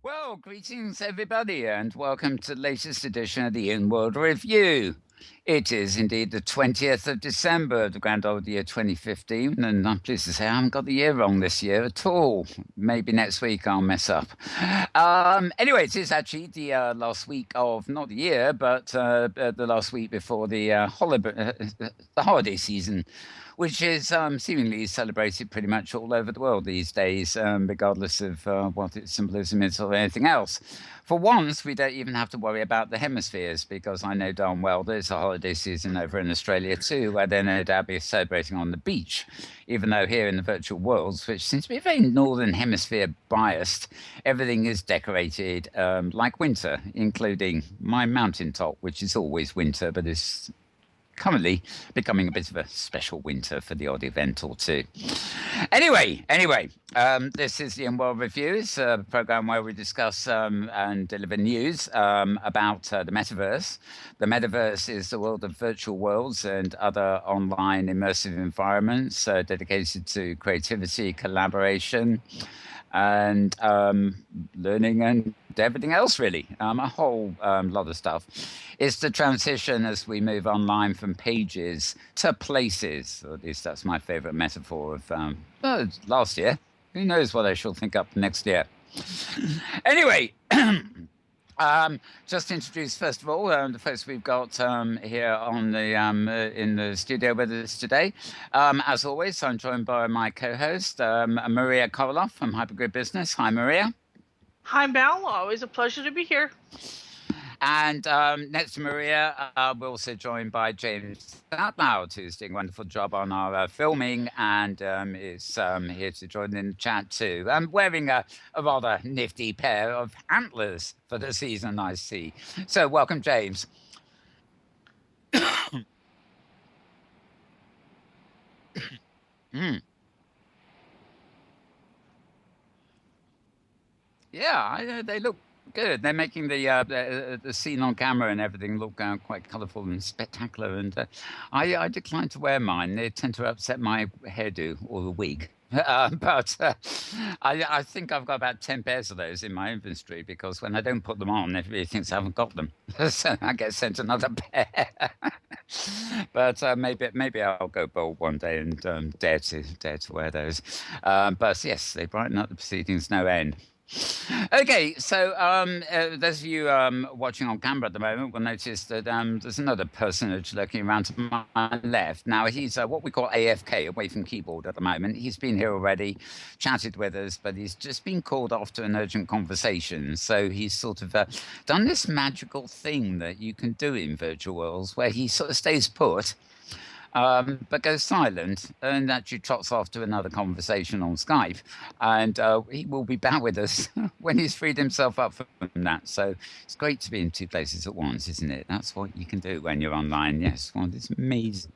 Well, greetings everybody, and welcome to the latest edition of the Inworld Review. It is indeed the 20th of December, the grand old year 2015, and I'm pleased to say I haven't got the year wrong this year at all. Maybe next week I'll mess up. Anyway, it is actually the last week of, not the year, but the last week before the holiday season, which is seemingly celebrated pretty much all over the world these days, regardless of what its symbolism is or anything else. For once, we don't even have to worry about the hemispheres, because I know darn well there's a holiday season over in Australia too, where they're no doubt be celebrating on the beach, even though here in the virtual worlds, which seems to be very northern hemisphere biased, everything is decorated like winter, including my mountaintop, which is always winter, but is currently becoming a bit of a special winter for the odd event or two. Anyway, this is the Inworld Reviews, a program where we discuss and deliver news about the metaverse. The metaverse is the world of virtual worlds and other online immersive environments dedicated to creativity, collaboration, and learning and everything else, really. A whole lot of stuff. It's the transition as we move online from pages to places. Or at least that's my favorite metaphor of last year. Who knows what I shall think up next year. Anyway, just to introduce, first of all, the folks we've got here on the in the studio with us today. As always, I'm joined by my co-host, Maria Koloff from Hypergrid Business. Hi, Maria. Hi, Mel. Always a pleasure to be here. And next to Maria, we're also joined by James Atloud, who's doing a wonderful job on our filming and is here to join in the chat too. I'm wearing a rather nifty pair of antlers for the season, I see. So welcome, James. Yeah, they look good. They're making the scene on camera and everything look quite colourful and spectacular. And I decline to wear mine. They tend to upset my hairdo all the week. But I think I've got about 10 pairs of those in my inventory, because when I don't put them on, everybody thinks I haven't got them. So I get sent another pair. But maybe I'll go bold one day and dare to wear those. But yes, they brighten up the proceedings no end. Okay, so those of you watching on camera at the moment will notice that there's another personage lurking around to my left. Now, he's what we call AFK, away from keyboard at the moment. He's been here already, chatted with us, but he's just been called off to an urgent conversation. So he's sort of done this magical thing that you can do in virtual worlds, where he sort of stays put, but goes silent and actually trots off to another conversation on Skype. And he will be back with us when he's freed himself up from that. So it's great to be in two places at once, isn't it? That's what you can do when you're online. Yes, well, it's amazing.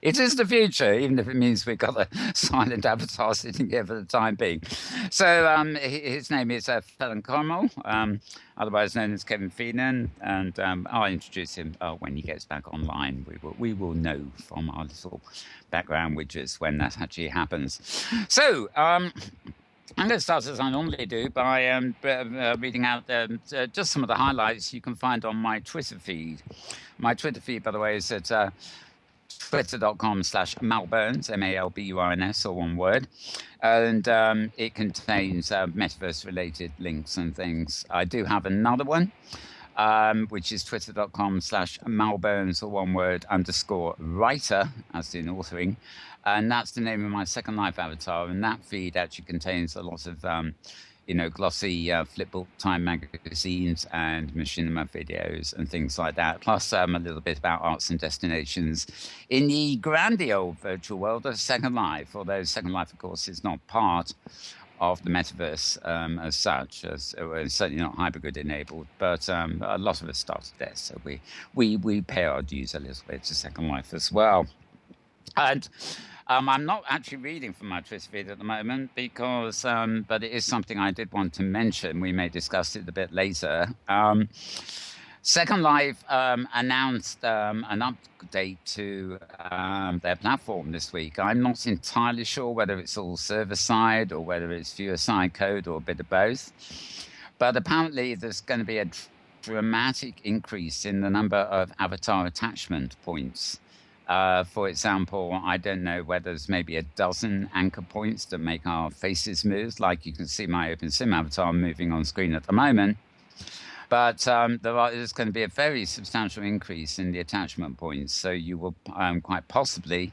It is the future, even if it means we've got a silent avatar sitting here for the time being. So his name is Phelan Corrimal, otherwise known as Kevin Phelan, and I'll introduce him when he gets back online. We will know from our little background widgets when that actually happens. So I'm going to start, as I normally do, by reading out just some of the highlights you can find on my Twitter feed. My Twitter feed, by the way, is at twitter.com/Malburns, Malburns, or one word. And it contains metaverse-related links and things. I do have another one, which is twitter.com/Malburns, or one word, _writer, as in authoring. And that's the name of my Second Life avatar. And that feed actually contains a lot of glossy flipbook time magazines and machinima videos and things like that. Plus a little bit about arts and destinations in the grandiose old virtual world of Second Life, although Second Life, of course, is not part of the metaverse as such, as certainly not Hypergrid enabled, but a lot of us started there. So we pay our dues a little bit to Second Life as well. And I'm not actually reading from my Twitter feed at the moment because, but it is something I did want to mention. We may discuss it a bit later. Second Life announced an update to their platform this week. I'm not entirely sure whether it's all server-side or whether it's viewer-side code or a bit of both. But apparently, there's going to be a dramatic increase in the number of avatar attachment points. For example, I don't know whether there's maybe a dozen anchor points that make our faces move. Like you can see my OpenSim avatar moving on screen at the moment. But there's going to be a very substantial increase in the attachment points. So you will quite possibly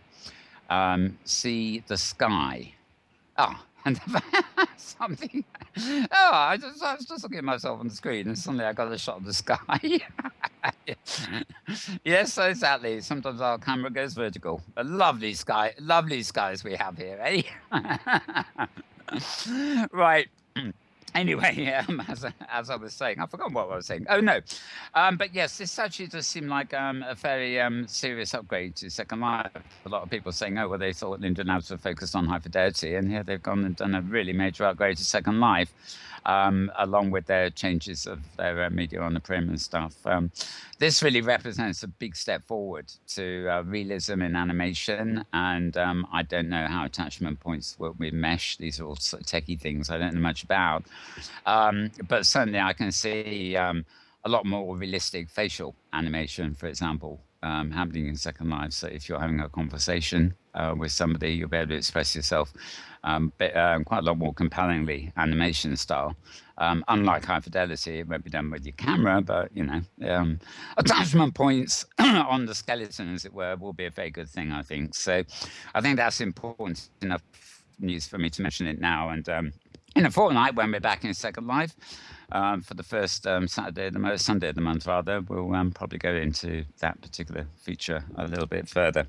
see the sky. And something. I was just looking at myself on the screen, and suddenly I got a shot of the sky. Yes, exactly. Sometimes our camera goes vertical. A lovely skies we have here, eh? Right. Anyway, as I was saying, I forgot what I was saying. Oh, no. But yes, this actually does seem like a very serious upgrade to Second Life. A lot of people saying, oh, well, they thought Linden Labs were focused on high fidelity, and here they've gone and done a really major upgrade to Second Life, along with their changes of their media on the prim and stuff. This really represents a big step forward to realism in animation, and I don't know how attachment points work with mesh. These are all sort of techie things I don't know much about. But certainly I can see a lot more realistic facial animation, for example, happening in Second Life. So if you're having a conversation with somebody, you'll be able to express yourself quite a lot more compellingly animation style. Unlike high fidelity, it won't be done with your camera, but attachment points on the skeleton, as it were, will be a very good thing, I think. So I think that's important enough news for me to mention it now. And in a fortnight, when we're back in Second Life, for the first Sunday of the month, rather, we'll probably go into that particular feature a little bit further.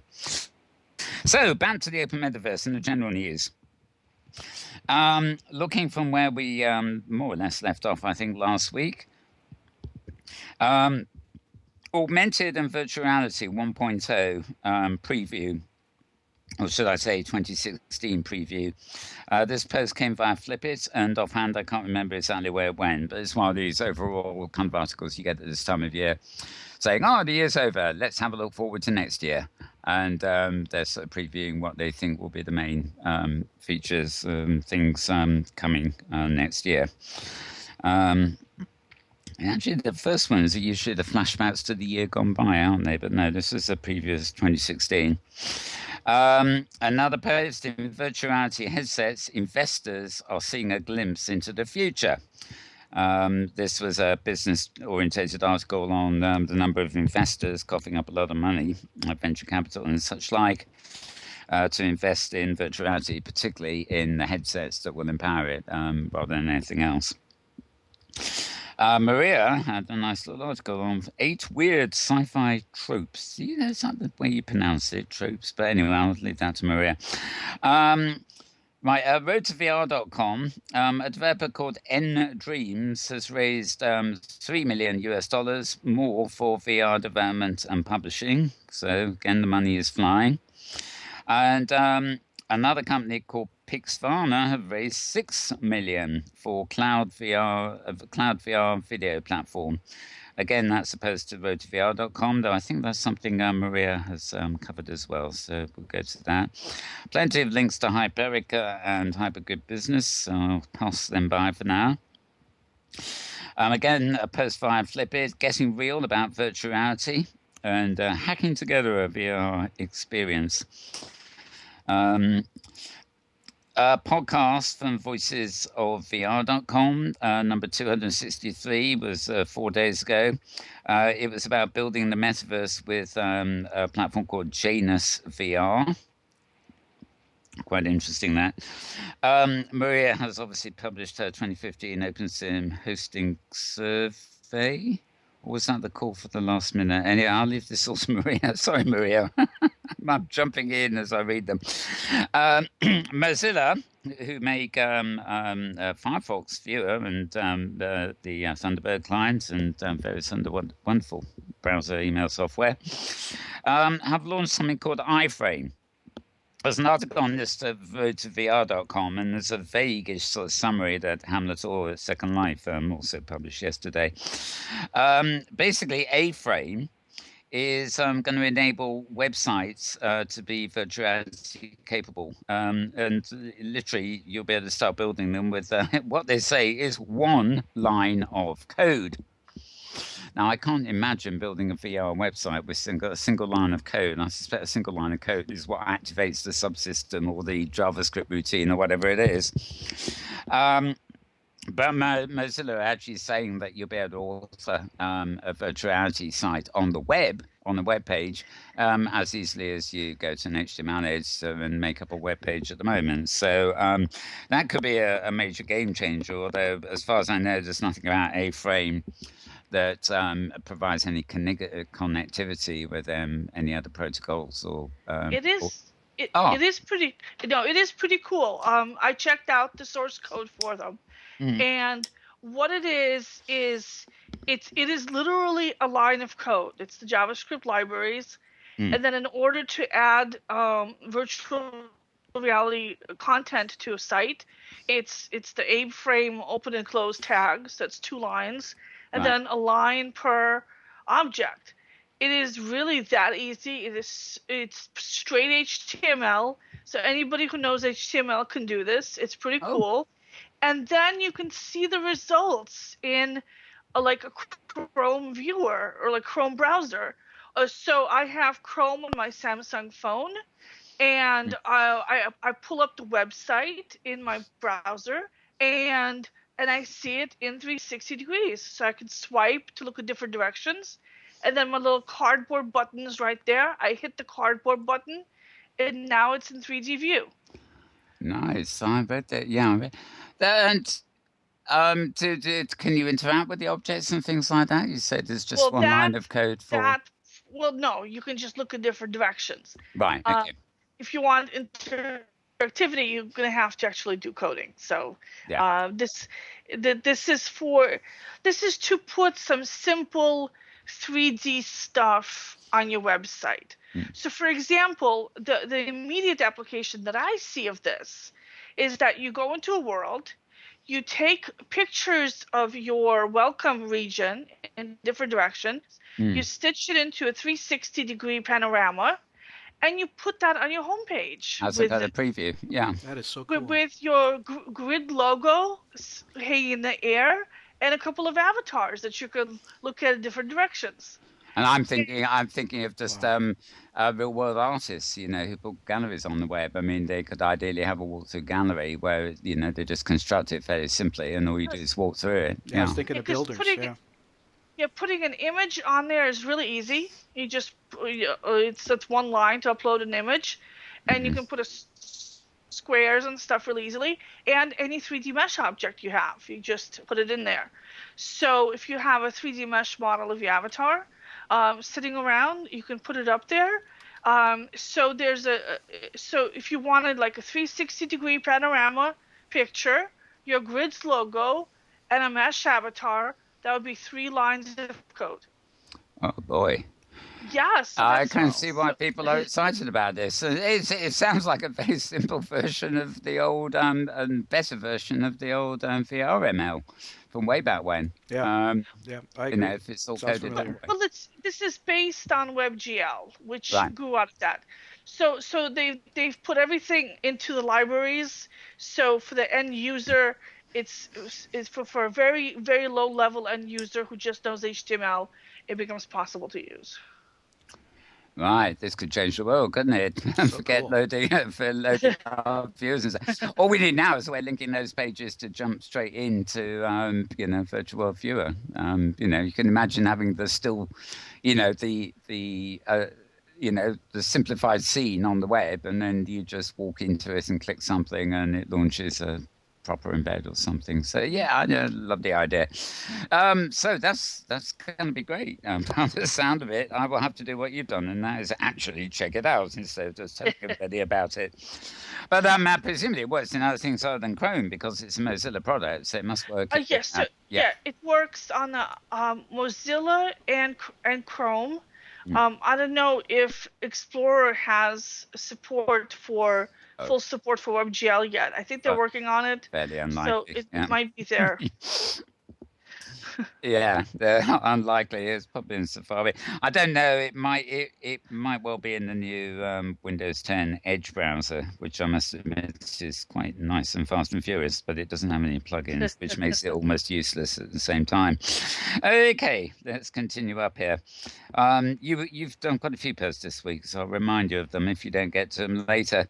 So back to the Open Metaverse and the general news. Looking from where we more or less left off, I think, last week, augmented and virtual reality 1.0 preview, or should I say 2016 preview. This post came via Flippit, and offhand I can't remember exactly where it went, but it's one of these overall kind of articles you get at this time of year saying, oh, the year's over, let's have a look forward to next year. And they're sort of previewing what they think will be the main features, things coming next year. Actually, the first ones are usually the flashbacks to the year gone by, aren't they? But no, this is the previous 2016. Another post: in virtual reality headsets, investors are seeing a glimpse into the future. This was a business-orientated article on the number of investors coughing up a lot of money, venture capital and such like, to invest in virtual reality, particularly in the headsets that will empower it rather than anything else. Maria had a nice little article on 8 weird sci-fi tropes. You know, it's not the way you pronounce it, tropes, but anyway, I'll leave that to Maria. Right, roadtovr.com, a developer called N Dreams has raised $3 million more for VR development and publishing. So again, the money is flying. And another company called Pixvana have raised $6 million for cloud VR video platform. Again, that's opposed to roadtovr.com, though I think that's something Maria has covered as well, so we'll go to that. Plenty of links to Hyperica and Hypergood Business, so I'll pass them by for now. Again, a post via Flippit, getting real about virtual reality and hacking together a VR experience. A podcast from voicesofvr.com, number 263, was 4 days ago. It was about building the metaverse with a platform called Janus VR. Quite interesting, that. Maria has obviously published her 2015 OpenSim hosting survey. Or was that the call for the last minute? Anyway, I'll leave this all to Maria. Sorry, Maria. I'm jumping in as I read them. Mozilla, who make Firefox Viewer and the Thunderbird client and various other wonderful browser email software, have launched something called iFrame. There's an article on this at roadtovr.com, and there's a vague-ish sort of summary that Hamlet Orr at Second Life also published yesterday. Basically, A-Frame is going to enable websites to be virtual reality capable. And literally, you'll be able to start building them with what they say is one line of code. Now, I can't imagine building a VR website with a single line of code. And I suspect a single line of code is what activates the subsystem or the JavaScript routine or whatever it is. But Mozilla are actually saying that you'll be able to author a virtual reality site on the web page as easily as you go to an HTML editor and make up a web page at the moment. So that could be a major game changer, although as far as I know, there's nothing about A-Frame that provides any connectivity with any other protocols or It is. It Oh. is pretty. No, it is pretty cool. I checked out the source code for them, and what it is it is literally a line of code. It's the JavaScript libraries, and then in order to add virtual reality content to a site, it's the A-frame open and close tags. That's 2 lines, and then a line per object. It is really that easy. It's straight HTML, so anybody who knows HTML can do this. It's pretty cool. And then you can see the results in like a Chrome viewer or like Chrome browser. So I have Chrome on my Samsung phone, and I pull up the website in my browser, and I see it in 360 degrees. So I can swipe to look at different directions. And then my little cardboard button is right there. I hit the cardboard button, and now it's in 3D view. Nice. I bet that. Yeah. And can you interact with the objects and things like that? You said there's just one line of code for that. Well, no, you can just look at different directions. Right. Okay. If you want interactivity, you're going to have to actually do coding. So this is to put some simple 3D stuff on your website. So for example, the immediate application that I see of this is that you go into a world, you take pictures of your welcome region in different directions, you stitch it into a 360 degree panorama, and you put that on your homepage. As a preview, yeah. That is so cool. With your grid logo hanging in the air and a couple of avatars that you can look at in different directions. And I'm thinking of just real world artists, who put galleries on the web. I mean, they could ideally have a walkthrough gallery where they just construct it very simply, and all you do is walk through it. Yeah, I was thinking of builders. Putting an image on there is really easy. You just it's one line to upload an image, and you can put squares and stuff really easily. And any 3D mesh object you have, you just put it in there. So if you have a 3D mesh model of your avatar sitting around, you can put it up there. So if you wanted like a 360 degree panorama picture, your grid's logo, and a mesh avatar, that would be 3 lines of code. Oh boy. Yes. I can see why people are excited about this. It sounds like a very simple version of the old and better version of the old VRML from way back when. Yeah. I agree. If it's all coded that way. Well, this is based on WebGL, which grew out of that. So they've put everything into the libraries. So for the end user, it's for a very, very low level end user who just knows HTML, it becomes possible to use. Right, this could change the world, couldn't it? Forget cool. loading views and stuff. All we need now is we're linking those pages to jump straight into, virtual world viewer. You can imagine having the simplified scene on the web, and then you just walk into it and click something, and it launches a proper embed or something. So yeah, I love the idea. So that's going to be great. By the sound of it, I will have to do what you've done, and that is actually check it out instead of just telling everybody about it. But presumably it works in other things other than Chrome because it's a Mozilla product, so it must work. Yes, it works on Mozilla and Chrome. I don't know if Explorer has support for full support for WebGL yet. I think they're working on it. Fairly unlikely. So it might be there. Yeah, they're unlikely. It's probably in Safari. I don't know. It might well be in the new Windows 10 Edge browser, which I must admit is quite nice and fast and furious, but it doesn't have any plugins, which makes it almost useless at the same time. Okay, let's continue up here. You've done quite a few posts this week, so I'll remind you of them if you don't get to them later.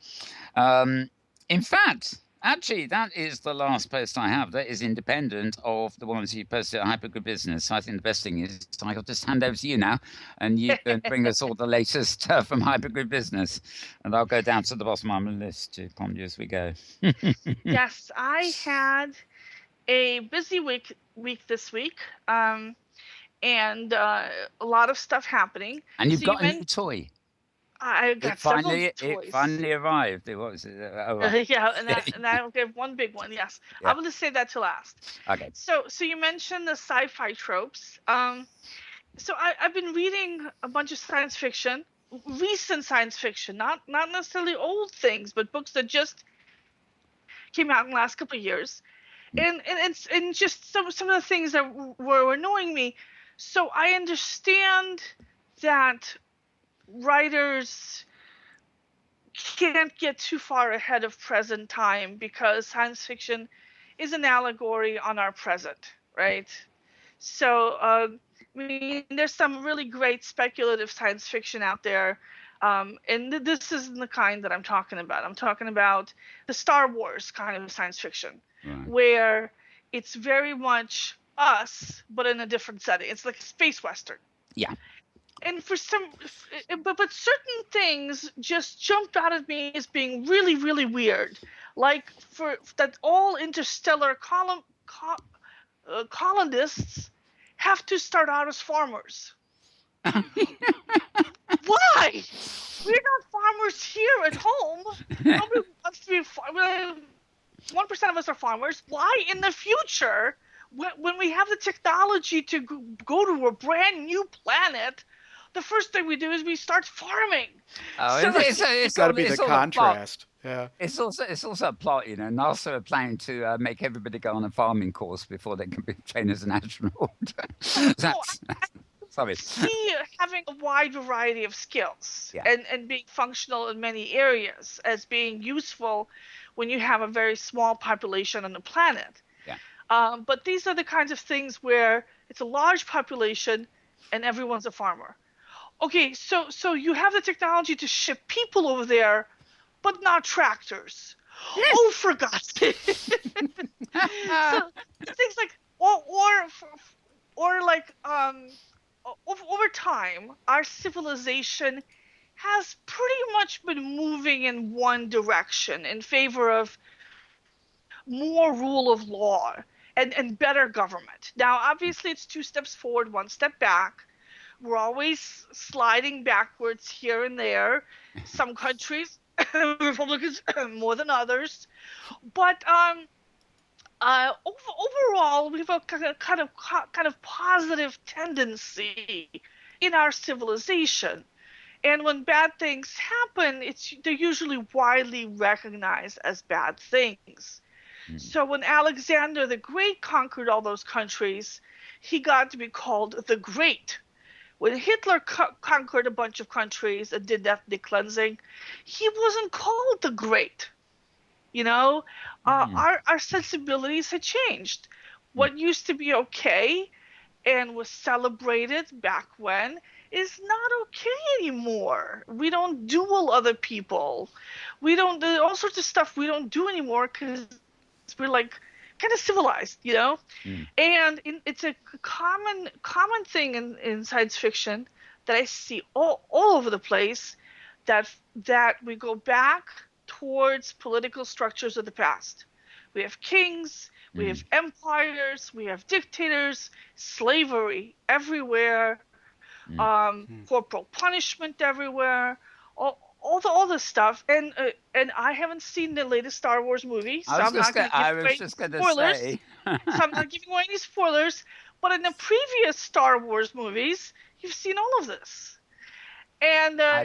In fact, actually, that is the last post I have. That is independent of the ones you posted at Hypergrid Business. So I think the best thing is I'll just hand over to you now, and you can bring us all the latest from Hypergrid Business, and I'll go down to the bottom of my list to prompt you as we go. Yes, I had a busy week this week, and a lot of stuff happening. And you've got a new toy. I got several toys. It finally arrived. What was it? Yeah, and I'll give one big one. Yes, yeah. I'm going to say that to last. Okay. So you mentioned the sci-fi tropes. So I've been reading a bunch of science fiction, recent science fiction, not necessarily old things, but books that just came out in the last couple of years, and just some of the things that were annoying me. So I understand that writers can't get too far ahead of present time because science fiction is an allegory on our present, right? So, I mean, there's some really great speculative science fiction out there, and this isn't the kind that I'm talking about. I'm talking about the Star Wars kind of science fiction, right, where it's very much us, but in a different setting. It's like a space western. Yeah. And but certain things just jumped out at me as being really, really weird. Like for that all interstellar colonists have to start out as farmers. Why? We're not farmers here at home. Nobody wants to be 1% of us are farmers. Why in the future, when we have the technology to go to a brand new planet, the first thing we do is we start farming. It's got to be the contrast. Yeah. It's also a plot, NASA are planning to make everybody go on a farming course before they can be trained as an astronaut. Sorry. See, having a wide variety of skills, yeah, and being functional in many areas as being useful when you have a very small population on the planet. Yeah. But these are the kinds of things where it's a large population and everyone's a farmer. Okay, so you have the technology to ship people over there, but not tractors. Yes. Oh, for God's sake! So things like, or like, over time, our civilization has pretty much been moving in one direction in favor of more rule of law and better government. Now, obviously, it's 2 steps forward, 1 step back. We're always sliding backwards here and there. Some countries, Republicans more than others, but overall, we have a kind of positive tendency in our civilization. And when bad things happen, they're usually widely recognized as bad things. Mm. So when Alexander the Great conquered all those countries, he got to be called the Great. When Hitler conquered a bunch of countries and did ethnic cleansing, he wasn't called the Great. Our sensibilities had changed. What used to be okay and was celebrated back when is not okay anymore. We don't duel other people. We don't do all sorts of stuff we don't do anymore because we're like kind of civilized, And it's a common thing in science fiction that I see all over the place, that we go back towards political structures of the past. We have kings, we have empires, we have dictators, slavery everywhere, corporal punishment everywhere, all this stuff, and I haven't seen the latest Star Wars movie, so I'm not going to give away any spoilers. So I'm not giving away any spoilers. But in the previous Star Wars movies, you've seen all of this, and I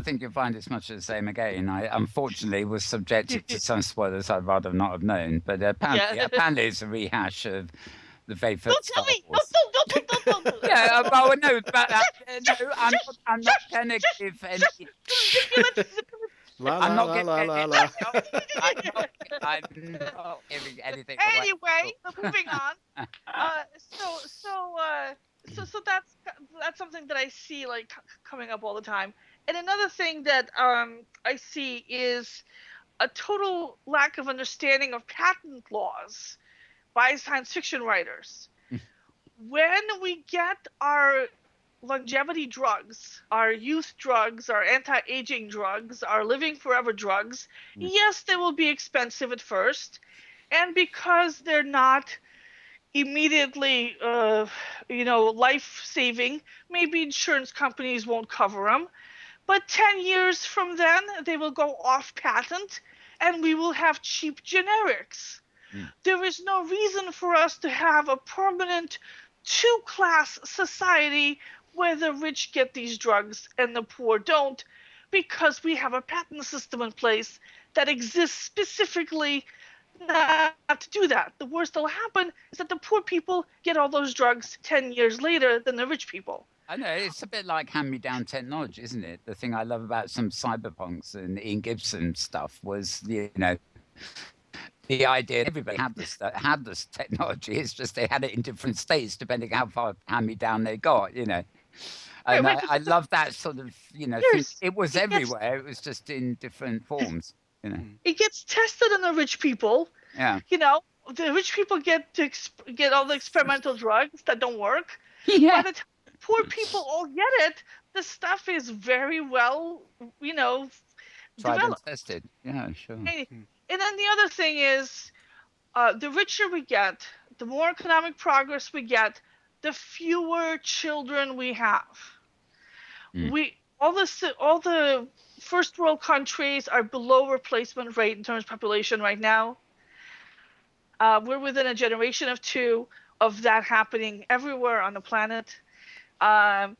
think you'll find it's much the same again. I unfortunately was subjected to some spoilers I'd rather not have known, but apparently it's a rehash of the very Don't first tell Star me. Wars. Don't. Yeah, well, no, but no, I'm not going to give any. La I'm la not la giving. la la la. I'm not giving anything away. Anyway, moving on. Uh, so so so that's something that I see like coming up all the time. And another thing that I see is a total lack of understanding of patent laws by science fiction writers. When we get our longevity drugs, our youth drugs, our anti-aging drugs, our living forever drugs, yes, they will be expensive at first, and because they're not immediately life-saving, maybe insurance companies won't cover them, but 10 years from then they will go off patent and we will have cheap generics. There is no reason for us to have a permanent two-class society where the rich get these drugs and the poor don't, because we have a patent system in place that exists specifically not to do that. The worst that'll happen is that the poor people get all those drugs 10 years later than the rich people. I know, it's a bit like hand-me-down technology, isn't it? The thing I love about some cyberpunks and Ian Gibson stuff was, the idea that everybody had this technology. It's just they had it in different states depending how far hand-me-down they got, And I love that sort of, thing. It was everywhere. It was just in different forms, It gets tested on the rich people. Yeah. The rich people get all the experimental drugs that don't work. Yeah. By the time poor people all get it, the stuff is very well, tried developed. and tested. Yeah, sure. And then the other thing is, the richer we get, the more economic progress we get, the fewer children we have. All the first world countries are below replacement rate in terms of population right now. We're within a generation of two of that happening everywhere on the planet. Yes,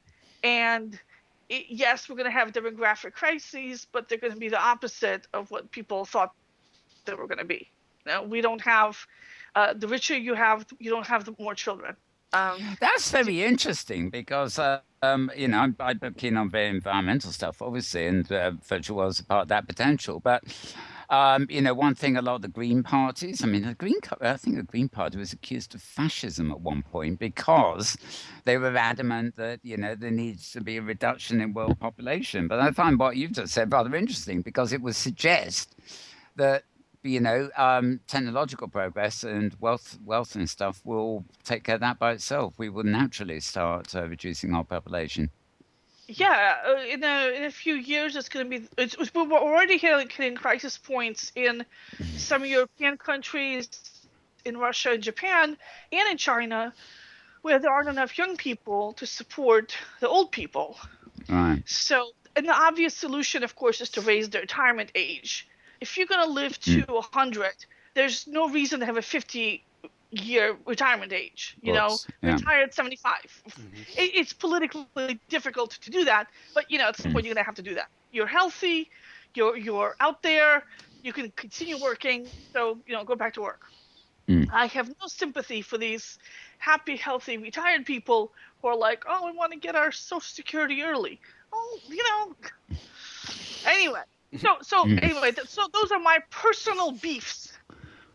we're going to have demographic crises, but they're going to be the opposite of what people thought they were going to be. We don't have the richer you have, you don't have the more children. That's very interesting because I'm keen on very environmental stuff, obviously, and virtual worlds are part of that potential. But one thing a lot of the Green parties, I think the Green Party was accused of fascism at one point because they were adamant that there needs to be a reduction in world population. But I find what you've just said rather interesting because it would suggest that technological progress and wealth and stuff will take care of that by itself. We will naturally start reducing our population. Yeah, in a few years, it's going to be. We're already hitting crisis points in some European countries, in Russia and Japan, and in China, where there aren't enough young people to support the old people. Right. So, and the obvious solution, of course, is to raise the retirement age. If you're going to live to 100, there's no reason to have a 50-year retirement age. Retire at 75. It's politically difficult to do that, but at some point you're going to have to do that. You're healthy, you're out there, you can continue working, so go back to work. I have no sympathy for these happy, healthy, retired people who are like, oh, we want to get our Social Security early. Oh, Anyway. So anyway, so those are my personal beefs.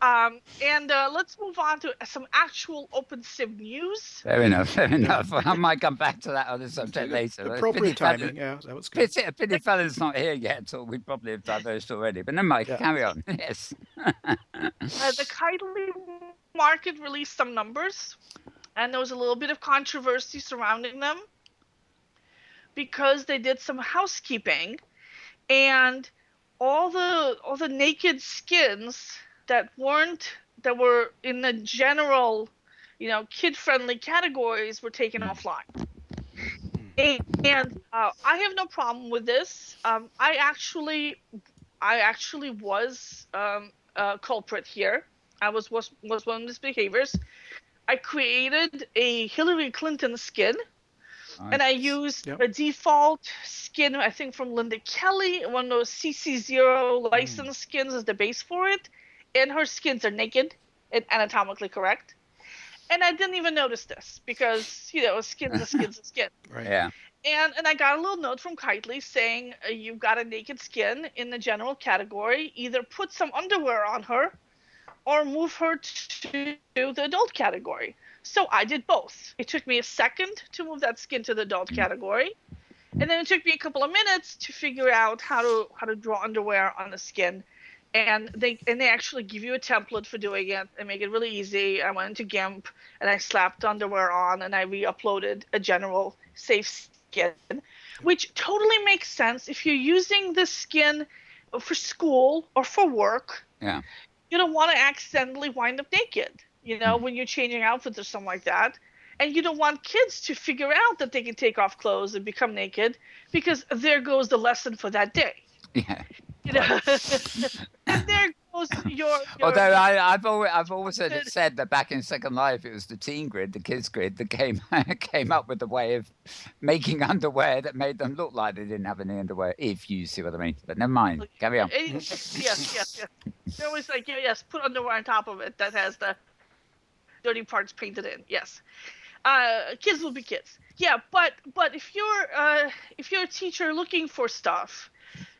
And let's move on to some actual OpenSim news. Fair enough. I might come back to that other subject later. Appropriate timing, yeah, that was good. Pity Phelan's not here yet, so we probably have diverged already. But never mind, carry on. Yes. The Kindly market released some numbers, and there was a little bit of controversy surrounding them because they did some housekeeping. And all the naked skins that were in the general, kid-friendly categories were taken offline. And I have no problem with this. I actually was a culprit here. I was one of these behaviors. I created a Hillary Clinton skin. And I used a default skin, I think, from Linda Kelly, one of those CC0 licensed skins as the base for it. And her skins are naked and anatomically correct. And I didn't even notice this because, a skin's a skin's a skin. Right. Yeah. And I got a little note from Kitely saying, you've got a naked skin in the general category. Either put some underwear on her or move her to the adult category. So I did both. It took me a second to move that skin to the adult category. And then it took me a couple of minutes to figure out how to draw underwear on the skin. And they actually give you a template for doing it and make it really easy. I went into GIMP and I slapped underwear on and I re-uploaded a general safe skin, which totally makes sense if you're using the skin for school or for work. Yeah. You don't want to accidentally wind up naked, when you're changing outfits or something like that. And you don't want kids to figure out that they can take off clothes and become naked, because there goes the lesson for that day. Yeah. And there goes your Although I've always said that back in Second Life, it was the teen grid, the kids grid, that came up with the way of making underwear that made them look like they didn't have any underwear, if you see what I mean. But never mind. Carry on. Yes. They're always like, yes, put underwear on top of it that has the dirty parts painted in. Yes. Kids will be kids. Yeah, but if you're a teacher looking for stuff,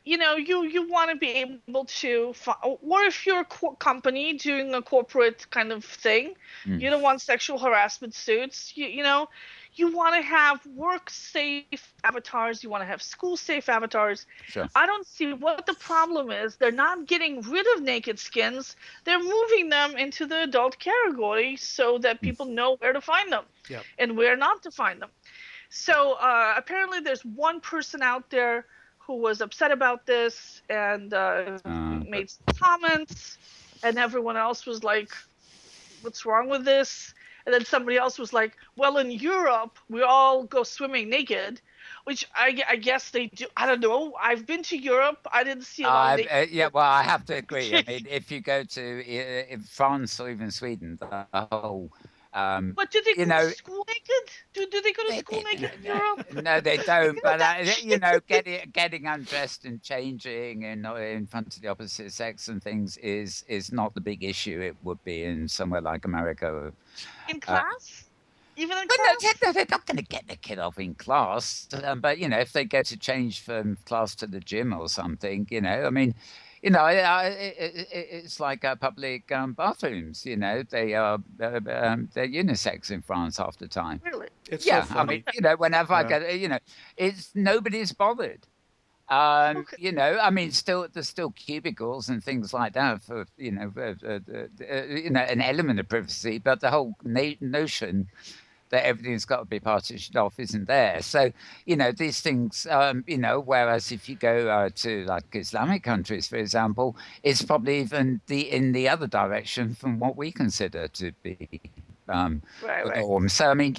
you want to be able to, or if you're a company doing a corporate kind of thing, you don't want sexual harassment suits. You want to have work safe avatars. You want to have school safe avatars. Sure. I don't see what the problem is. They're not getting rid of naked skins. They're moving them into the adult category so that people know where to find them and where not to find them. So apparently there's one person out there who was upset about this and made some comments, and everyone else was like, what's wrong with this? And then somebody else was like, well, in Europe, we all go swimming naked, which I guess they do. I don't know. I've been to Europe. I didn't see a lot of naked. Yeah, well, I have to agree. I mean, if you go to in France or even Sweden, the whole... but do they go to school naked? Do they go to school naked in Europe? No, they don't. But getting undressed and changing and in front of the opposite sex and things is not the big issue it would be in somewhere like America. In class? Even in class? No, they're not going to get the kid off in class. But if they go to change from class to the gym or something, I mean. It's like public bathrooms. They are they're unisex in France half the time. Really? It's so funny. I mean, whenever I get, it's nobody's bothered. Okay. I mean, there's still cubicles and things like that for an element of privacy, but the whole notion that everything's got to be partitioned off isn't there. So, these things, whereas if you go to like Islamic countries, for example, it's probably even in the other direction from what we consider to be the norm. So, I mean,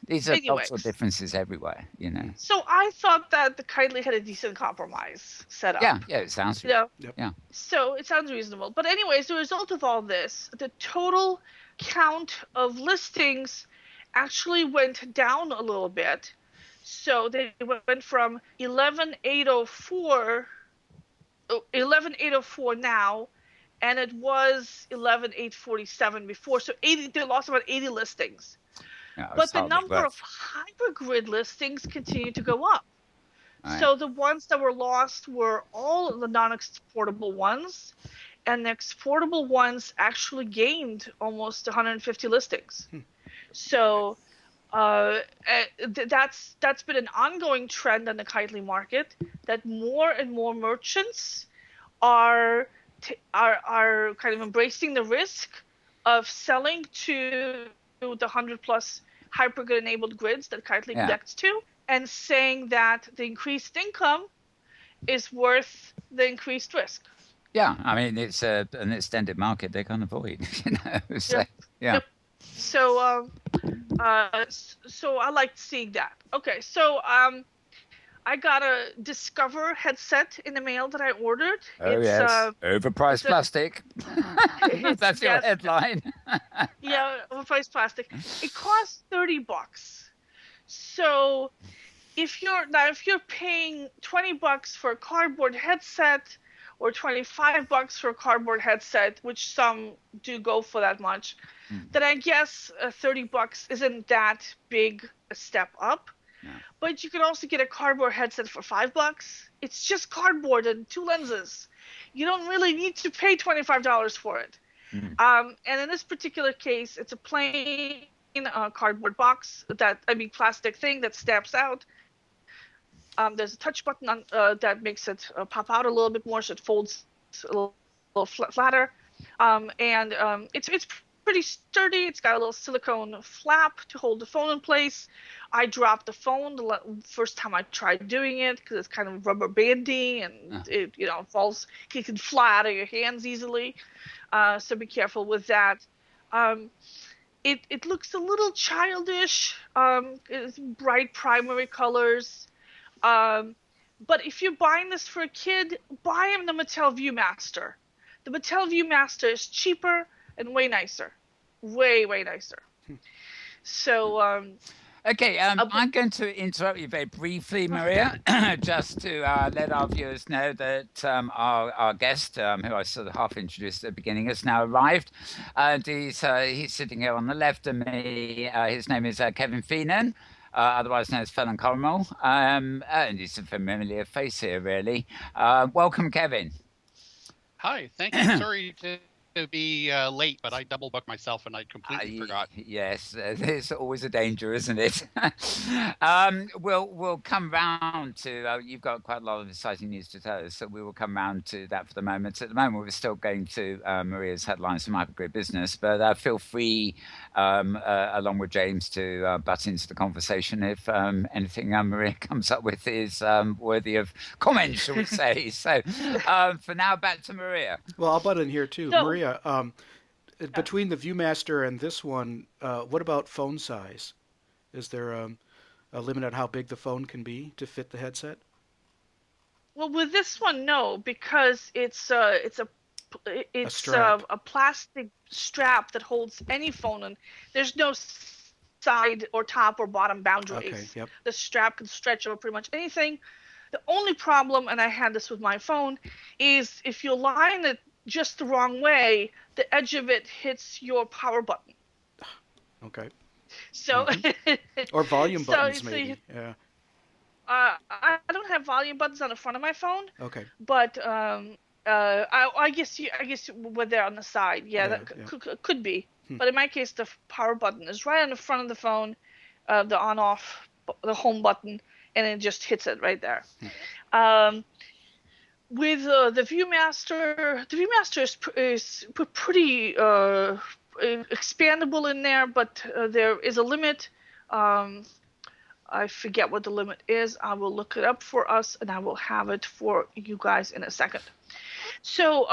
these are lots of differences everywhere, So I thought that the Kindly had a decent compromise set up. Yeah, it sounds reasonable. Yeah. So it sounds reasonable. But anyways, the result of all this, the total count of listings actually went down a little bit. So they went from 11,804 now, and it was 11,847 before. So they lost about 80 listings. Yeah, but the number of hypergrid listings continued to go up. Right. So the ones that were lost were all of the non-exportable ones, and the exportable ones actually gained almost 150 listings. So that's been an ongoing trend in the Kitely market, that more and more merchants are kind of embracing the risk of selling to the 100 plus hypergrid enabled grids that Kitely connects to, and saying that the increased income is worth the increased risk. Yeah, I mean, it's an extended market they can't avoid. So, Yep. So I liked seeing that. Okay, so I got a Discover headset in the mail that I ordered. Yes, overpriced plastic. That's your headline. Yeah, overpriced plastic. It costs $30. So if you're paying $20 for a cardboard headset, or $25 for a cardboard headset, which some do go for that much, that I guess $30 isn't that big a step up. No. But you can also get a cardboard headset for $5. It's just cardboard and 2 lenses. You don't really need to pay $25 for it. And in this particular case, it's a plain cardboard box plastic thing that stamps out. There's a touch button on that makes it pop out a little bit more, so it folds a little flatter. It's pretty sturdy. It's got a little silicone flap to hold the phone in place. I dropped the phone the first time I tried doing it because it's kind of rubber bandy and it falls. It can fly out of your hands easily. So be careful with that. It looks a little childish. It's bright primary colors. But if you're buying this for a kid, buy him the Mattel Viewmaster. The Mattel Viewmaster is cheaper and way nicer. Way nicer. So, okay, I'm going to interrupt you very briefly, Maria, just to let our viewers know that our guest, who I sort of half introduced at the beginning, has now arrived. And he's sitting here on the left of me. His name is Kevin Phelan. Otherwise known as Phelan Corrimal, and he's a familiar face here, really. Welcome, Kevin. Hi, thank you. Sorry to be late, but I double booked myself and I completely forgot. Yes, there's always a danger, isn't it? We'll come round to. You've got quite a lot of exciting news to tell us, so we will come round to that for the moment. At the moment, we're still going to Maria's headlines from Hypergrid Business, but feel free, along with James, to butt into the conversation if anything Maria comes up with is worthy of comment, shall we say? So, for now, back to Maria. Well, I'll butt in here too, Maria. Between the Viewmaster and this one, what about phone size? Is there a limit on how big the phone can be to fit the headset? Well, with this one, no, because it's a plastic strap that holds any phone, and there's no side or top or bottom boundaries. Okay, yep. The strap can stretch over pretty much anything. The only problem, and I had this with my phone, is if you line it just the wrong way, the edge of it hits your power button. Okay. So or volume buttons, maybe. Yeah. I don't have volume buttons on the front of my phone. Okay. But I guess when they're on the side, could be. But in my case, the power button is right on the front of the phone, the on/off, the home button, and it just hits it right there. With the Viewmaster is pretty expandable in there, but there is a limit. I forget what the limit is. I will look it up for us, and I will have it for you guys in a second. So,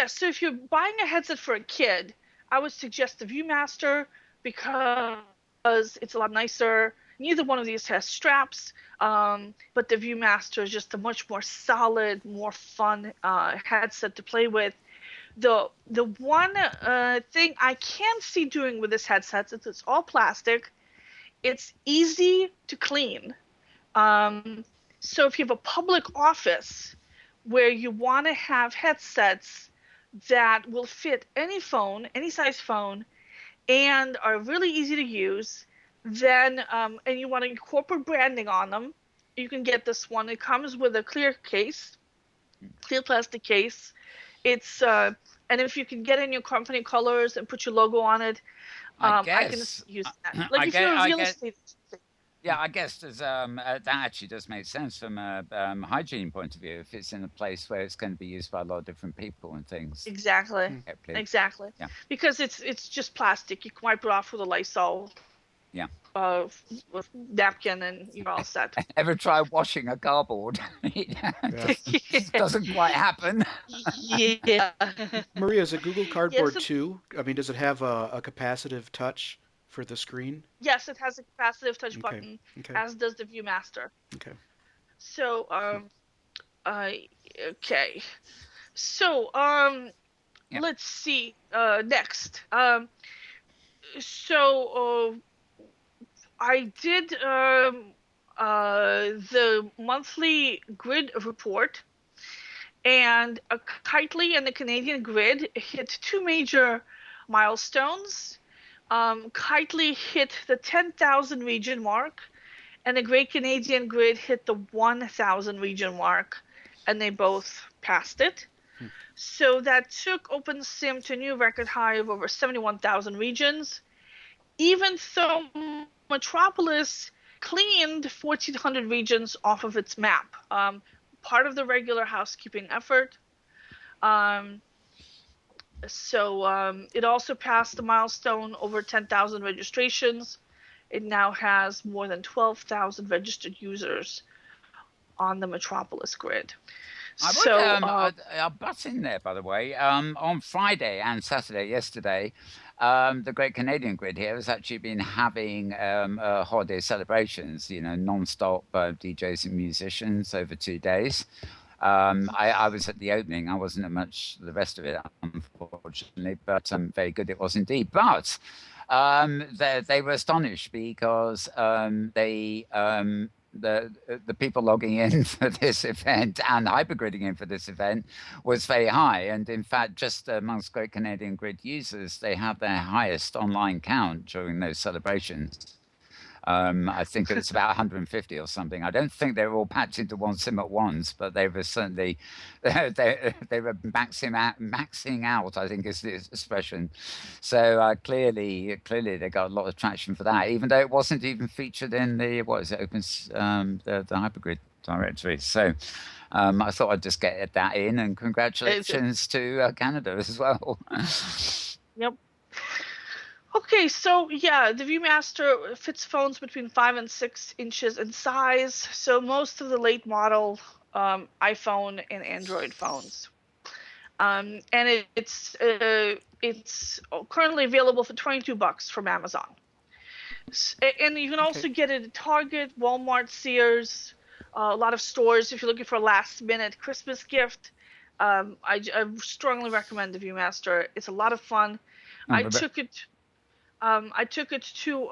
so if you're buying a headset for a kid, I would suggest the Viewmaster because it's a lot nicer. Neither one of these has straps, but the Viewmaster is just a much more solid, more fun headset to play with. The one thing I can see doing with this headset, since it's all plastic, it's easy to clean. So if you have a public office where you want to have headsets that will fit any phone, any size phone, and are really easy to use, then and you want to incorporate branding on them, you can get this one. It comes with a clear case, clear plastic case. It's and if you can get in your company colors and put your logo on it, I can use that. Like if you're a real estate. Yeah, I guess that actually does make sense from a hygiene point of view. If it's in a place where it's going to be used by a lot of different people and things. Exactly. Exactly. Yeah. Because it's just plastic. You can wipe it off with a Lysol. Yeah. With napkin and you're all set. Ever try washing a cardboard? It doesn't quite happen. Yeah. Maria, is it Google Cardboard 2? I mean, does it have a capacitive touch for the screen? Yes, it has a capacitive touch button, as does the Viewmaster. Okay. So, let's see. Next. I did the monthly grid report, and Kitely and the Canadian grid hit two major milestones. Kitely hit the 10,000 region mark, and the Great Canadian Grid hit the 1,000 region mark, and they both passed it. So that took OpenSim to a new record high of over 71,000 regions, even though Metropolis cleaned 1,400 regions off of its map. Part of the regular housekeeping effort. It also passed the milestone over 10,000 registrations. It now has more than 12,000 registered users on the Metropolis grid. I'll butt in there, by the way. On Friday and Saturday, yesterday, the Great Canadian Grid here has actually been having holiday celebrations, non-stop DJs and musicians over 2 days. I was at the opening. I wasn't at much the rest of it, unfortunately, but very good it was indeed. But they were astonished because the people logging in for this event and hypergridding in for this event was very high. And in fact, just amongst Great Canadian Grid users, they had their highest online count during those celebrations. I think it was about 150 or something. I don't think they were all packed into one sim at once, but they were certainly they were maxing out, I think is the expression. So clearly they got a lot of traction for that, even though it wasn't even featured in the the hypergrid directory. So I thought I'd just get that in, and congratulations to Canada as well. Yep. Okay, so yeah, the Viewmaster fits phones between 5 and 6 inches in size. So most of the late model iPhone and Android phones, and it's currently available for $22 from Amazon. And you can also get it at Target, Walmart, Sears, a lot of stores if you're looking for a last-minute Christmas gift. I strongly recommend the Viewmaster. It's a lot of fun. I took it to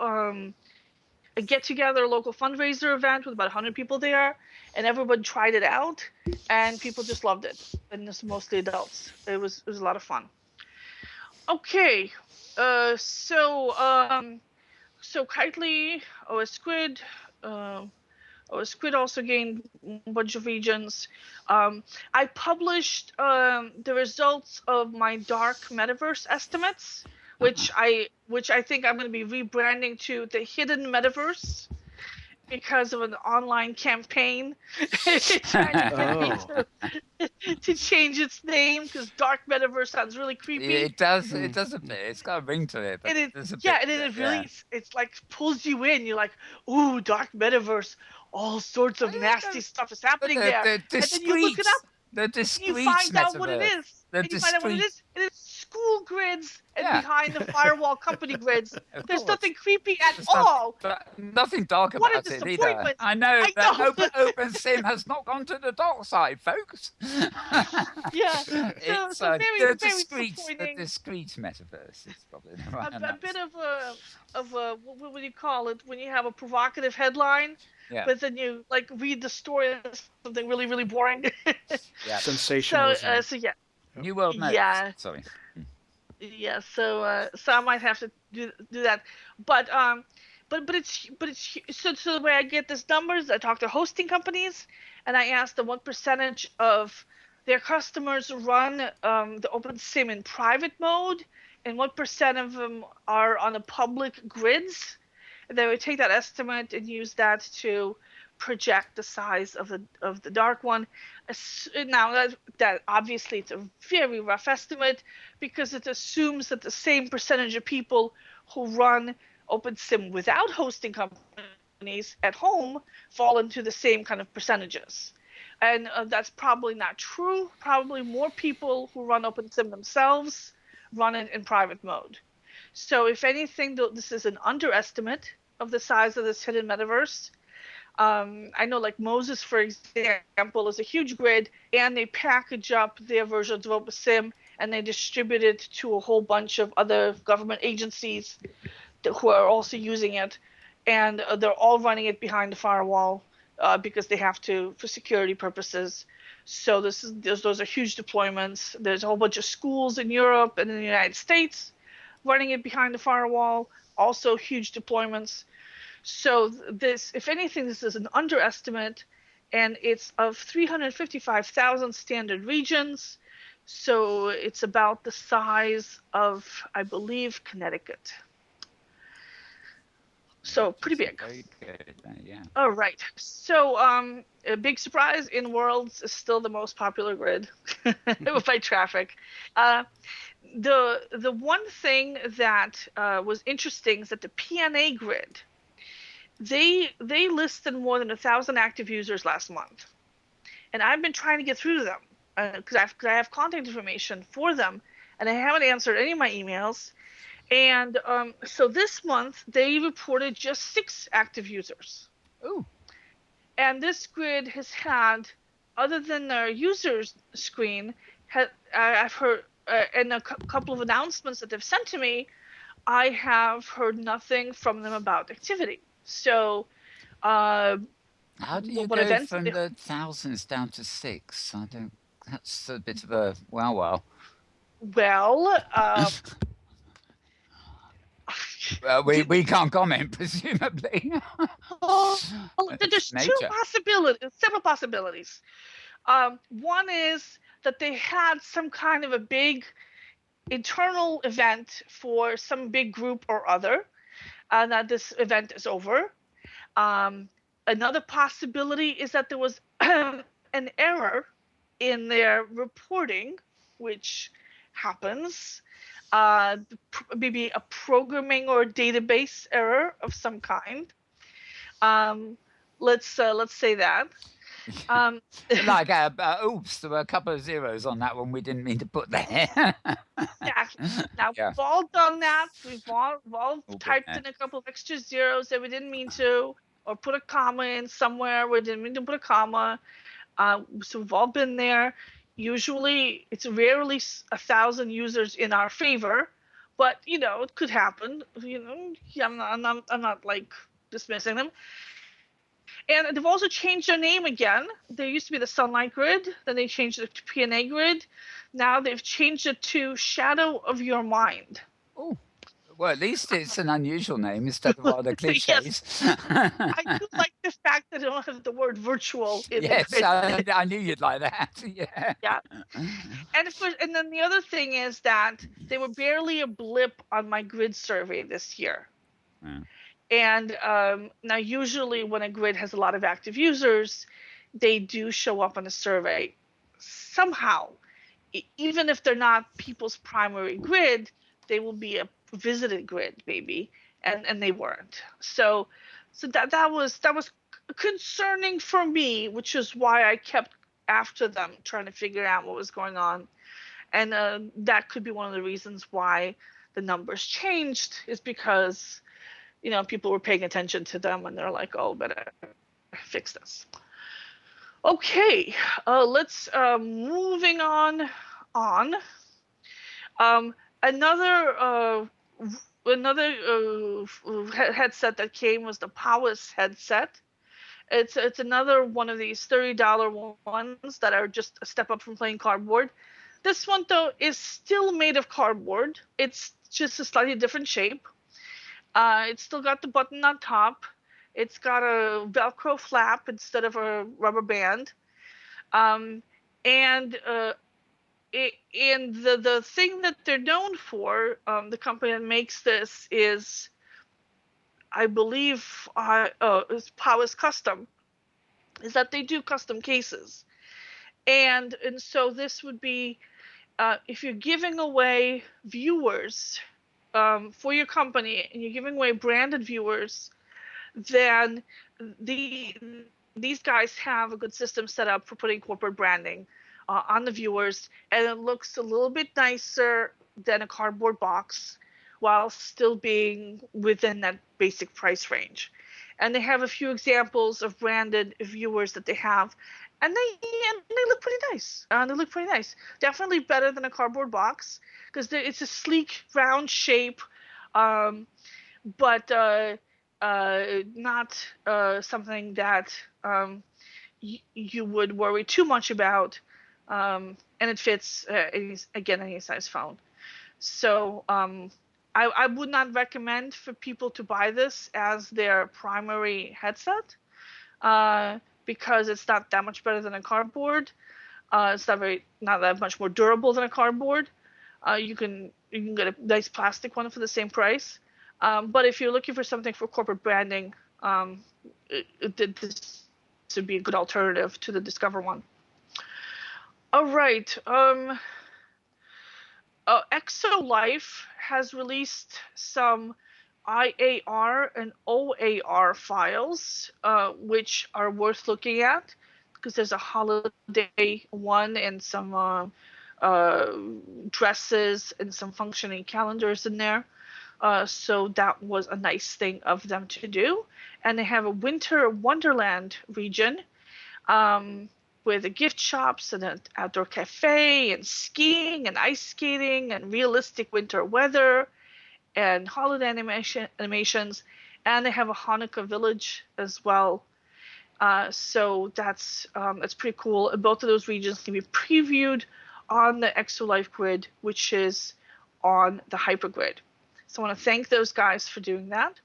a get-together, local fundraiser event with about 100 people there, and everyone tried it out, and people just loved it. And it's mostly adults. It was a lot of fun. Okay, so Kitely, OS Squid also gained a bunch of regions. I published the results of my dark metaverse estimates, which I think I'm going to be rebranding to the hidden metaverse because of an online campaign trying to get me to change its name, because dark metaverse sounds really creepy. It does. It does a bit. It's got a ring to it. But It's like pulls you in. You're like, ooh, dark metaverse. All sorts of nasty stuff is happening there. And then you look it up. The discrete you find out what it is. You find out what it is. It is school grids and behind the firewall company grids. There's nothing creepy at all. Nothing dark about it either. I know that OpenSim has not gone to the dark side, folks. Yeah. It's very, the discrete metaverse. It's probably the right a bit of a what would you call it when you have a provocative headline? Yeah. But then you read the story as something really, really boring. Yeah. Sensationalism. So yeah. New World Next. Yeah. Sorry. Yeah. So I might have to do that. But it's so the way I get these numbers, I talk to hosting companies and I ask them what percentage of their customers run the OpenSim in private mode and what percent of them are on the public grids. They would take that estimate and use that to project the size of the dark one. Now that obviously it's a very rough estimate because it assumes that the same percentage of people who run OpenSim without hosting companies at home fall into the same kind of percentages. And that's probably not true. Probably more people who run OpenSim themselves run it in private mode. So if anything, this is an underestimate of the size of this hidden metaverse. I know Moses, for example, is a huge grid, and they package up their versions of OpenSim and they distribute it to a whole bunch of other government agencies who are also using it, and they're all running it behind the firewall because they have to for security purposes. So those are huge deployments. There's a whole bunch of schools in Europe and in the United States running it behind the firewall, also huge deployments. So this, if anything, this is an underestimate, and it's of 355,000 standard regions. So it's about the size of, I believe, Connecticut. So pretty big. Very good. Yeah. All right. So a big surprise, Inworld is still the most popular grid by traffic. The one thing that was interesting is that the PNA grid, they listed more than 1,000 active users last month, and I've been trying to get through to them because I have contact information for them, and I haven't answered any of my emails. And so this month they reported just 6 active users. Ooh. And this grid has had, other than their users screen, I've heard in a couple of announcements that they've sent to me, I have heard nothing from them about activity. So, how do you go events from the thousands down to 6? I don't. That's a bit of a wow. Well, well, we can't comment, presumably. There's several possibilities. One is that they had some kind of a big internal event for some big group or other, and that this event is over. Another possibility is that there was an error in their reporting, which happens. Maybe a programming or database error of some kind. Let's say that. Like, oops, there were a couple of zeros on that one we didn't mean to put there. Exactly. Now, we've all done that. We've all typed in a couple of extra zeros that we didn't mean to, or put a comma in somewhere we didn't mean to put a comma. So we've all been there. Usually, it's rarely 1,000 users in our favor, but it could happen. I'm not like dismissing them. And they've also changed their name again. There used to be the Sunlight Grid, then they changed it to PNA Grid. Now they've changed it to Shadow of Your Mind. Oh, well, at least it's an unusual name instead of all the cliches. Yes. I do like the fact that they don't have the word virtual in yes, the grid. I knew you'd like that. Yeah. Yeah. And then the other thing is that they were barely a blip on my grid survey this year. Yeah. And now usually when a grid has a lot of active users, they do show up on a survey somehow. Even if they're not people's primary grid, they will be a visited grid maybe, and they weren't. So that was concerning for me, which is why I kept after them trying to figure out what was going on. And that could be one of the reasons why the numbers changed, is because people were paying attention to them, and they're like, oh, better fix this. Okay, let's moving on. Another headset that came was the Powis headset. It's another one of these $30 ones that are just a step up from plain cardboard. This one though is still made of cardboard. It's just a slightly different shape. It's still got the button on top. It's got a Velcro flap instead of a rubber band. And the thing that they're known for, the company that makes this is, I believe, is Powis Custom, is that they do custom cases. And so this would be, if you're giving away viewers for your company, and you're giving away branded viewers, then these guys have a good system set up for putting corporate branding on the viewers, and it looks a little bit nicer than a cardboard box while still being within that basic price range. And they have a few examples of branded viewers that they have, and they look pretty nice. Definitely better than a cardboard box, because it's a sleek, round shape, but not something that you would worry too much about, and it fits any size phone. So I would not recommend for people to buy this as their primary headset, because it's not that much better than a cardboard. It's not that much more durable than a cardboard. You can get a nice plastic one for the same price. But if you're looking for something for corporate branding, this would be a good alternative to the Discover one. All right. ExoLife has released some IAR and OAR files, which are worth looking at, because there's a holiday one and some dresses and some functioning calendars in there. So that was a nice thing of them to do. And they have a winter wonderland region, with the gift shops and an outdoor cafe and skiing and ice skating and realistic winter weather and holiday animations. And they have a Hanukkah village as well. So that's pretty cool. And both of those regions can be previewed on the ExoLife grid, which is on the hypergrid. So I want to thank those guys for doing that.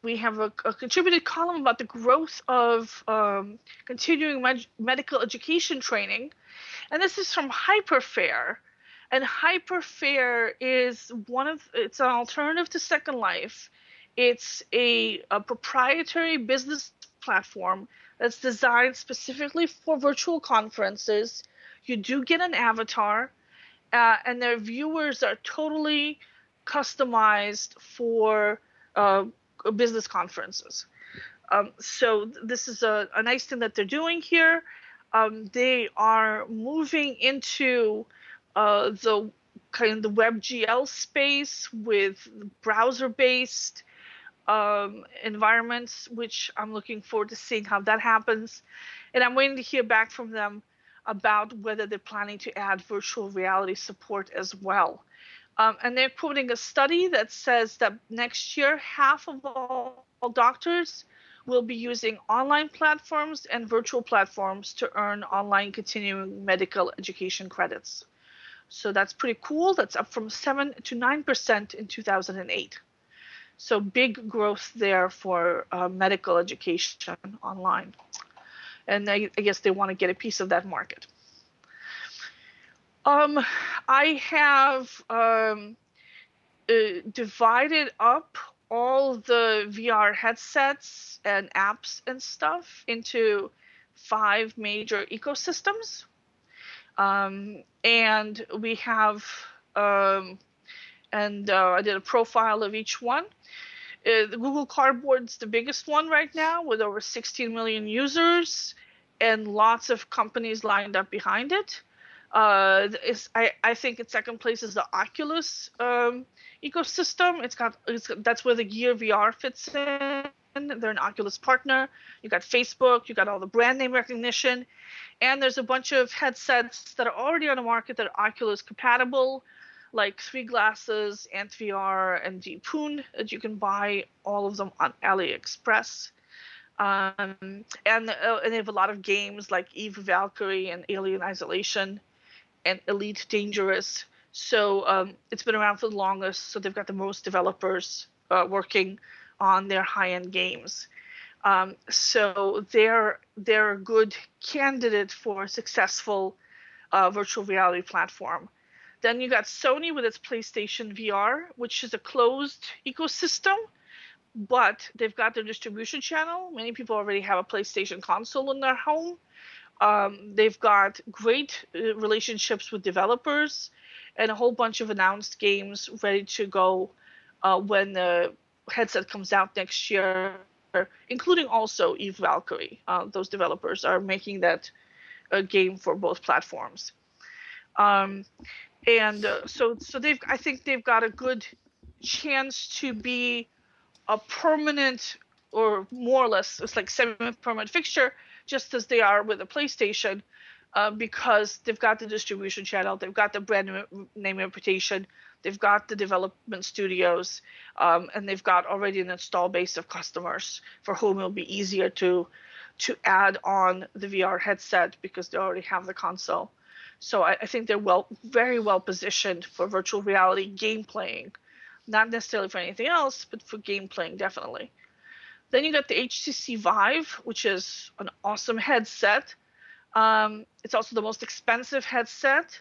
We have a contributed column about the growth of continuing medical education training. And this is from Hyperfair. And Hyperfair is it's an alternative to Second Life. It's a proprietary business platform that's designed specifically for virtual conferences. You do get an avatar, and their viewers are totally customized for business conferences. So this is a nice thing that they're doing here. They are moving into the kind of the WebGL space with browser-based environments, which I'm looking forward to seeing how that happens. And I'm waiting to hear back from them about whether they're planning to add virtual reality support as well. And they're quoting a study that says that next year, half of all doctors will be using online platforms and virtual platforms to earn online continuing medical education credits. So that's pretty cool. That's up from 7 to 9% in 2008. So big growth there for medical education online. And I guess they want to get a piece of that market. I have divided up all the VR headsets and apps and stuff into 5 major ecosystems. And we have, I did a profile of each one. The Google Cardboard's the biggest one right now, with over 16 million users and lots of companies lined up behind it. I think in second place is the Oculus ecosystem. That's where the Gear VR fits in. They're an Oculus partner. You got Facebook, you got all the brand name recognition, and there's a bunch of headsets that are already on the market that are Oculus compatible, like 3 Glasses, AntVR, and Deepoon, that you can buy all of them on AliExpress. And they have a lot of games like Eve Valkyrie and Alien Isolation and Elite Dangerous. So it's been around for the longest, so they've got the most developers working on their high-end games. So they're a good candidate for a successful virtual reality platform. Then you got Sony with its PlayStation VR, which is a closed ecosystem, but they've got their distribution channel. Many people already have a PlayStation console in their home. They've got great relationships with developers and a whole bunch of announced games ready to go when the headset comes out next year, including also Eve Valkyrie. Those developers are making that game for both platforms. So I think they've got a good chance to be a permanent, or more or less, it's like semi-permanent fixture, just as they are with the PlayStation, because they've got the distribution channel, they've got the brand name reputation, they've got the development studios, and they've got already an install base of customers for whom it'll be easier to add on the VR headset because they already have the console. So I think they're very well positioned for virtual reality game playing, not necessarily for anything else, but for game playing definitely. Then you got the HTC Vive, which is an awesome headset. It's also the most expensive headset,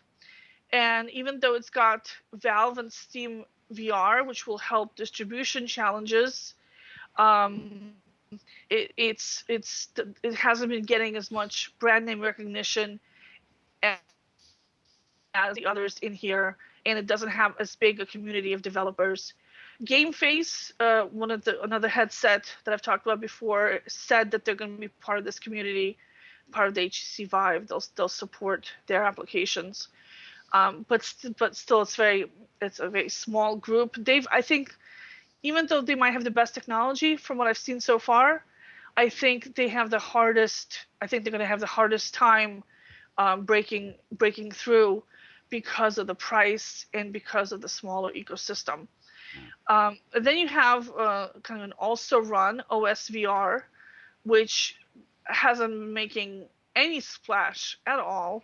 and even though it's got Valve and Steam VR, which will help distribution challenges, it hasn't been getting as much brand name recognition as the others in here, and it doesn't have as big a community of developers. GameFace, another headset that I've talked about before, said that they're going to be part of this community, part of the HTC Vive. They'll support their applications, but still, it's a very small group. I think, even though they might have the best technology from what I've seen so far, I think they have the hardest. I think they're going to have the hardest time breaking through because of the price and because of the smaller ecosystem. Then you have kind of an also run OS VR, which hasn't been making any splash at all.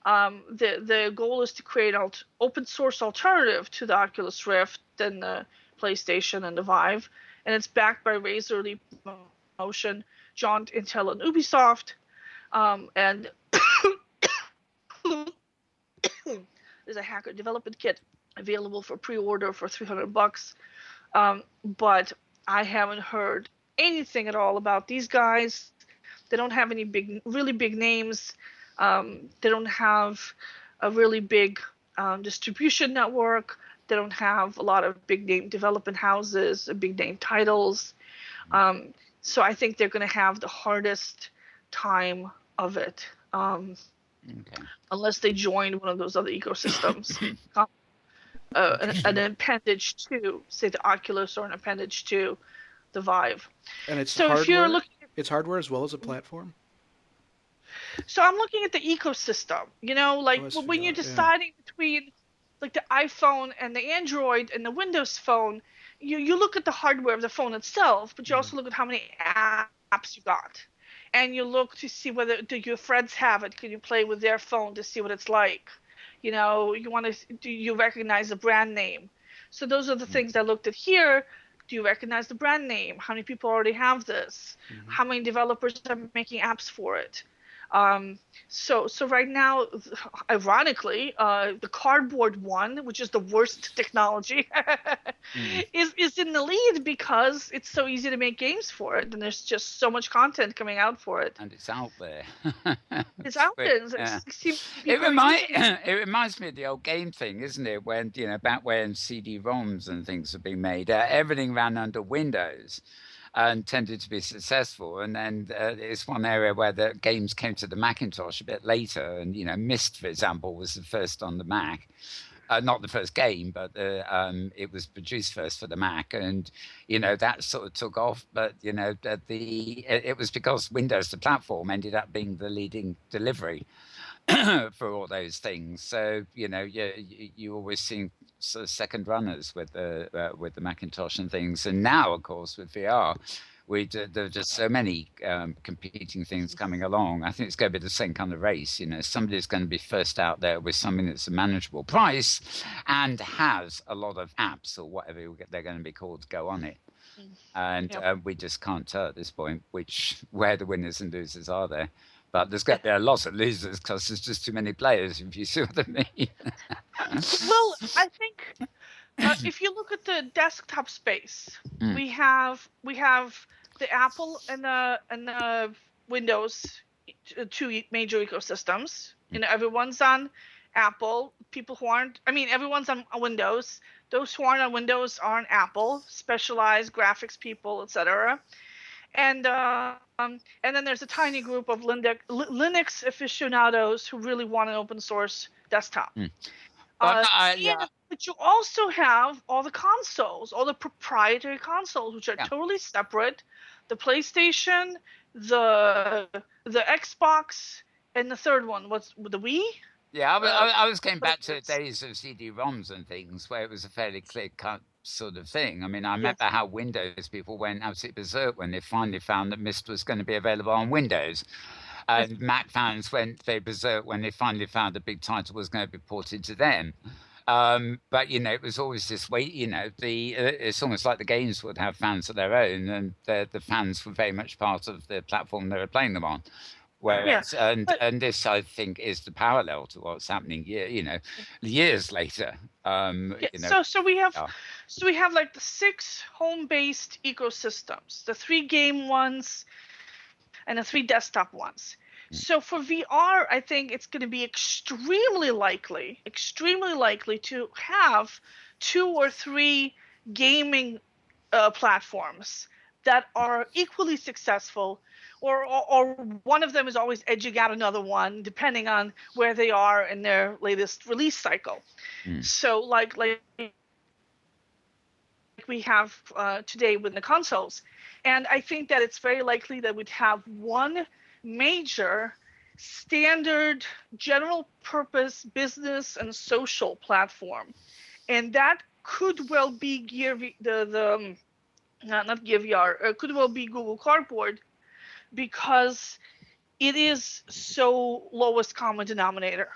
The goal is to create an open source alternative to the Oculus Rift and the PlayStation and the Vive, and it's backed by Razer Leap Motion, Jaunt, Intel, and Ubisoft. And there's a hacker development kit available for pre-order for $300. But I haven't heard anything at all about these guys. They don't have any really big names. They don't have a really big distribution network. They don't have a lot of big name development houses, big name titles. So I think they're going to have the hardest time of it. Unless they join one of those other ecosystems. An appendage to, say, the Oculus, or an appendage to the Vive. And it's so hardware? If you're looking at, it's hardware as well as a platform? So I'm looking at the ecosystem. Like when you're deciding between like the iPhone and the Android and the Windows Phone, you look at the hardware of the phone itself, but you also look at how many apps you got. And you look to see whether do your friends have it. Can you play with their phone to see what it's like? Do you recognize the brand name? So those are the things I looked at here. Do you recognize the brand name? How many people already have this? How many developers are making apps for it? So right now, ironically, the cardboard one, which is the worst technology, is in the lead because it's so easy to make games for it, and there's just so much content coming out for it. And it's out there. It's out there. It reminds me of the old game thing, isn't it? When back when CD-ROMs and things were being made, everything ran under Windows and tended to be successful. And then it's one area where the games came to the Macintosh a bit later. And, Myst, for example, was the first on the Mac. Not the first game, but it was produced first for the Mac. And, that sort of took off. But, it was because Windows, the platform, ended up being the leading delivery for all those things. So, you always see sort of second runners with the Macintosh and things. And now, of course, with VR, there are just so many competing things coming along. I think it's going to be the same kind of race. Somebody's going to be first out there with something that's a manageable price and has a lot of apps or whatever they're going to be called to go on it. And we just can't tell at this point where the winners and losers are there. But there's going to be a lot of losers because there's just too many players, if you see what I mean. Well, I think if you look at the desktop space, we have the Apple and the Windows, two major ecosystems. Everyone's on Apple. Everyone's on Windows. Those who aren't on Windows are on Apple, specialized graphics people, etc. And then there's a tiny group of Linux aficionados who really want an open source desktop. But you also have all the consoles, all the proprietary consoles, which are totally separate. The PlayStation, the Xbox, and the third one was the Wii. Yeah, I was going back to days of CD-ROMs and things where it was a fairly clear-cut sort of thing. I remember how Windows people went absolutely berserk when they finally found that Myst was going to be available on Windows. and Mac fans went very berserk when they finally found a big title was going to be ported to them. But it was always this way. It's almost like the games would have fans of their own, and the fans were very much part of the platform they were playing them on. Whereas, and this, I think, is the parallel to what's happening here. Years later. So we have like the 6 home-based ecosystems, the 3 game ones, and the 3 desktop ones. So for VR, I think it's going to be extremely likely to have 2 or 3 gaming platforms that are equally successful, or one of them is always edging out another one, depending on where they are in their latest release cycle. So like we have today with the consoles. And I think that it's very likely that we'd have one major standard general purpose business and social platform. And that could well be not Gear VR, could well be Google Cardboard, because it is so lowest common denominator.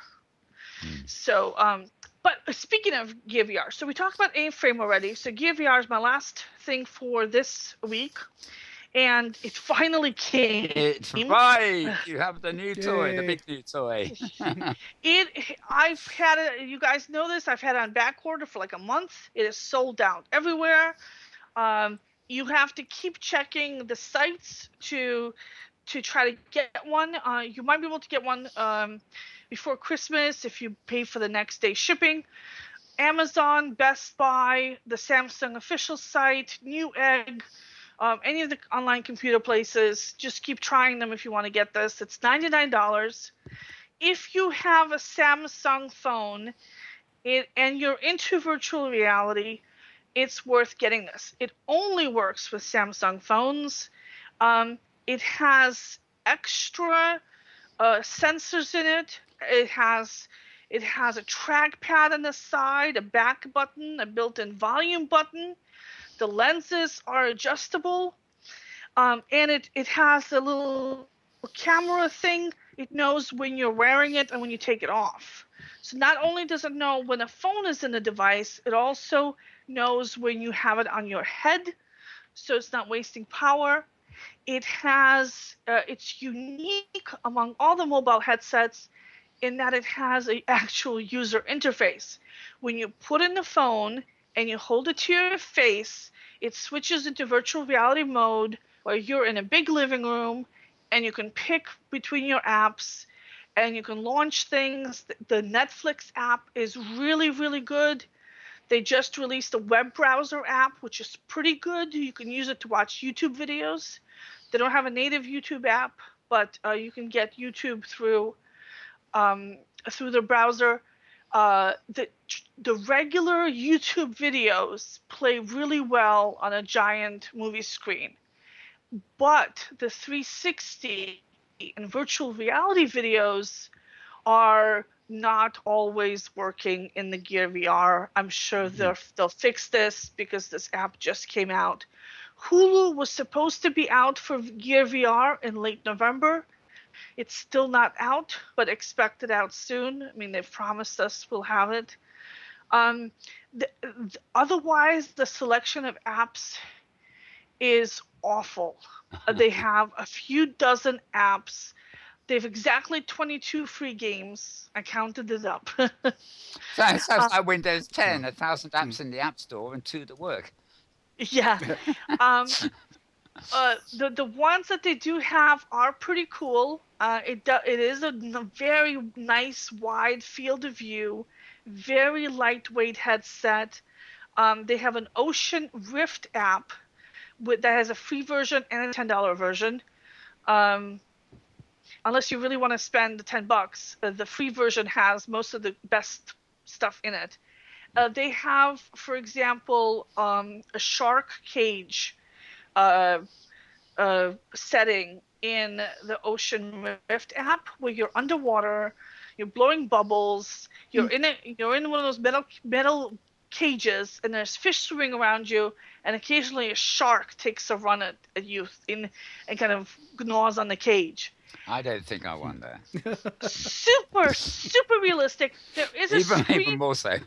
So, but speaking of Gear VR, so we talked about A-Frame already. So Gear VR is my last thing for this week, and it finally came. It's right. You have the new toy, the big new toy. I've had it. You guys know this. I've had it on back order for like a month. It is sold out everywhere. You have to keep checking the sites to try to get one. You might be able to get one before Christmas if you pay for the next day shipping. Amazon, Best Buy, the Samsung official site, Newegg, any of the online computer places. Just keep trying them if you want to get this. It's $99. If you have a Samsung phone and you're into virtual reality, it's worth getting this. It only works with Samsung phones. It has extra sensors in it. It has a trackpad on the side, a back button, a built-in volume button. The lenses are adjustable, and it has a little camera thing. It knows when you're wearing it and when you take it off. So not only does it know when a phone is in the device, it also knows when you have it on your head, so it's not wasting power. It has it's unique among all the mobile headsets in that it has an actual user interface. When you put in the phone and you hold it to your face, it switches into virtual reality mode where you're in a big living room and you can pick between your apps and you can launch things. The Netflix app is really, really good. They just released a web browser app, which is pretty good. You can use it to watch YouTube videos. They don't have a native YouTube app, but you can get YouTube through the browser. The regular YouTube videos play really well on a giant movie screen, but the 360 and virtual reality videos are not always working in the Gear VR. I'm sure they'll fix this because this app just came out. Hulu was supposed to be out for Gear VR in late November. It's still not out, but expect it out soon. I mean, they've promised us we'll have it. Otherwise, the selection of apps is awful. They have a few dozen apps. They have exactly 22 free games. I counted it up. So it sounds like Windows 10, 1,000 apps in the App Store and 2 that work. Yeah. The ones that they do have are pretty cool. It is a very nice wide field of view, very lightweight headset. They have an Ocean Rift app that has a free version and a $10 version. Unless you really want to spend the $10, the free version has most of the best stuff in it. They have, for example, a shark cage setting in the Ocean Rift app where you're underwater, you're blowing bubbles, you're in one of those metal cages, and there's fish swimming around you, and occasionally a shark takes a run at you and kind of gnaws on the cage. I don't think I won there. Super realistic. There is even more so.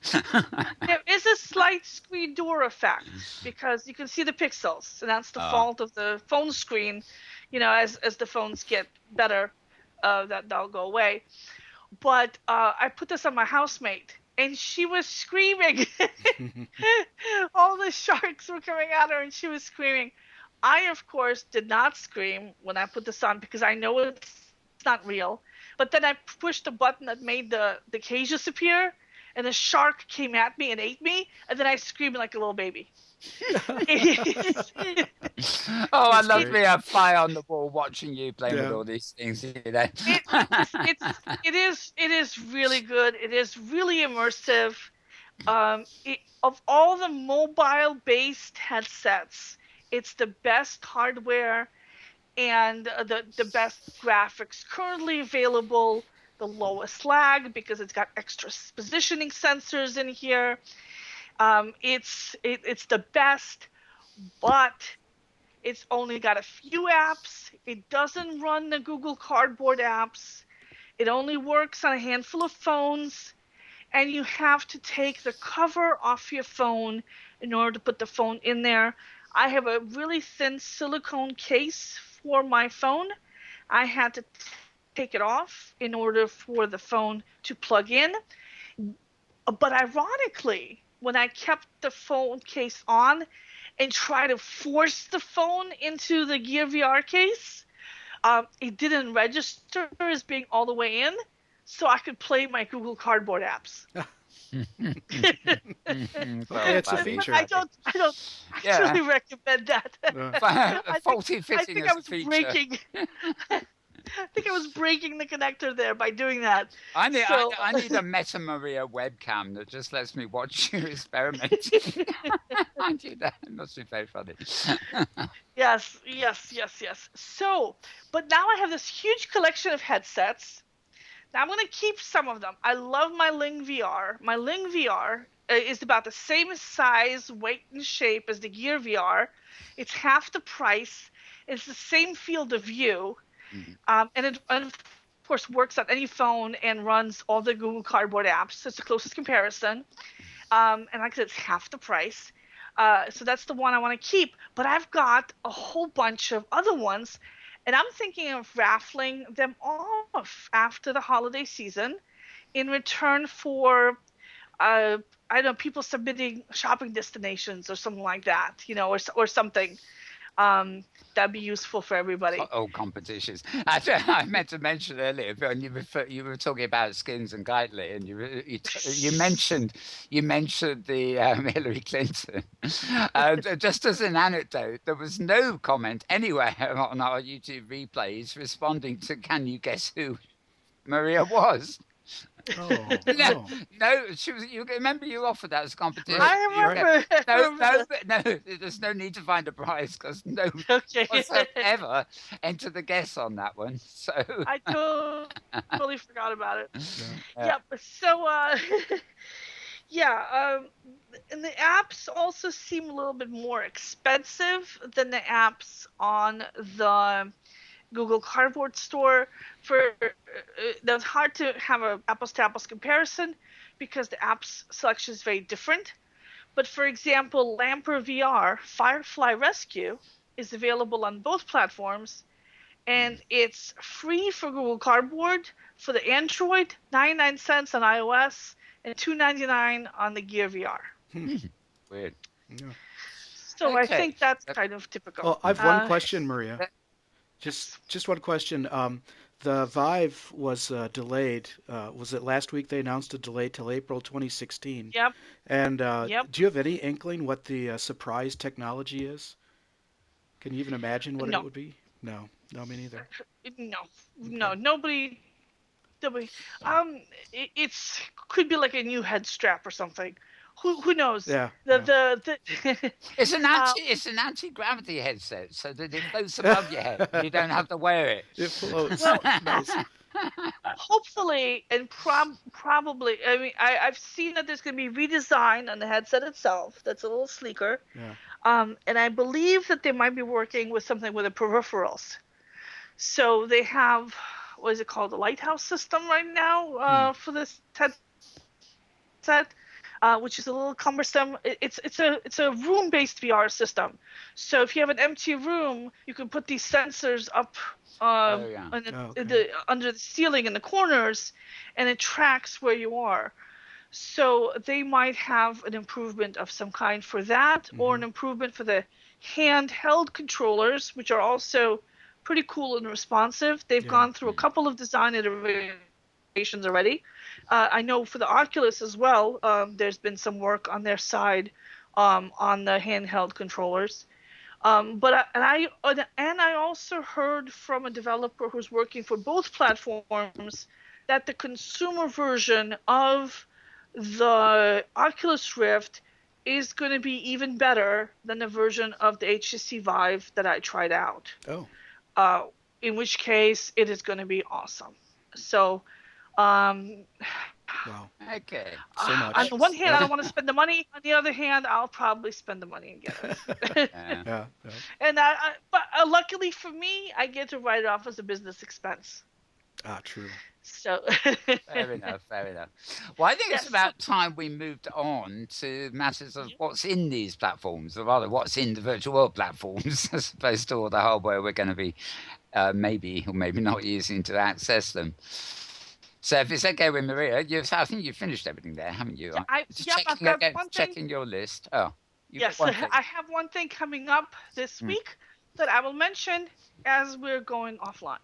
There is a slight screen door effect because you can see the pixels, and that's the fault of the phone screen. As the phones get better, that'll go away. But I put this on my housemate, and she was screaming. All the sharks were coming at her, and she was screaming. I, of course, did not scream when I put this on because I know it's not real. But then I pushed the button that made the cage disappear, and the shark came at me and ate me, and then I screamed like a little baby. I love me a fly on the wall watching you playing with all these things. It is really good. It is really immersive. Of all the mobile-based headsets, it's the best hardware and the best graphics currently available, the lowest lag because it's got extra positioning sensors in here. It's the best, but it's only got a few apps. It doesn't run the Google Cardboard apps. It only works on a handful of phones, and you have to take the cover off your phone in order to put the phone in there. I have a really thin silicone case for my phone. I had to take it off in order for the phone to plug in. But ironically, when I kept the phone case on and tried to force the phone into the Gear VR case, it didn't register as being all the way in, so I could play my Google Cardboard apps. It's a feature. I don't actually recommend that. Faulty fitting is a feature. I think I was breaking the connector there by doing that. I need a Meta Maria webcam that just lets me watch you experimenting. I do that. It must be very funny. Yes. So, but now I have this huge collection of headsets. Now I'm going to keep some of them. I love my Ling VR. My Ling VR is about the same size, weight, and shape as the Gear VR. It's half the price. It's the same field of view. And it, of course, works on any phone and runs all the Google Cardboard apps. It's the closest comparison. And like I said, it's half the price. So that's the one I want to keep. But I've got a whole bunch of other ones, and I'm thinking of raffling them off after the holiday season in return for, I don't know, people submitting shopping destinations or something like that, or something. That'd be useful for everybody. Competitions. I meant to mention earlier when you were talking about skins and Gately, and you mentioned the Hillary Clinton. Just as an anecdote, there was no comment anywhere on our YouTube replays responding to "Can you guess who Maria was?" No, she was. You remember you offered that as a competition. I remember. No. There's no need to find a prize because no one ever entered the guess on that one. So I totally forgot about it. Yep. So and the apps also seem a little bit more expensive than the apps on the Google Cardboard store. That's hard to have a apples to apples comparison because the apps selection is very different. But for example, Lamper VR Firefly Rescue is available on both platforms, and it's free for Google Cardboard for the Android, 99 cents on iOS, and $2.99 on the Gear VR. Weird. Yeah. So okay. I think that's kind of typical. Well, I've one question, Maria. Just one question. The Vive was delayed. Was it last week they announced a delay till April 2016? Yep. And do you have any inkling what the surprise technology is? Can you even imagine what it would be? No, me neither. No, nobody. It's could be like a new head strap or something. Who knows? Yeah. It's an anti-gravity headset, so that it floats above your head. You don't have to wear it. It floats. Well, nice. Hopefully, and probably. I mean, I've seen that there's going to be redesign on the headset itself. That's a little sleeker. Yeah. And I believe that they might be working with something with the peripherals. So they have, what is it called, the Lighthouse system right now for this headset, which is a little cumbersome. It's a room-based VR system. So if you have an empty room, you can put these sensors up under the ceiling in the corners, and it tracks where you are. So they might have an improvement of some kind for that, or an improvement for the handheld controllers, which are also pretty cool and responsive. They've gone through a couple of design iterations already. I know for the Oculus as well, there's been some work on their side on the handheld controllers. But I also heard from a developer who's working for both platforms that the consumer version of the Oculus Rift is going to be even better than the version of the HTC Vive that I tried out. Oh. In which case, it is going to be awesome. So, wow. Okay. So much. On the one hand, I don't want to spend the money. On the other hand, I'll probably spend the money and get it. Yeah. And but luckily for me, I get to write it off as a business expense. True. So fair enough. Well, I think it's about time we moved on to matters of what's in these platforms, or rather, what's in the virtual world platforms, as opposed to all the hardware we're going to be maybe or maybe not using to access them. So, if it's okay with Maria, I think you've finished everything there, haven't you? I've got one thing. Checking your list. Oh, yes, I have one thing coming up this week that I will mention as we're going offline.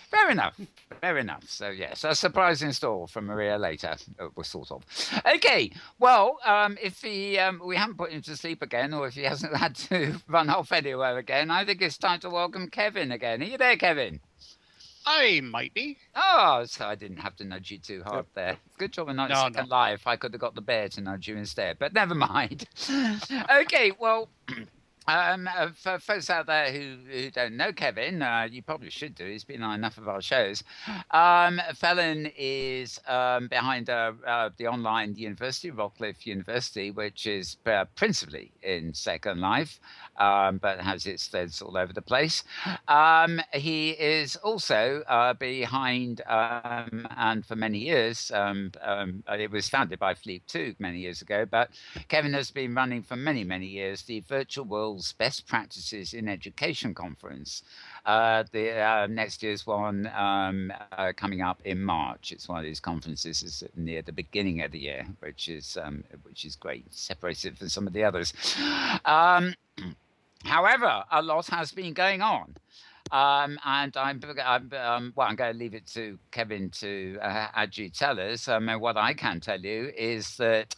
Fair enough. So yes, a surprise install from Maria later, sort of. Okay, well, if we haven't put him to sleep again, or if he hasn't had to run off anywhere again, I think it's time to welcome Kevin again. Are you there, Kevin? I might be. Oh, so I didn't have to nudge you too hard there. Good job of not Second Life. I could have got the bear to nudge you instead, but never mind. Okay, well. For folks out there who don't know Kevin, you probably should do. He's been on enough of our shows. Phelan is behind the online university, Rockcliffe University, which is principally in Second Life, but has its threads all over the place. He is also behind, and for many years, it was founded by Fleet 2 many years ago, but Kevin has been running for many, many years the Virtual World's Best Practices in Education Conference. The next year's one coming up in March. It's one of these conferences is near the beginning of the year, which is great, separated from some of the others. However, a lot has been going on. And I'm going to leave it to Kevin to actually tell us. What I can tell you is that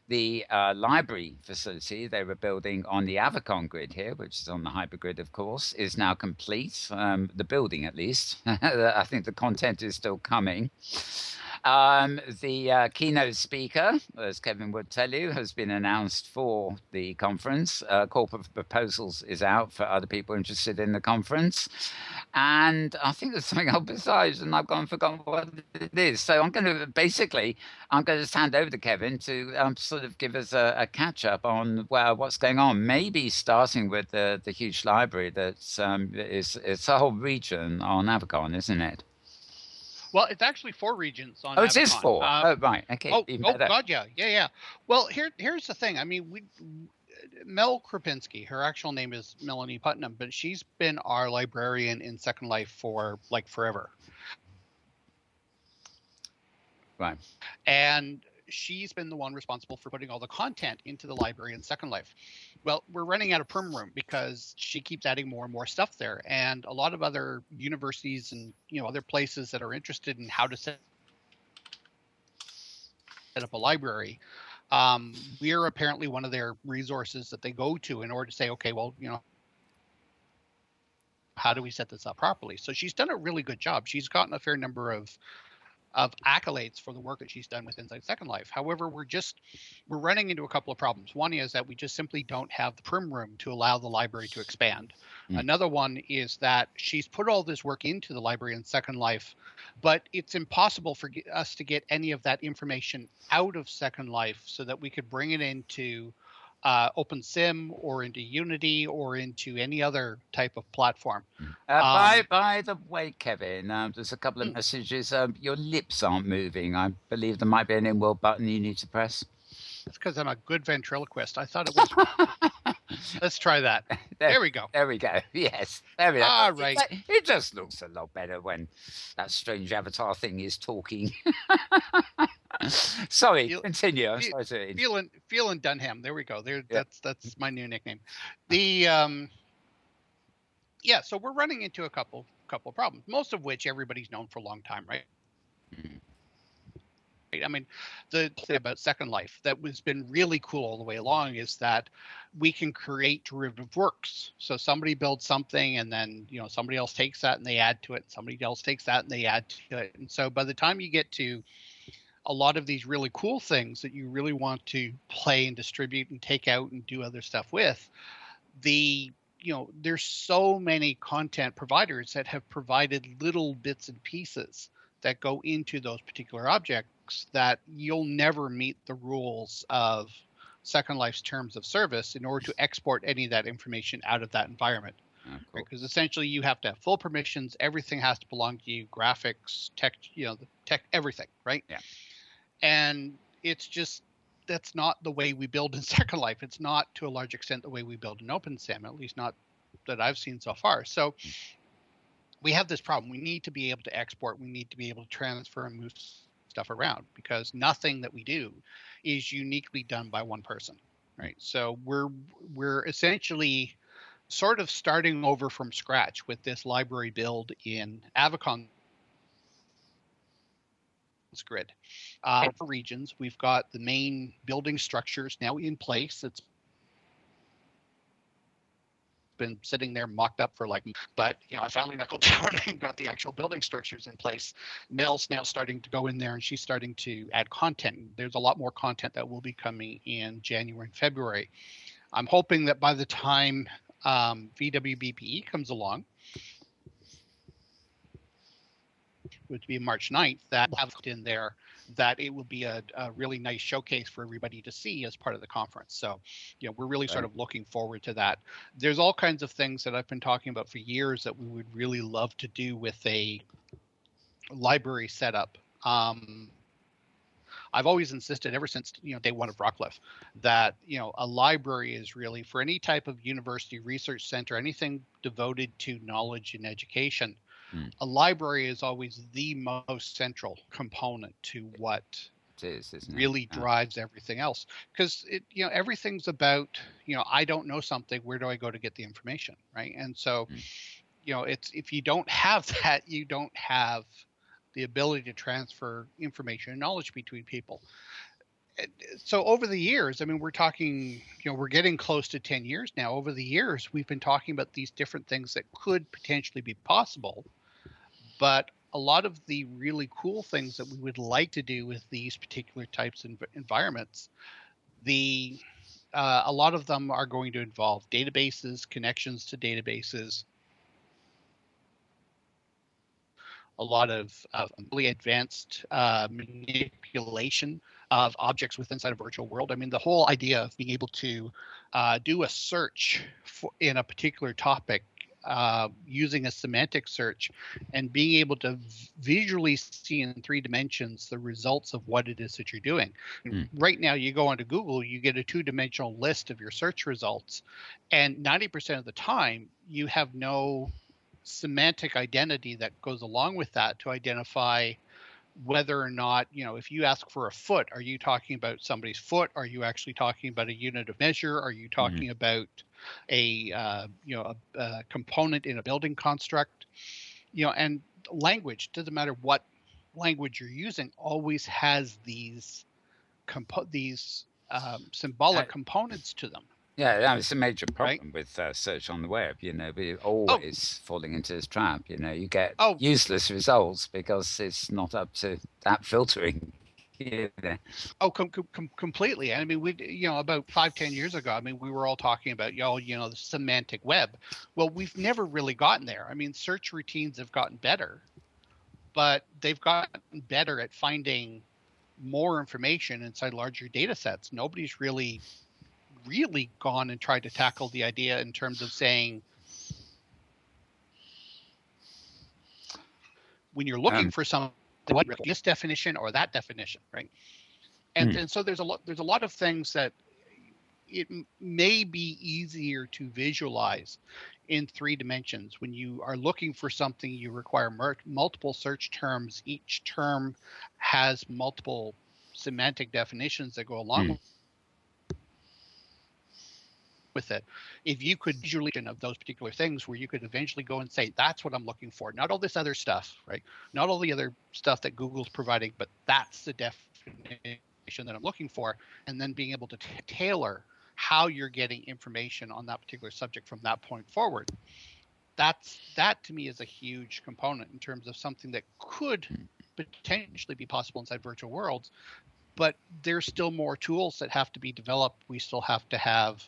the library facility they were building on the Avacon grid here, which is on the hypergrid, of course, is now complete. The building, at least. I think the content is still coming. The keynote speaker, as Kevin would tell you, has been announced for the conference. Corporate proposals is out for other people interested in the conference. And I think there's something else besides, and I've gone and forgotten what it is. So I'm going to just hand over to Kevin to sort of give us a catch-up on what's going on, maybe starting with the huge library that's it's a whole region on Avacon, isn't it? Well, it's actually 4 regions on Avacon. It is 4. Right. Okay. God, yeah. Well, here's the thing. I mean, Mel Krupinski, her actual name is Melanie Putnam, but she's been our librarian in Second Life for like forever. Right. And she's been the one responsible for putting all the content into the library in Second Life. Well, we're running out of perm room because she keeps adding more and more stuff there. And a lot of other universities and other places that are interested in how to set up a library, we're apparently one of their resources that they go to in order to say, okay, well, how do we set this up properly? So she's done a really good job. She's gotten a fair number of accolades for the work that she's done with Inside Second Life. However, we're running into a couple of problems. One is that we just simply don't have the prim room to allow the library to expand. Another one is that she's put all this work into the library in Second Life, but it's impossible for us to get any of that information out of Second Life so that we could bring it into OpenSim or into Unity or into any other type of platform. By the way, Kevin, there's a couple of messages. Your lips aren't moving. I believe there might be an Inworld button you need to press. That's because I'm a good ventriloquist. I thought it was. Let's try that. There we go. There we go. Yes. There we go. All right. It just looks a lot better when that strange avatar thing is talking. Sorry, continue. I'm sorry to Phelan Dunham. There we go. That's my new nickname. The so we're running into a couple of problems, most of which everybody's known for a long time, right? I mean, the thing about Second Life that has been really cool all the way along is that we can create derivative works. So somebody builds something and then, somebody else takes that and they add to it. Somebody else takes that and they add to it. And so by the time you get to a lot of these really cool things that you really want to play and distribute and take out and do other stuff with, there's so many content providers that have provided little bits and pieces that go into those particular objects that you'll never meet the rules of Second Life's terms of service in order to export any of that information out of that environment. Cool. Right? Because essentially you have to have full permissions. Everything has to belong to you, graphics, tech, the tech, everything, right? Yeah. And it's just, that's not the way we build in Second Life. It's not to a large extent the way we build in OpenSim, at least not that I've seen so far. So we have this problem. We need to be able to export. We need to be able to transfer and move stuff around because nothing that we do is uniquely done by one person, right? So we're essentially sort of starting over from scratch with this library build in Avicon grid. For regions, we've got the main building structures now in place. It's been sitting there mocked up for but I finally knuckled down and got the actual building structures in place. Nell's now starting to go in there and she's starting to add content. There's a lot more content that will be coming in January and February. I'm hoping that by the time VWBPE comes along, which would be March 9th, that we'll have in there that it will be a really nice showcase for everybody to see as part of the conference. So, we're really sort of looking forward to that. There's all kinds of things that I've been talking about for years that we would really love to do with a library setup. I've always insisted ever since, day one of Rockcliffe that, a library is really for any type of university research center, anything devoted to knowledge and education. A library is always the most central component to what really drives everything else. Because everything's about, I don't know something, where do I go to get the information, right? And so, it's if you don't have that, you don't have the ability to transfer information and knowledge between people. So over the years, we're talking, we're getting close to 10 years now. Over the years, we've been talking about these different things that could potentially be possible. But a lot of the really cool things that we would like to do with these particular types of environments, a lot of them are going to involve databases, connections to databases, a lot of really advanced manipulation of objects within inside a virtual world. The whole idea of being able to do a search in a particular topic using a semantic search and being able to visually see in 3 dimensions the results of what it is that you're doing. Right now, you go onto Google, you get a 2-dimensional list of your search results, and 90% of the time, you have no semantic identity that goes along with that to identify whether or not, if you ask for a foot, are you talking about somebody's foot? Are you actually talking about a unit of measure? Are you talking about a component in a building construct? And language, doesn't matter what language you're using, always has these symbolic components to them. Yeah, it's a major problem with search on the web. We're always falling into this trap. You get useless results because it's not up to that filtering. Completely. We, about 5-10 years ago, we were all talking about, the semantic web. Well, we've never really gotten there. Search routines have gotten better, but they've gotten better at finding more information inside larger data sets. Nobody's really really gone and tried to tackle the idea in terms of saying, when you're looking for something, this definition or that definition, right? And so there's a lot of things that it may be easier to visualize in 3 dimensions. When you are looking for something, you require multiple search terms. Each term has multiple semantic definitions that go along with it. If you could visually of those particular things where you could eventually go and say, that's what I'm looking for, not all this other stuff, right? Not all the other stuff that Google's providing, but that's the definition that I'm looking for, and then being able to tailor how you're getting information on that particular subject from that point forward. That to me is a huge component in terms of something that could potentially be possible inside virtual worlds, but there's still more tools that have to be developed. We still have to have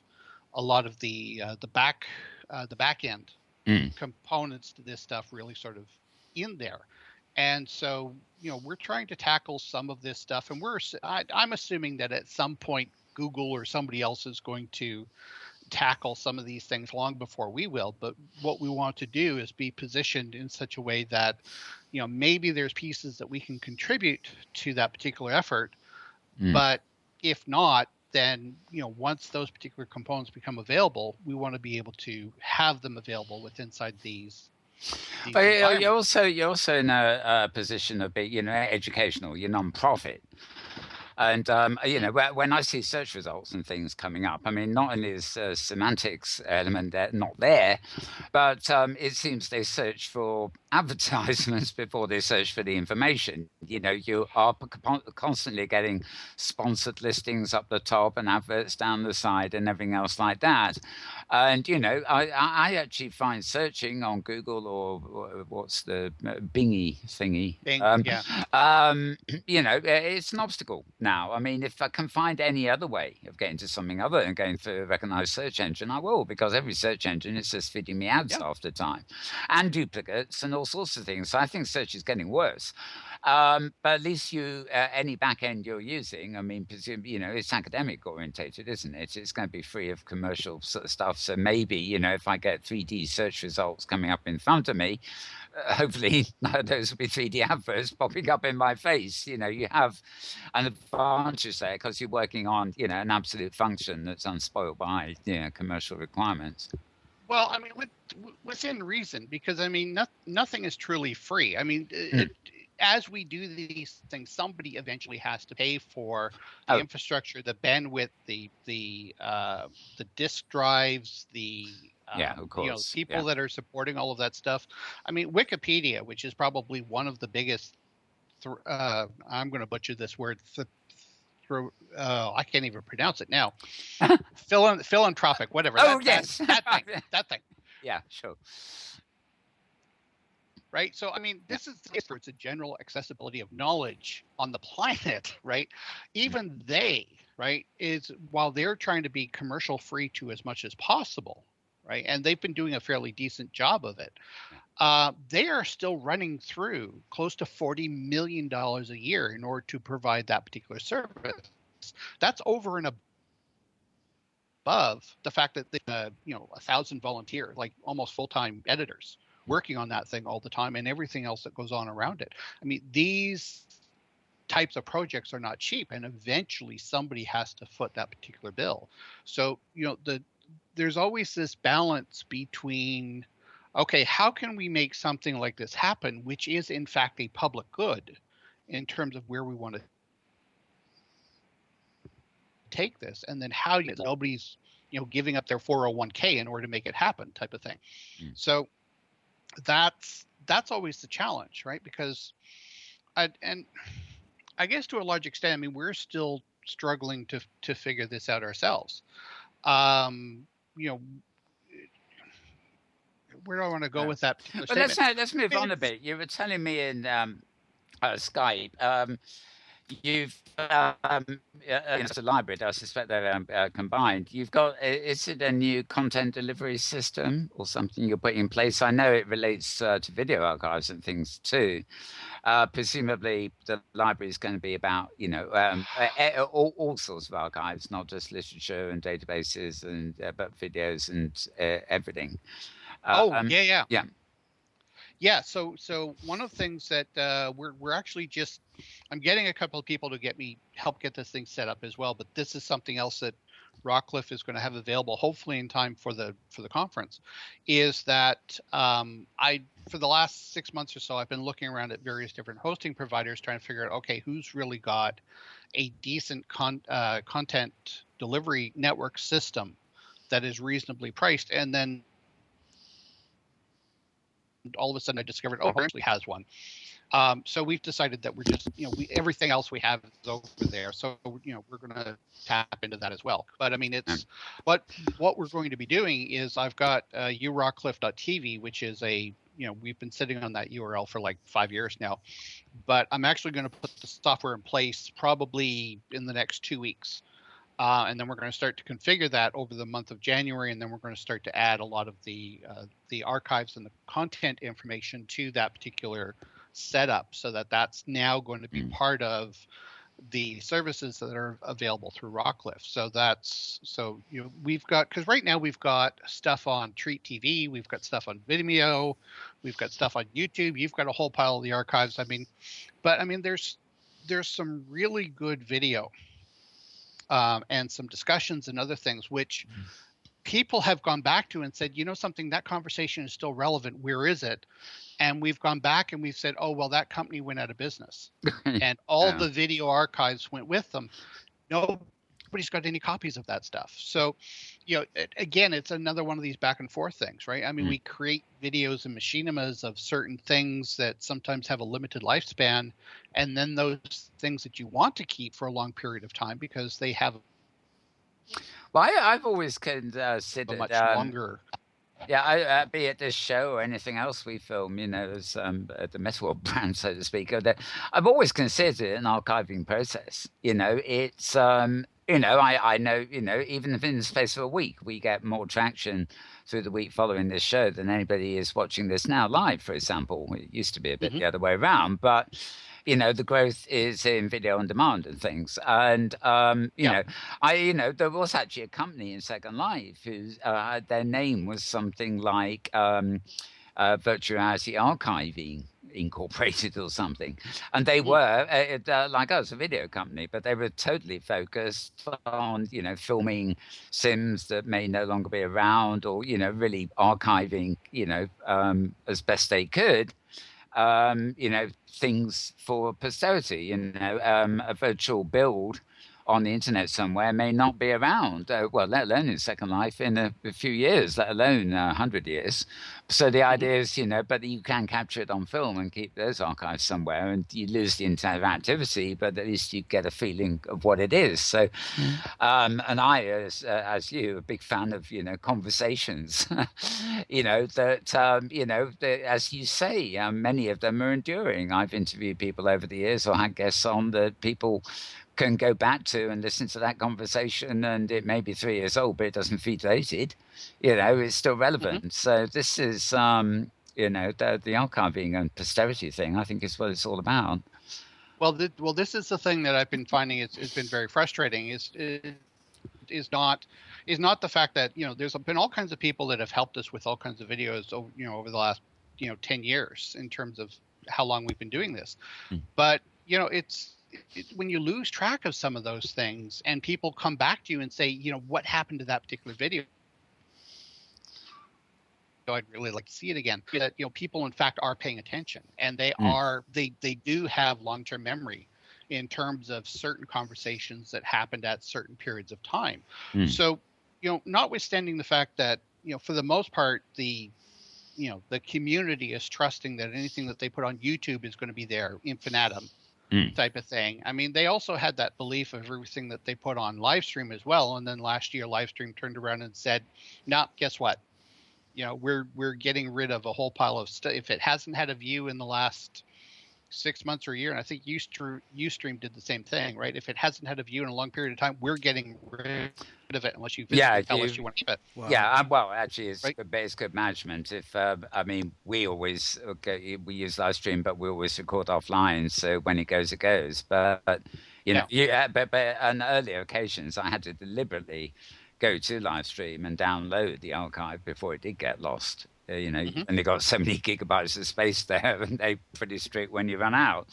a lot of the back end components to this stuff really sort of in there. And so, we're trying to tackle some of this stuff, and I'm assuming that at some point Google or somebody else is going to tackle some of these things long before we will. But what we want to do is be positioned in such a way that, maybe there's pieces that we can contribute to that particular effort. But if not, then, once those particular components become available, we want to be able to have them available inside these. But you're also in a position of being, educational. You're non-profit. And, when I see search results and things coming up, I mean, not only is semantics element not there, but it seems they search for advertisements before they search for the information. You are constantly getting sponsored listings up the top and adverts down the side and everything else like that. And, I actually find searching on Google or what's the Bingy thingy, it's an obstacle now. I mean, if I can find any other way of getting to something other than going through a recognized search engine, I will, because every search engine is just feeding me ads after time and duplicates and all sorts of things. So I think search is getting worse. But at least any back end you're using, I mean, it's academic orientated, isn't it? It's going to be free of commercial sort of stuff. So maybe, if I get 3D search results coming up in front of me, hopefully those will be 3D adverts popping up in my face. You have an advantage there because you're working on, an absolute function that's unspoiled by, commercial requirements. Well, I mean, within reason, because I mean, nothing is truly free. I mean, as we do these things, somebody eventually has to pay for the infrastructure, the bandwidth, the disk drives, of course. People that are supporting all of that stuff. I mean, Wikipedia, which is probably one of the biggest, I'm going to butcher this word, I can't even pronounce it now. Philanthropic, whatever. That thing. Yeah, sure. Right. So, I mean, this is it's a general accessibility of knowledge on the planet, right? Even they, right, is while they're trying to be commercial free to as much as possible, right? And they've been doing a fairly decent job of it. They are still running through close to $40 million a year in order to provide that particular service. That's over and above the fact that they, 1,000 volunteer, like almost full-time editors, working on that thing all the time and everything else that goes on around it. I mean, these types of projects are not cheap, and eventually somebody has to foot that particular bill. So, there's always this balance between, okay, how can we make something like this happen, which is in fact a public good in terms of where we want to take this, and then how nobody's, giving up their 401k in order to make it happen type of thing. So that's always the challenge, right? Because I guess to a large extent, I mean, we're still struggling to figure this out ourselves. Where do I want to go with that particular statement? Let's move on a bit. You were telling me in Skype, you've it's a library. I suspect they're combined. You've got, is it a new content delivery system or something you're putting in place? I know it relates to video archives and things too. Presumably, the library is going to be about, all sorts of archives, not just literature and databases, and but videos and everything. Yeah. Yeah. Yeah, so one of the things that we're actually just, I'm getting a couple of people to help get this thing set up as well. But this is something else that Rockcliffe is going to have available, hopefully in time for the conference. Is that for the last 6 months or so, I've been looking around at various different hosting providers, trying to figure out, okay, who's really got a decent content delivery network system that is reasonably priced, and then all of a sudden I discovered, Corrimal actually has one. So we've decided that we're just, everything else we have is over there. So, we're going to tap into that as well. But I mean, it's what we're going to be doing is I've got urockcliffe.tv, which is we've been sitting on that URL for like 5 years now. But I'm actually going to put the software in place probably in the next 2 weeks. And then we're going to start to configure that over the month of January, and then we're going to start to add a lot of the archives and the content information to that particular setup, so that that's now going to be part of the services that are available through Rockcliffe. So we've got, because right now we've got stuff on Treat TV, we've got stuff on Vimeo, we've got stuff on YouTube. You've got a whole pile of the archives. There's some really good video. And some discussions and other things, which people have gone back to and said, something, that conversation is still relevant. Where is it? And we've gone back and we've said, oh, well, that company went out of business. And all the video archives went with them. Nobody's got any copies of that stuff. So, again, it's another one of these back and forth things, right? I mean, we create videos and machinimas of certain things that sometimes have a limited lifespan, and then those things that you want to keep for a long period of time because they have I've always considered a much longer. Yeah, be it this show or anything else we film, as the Metalworld brand, so to speak. I've always considered it an archiving process. It's I know, even if in the space of a week, we get more traction through the week following this show than anybody is watching this now live, for example. It used to be a bit the other way around, but the growth is in video on demand and things. And, there was actually a company in Second Life whose their name was something like Virtual Reality Archiving Incorporated or something. And they were, like us, a video company, but they were totally focused on, filming sims that may no longer be around, or, really archiving, as best they could. Things for posterity. A virtual build on the internet somewhere may not be around, let alone in Second Life in a few years, let alone 100 years. So the idea is, but you can capture it on film and keep those archives somewhere, and you lose the interactivity, but at least you get a feeling of what it is. So, and I, as you, a big fan of, conversations, as you say, many of them are enduring. I've interviewed people over the years, or had guests on, that people can go back to and listen to that conversation, and it may be 3 years old, but it doesn't feel dated. It's still relevant. So this is, the archiving and posterity thing, I think, is what it's all about. Well, this is the thing that I've been finding it's been very frustrating. Is not the fact that there's been all kinds of people that have helped us with all kinds of videos over the last 10 years in terms of how long we've been doing this, but it's when you lose track of some of those things and people come back to you and say, what happened to that particular video? I'd really like to see it again. That people in fact are paying attention, and they do have long-term memory in terms of certain conversations that happened at certain periods of time. So, notwithstanding the fact that for the most part the community is trusting that anything that they put on YouTube is going to be there infinitum type of thing. I mean, they also had that belief of everything that they put on live stream as well. And then last year, live stream turned around and said, "No, guess what? We're getting rid of a whole pile of stuff. If it hasn't had a view in the last 6 months or a year, and I think Ustream did the same thing, right? If it hasn't had a view in a long period of time, we're getting rid of it unless you physically tell us you want to keep it. Wow. Yeah, well, actually, it's Right? good, but it's good management. If I mean, we use live stream, but we always record offline, so when it goes, it goes. But you know, but on earlier occasions, I had to deliberately go to live stream and download the archive before it did get lost. And they got so many gigabytes of space there, and they're pretty strict when you run out.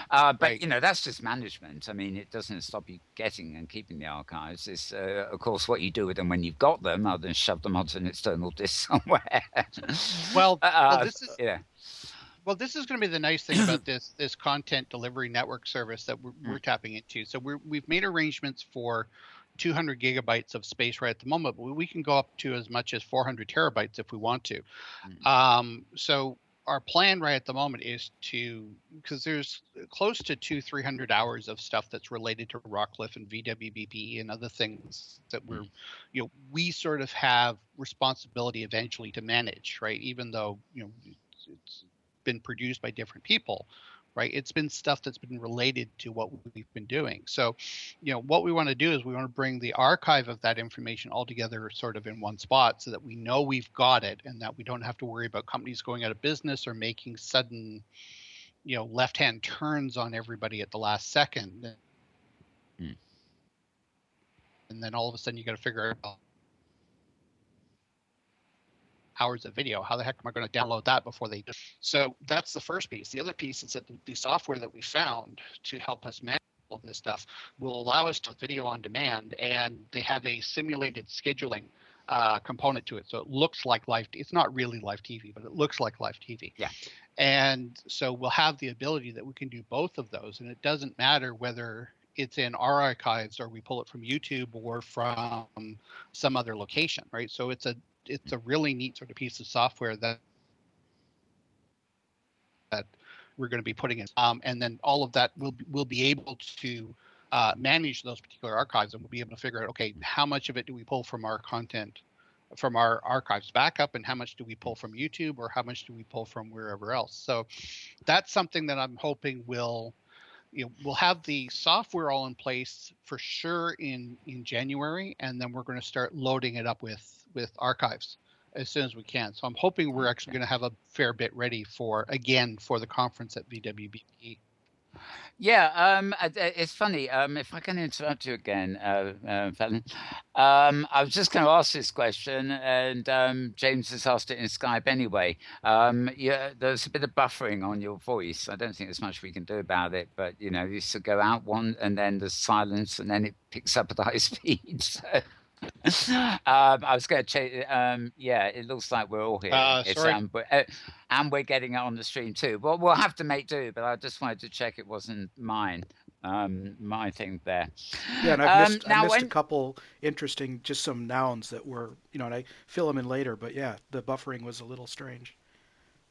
But Right. that's just management. I mean, it doesn't stop you getting and keeping the archives. It's of course what you do with them when you've got them, other than shove them onto an external disk somewhere. Well, this is yeah. Well, this is going to be the nice thing about this content delivery network service that we're tapping into. So we've made arrangements for 200 gigabytes of space right at the moment, but we can go up to as much as 400 terabytes if we want to. So our plan right at the moment is because there's close to 300 hours of stuff that's related to Rockcliffe and VWBP and other things that we sort of have responsibility eventually to manage, right? Even though, it's been produced by different people, right? It's been stuff that's been related to what we've been doing. So, what we want to do is we want to bring the archive of that information all together sort of in one spot so that we know we've got it and that we don't have to worry about companies going out of business or making sudden, left-hand turns on everybody at the last second. And then all of a sudden you got to figure out hours of video. How the heck am I going to download that before they do? So that's the first piece. The other piece is that the software that we found to help us manage all of this stuff will allow us to video on demand, and they have a simulated scheduling component to it. So it looks like live. It's not really live TV, but it looks like live TV. Yeah. And so we'll have the ability that we can do both of those, and it doesn't matter whether it's in our archives or we pull it from YouTube or from some other location, right? So it's a really neat sort of piece of software that we're going to be putting in, and then all of that we'll be able to manage those particular archives, and we'll be able to figure out, okay, how much of it do we pull from our content, from our archives backup, and how much do we pull from YouTube, or how much do we pull from wherever else. So that's something that I'm hoping we'll have the software all in place for sure in January, and then we're going to start loading it up with archives as soon as we can. So I'm hoping we're actually going to have a fair bit ready for the conference at VWBP. Yeah, it's funny. If I can interrupt you again, Phelan, I was just going to ask this question, and James has asked it in Skype anyway. There's a bit of buffering on your voice. I don't think there's much we can do about it, but you used to go out one, and then there's silence, and then it picks up at high speed. So. I was going to check. It looks like we're all here. Sorry. And we're getting it on the stream too. Well, we'll have to make do. But I just wanted to check it wasn't my thing there. Yeah, and I missed a couple interesting, just some nouns that were, and I fill them in later. But yeah, the buffering was a little strange.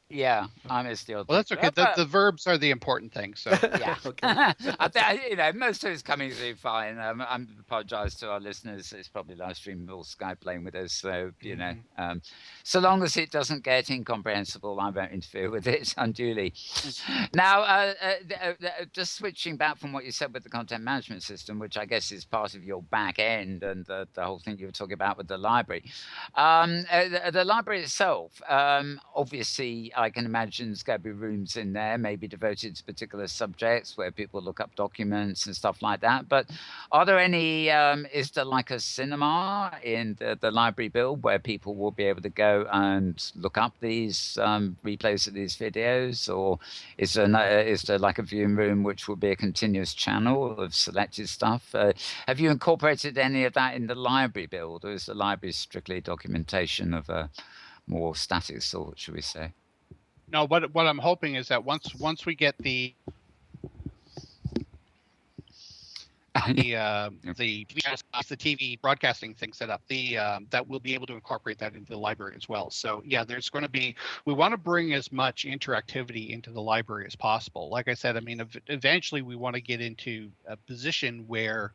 Yeah, I missed the old. Well, that's okay. The verbs are the important thing. So yeah, okay. Most of it's coming through fine. I apologise to our listeners. It's probably live stream or Skype playing with us. So so long as it doesn't get incomprehensible, I won't interfere with it unduly. Now, just switching back from what you said with the content management system, which I guess is part of your back end and the whole thing you were talking about with the library. The library itself, obviously. I can imagine there's going to be rooms in there, maybe devoted to particular subjects where people look up documents and stuff like that. But are there any, is there like a cinema in the library build where people will be able to go and look up these replays of these videos? Or is there like a viewing room which will be a continuous channel of selected stuff? Have you incorporated any of that in the library build, or is the library strictly documentation of a more static sort, should we say? No, what I'm hoping is that once we get the TV broadcasting thing set up, that we'll be able to incorporate that into the library as well. So yeah, there's going to be, we want to bring as much interactivity into the library as possible. Like I said, I mean, eventually we want to get into a position where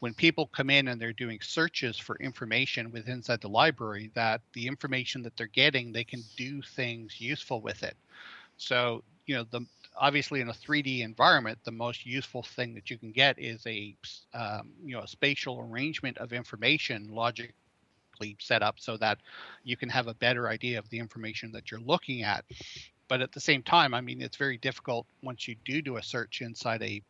when people come in and they're doing searches for information inside the library, that the information that they're getting, they can do things useful with it. So, obviously in a 3D environment, the most useful thing that you can get is a spatial arrangement of information logically set up so that you can have a better idea of the information that you're looking at. But at the same time, I mean, it's very difficult once you do a search inside a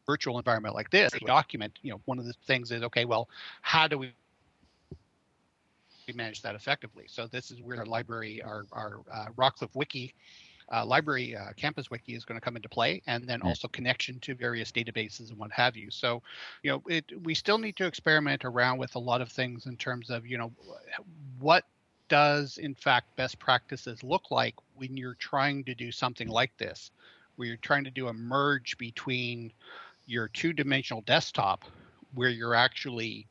virtual environment like this, document, one of the things is, okay, well, how do we manage that effectively? So this is where our library, our Rockcliffe Wiki, library campus wiki is going to come into play, and then also connection to various databases and what have you. So, we still need to experiment around with a lot of things in terms of, what does in fact best practices look like when you're trying to do something like this, where you're trying to do a merge between your two-dimensional desktop, where you're actually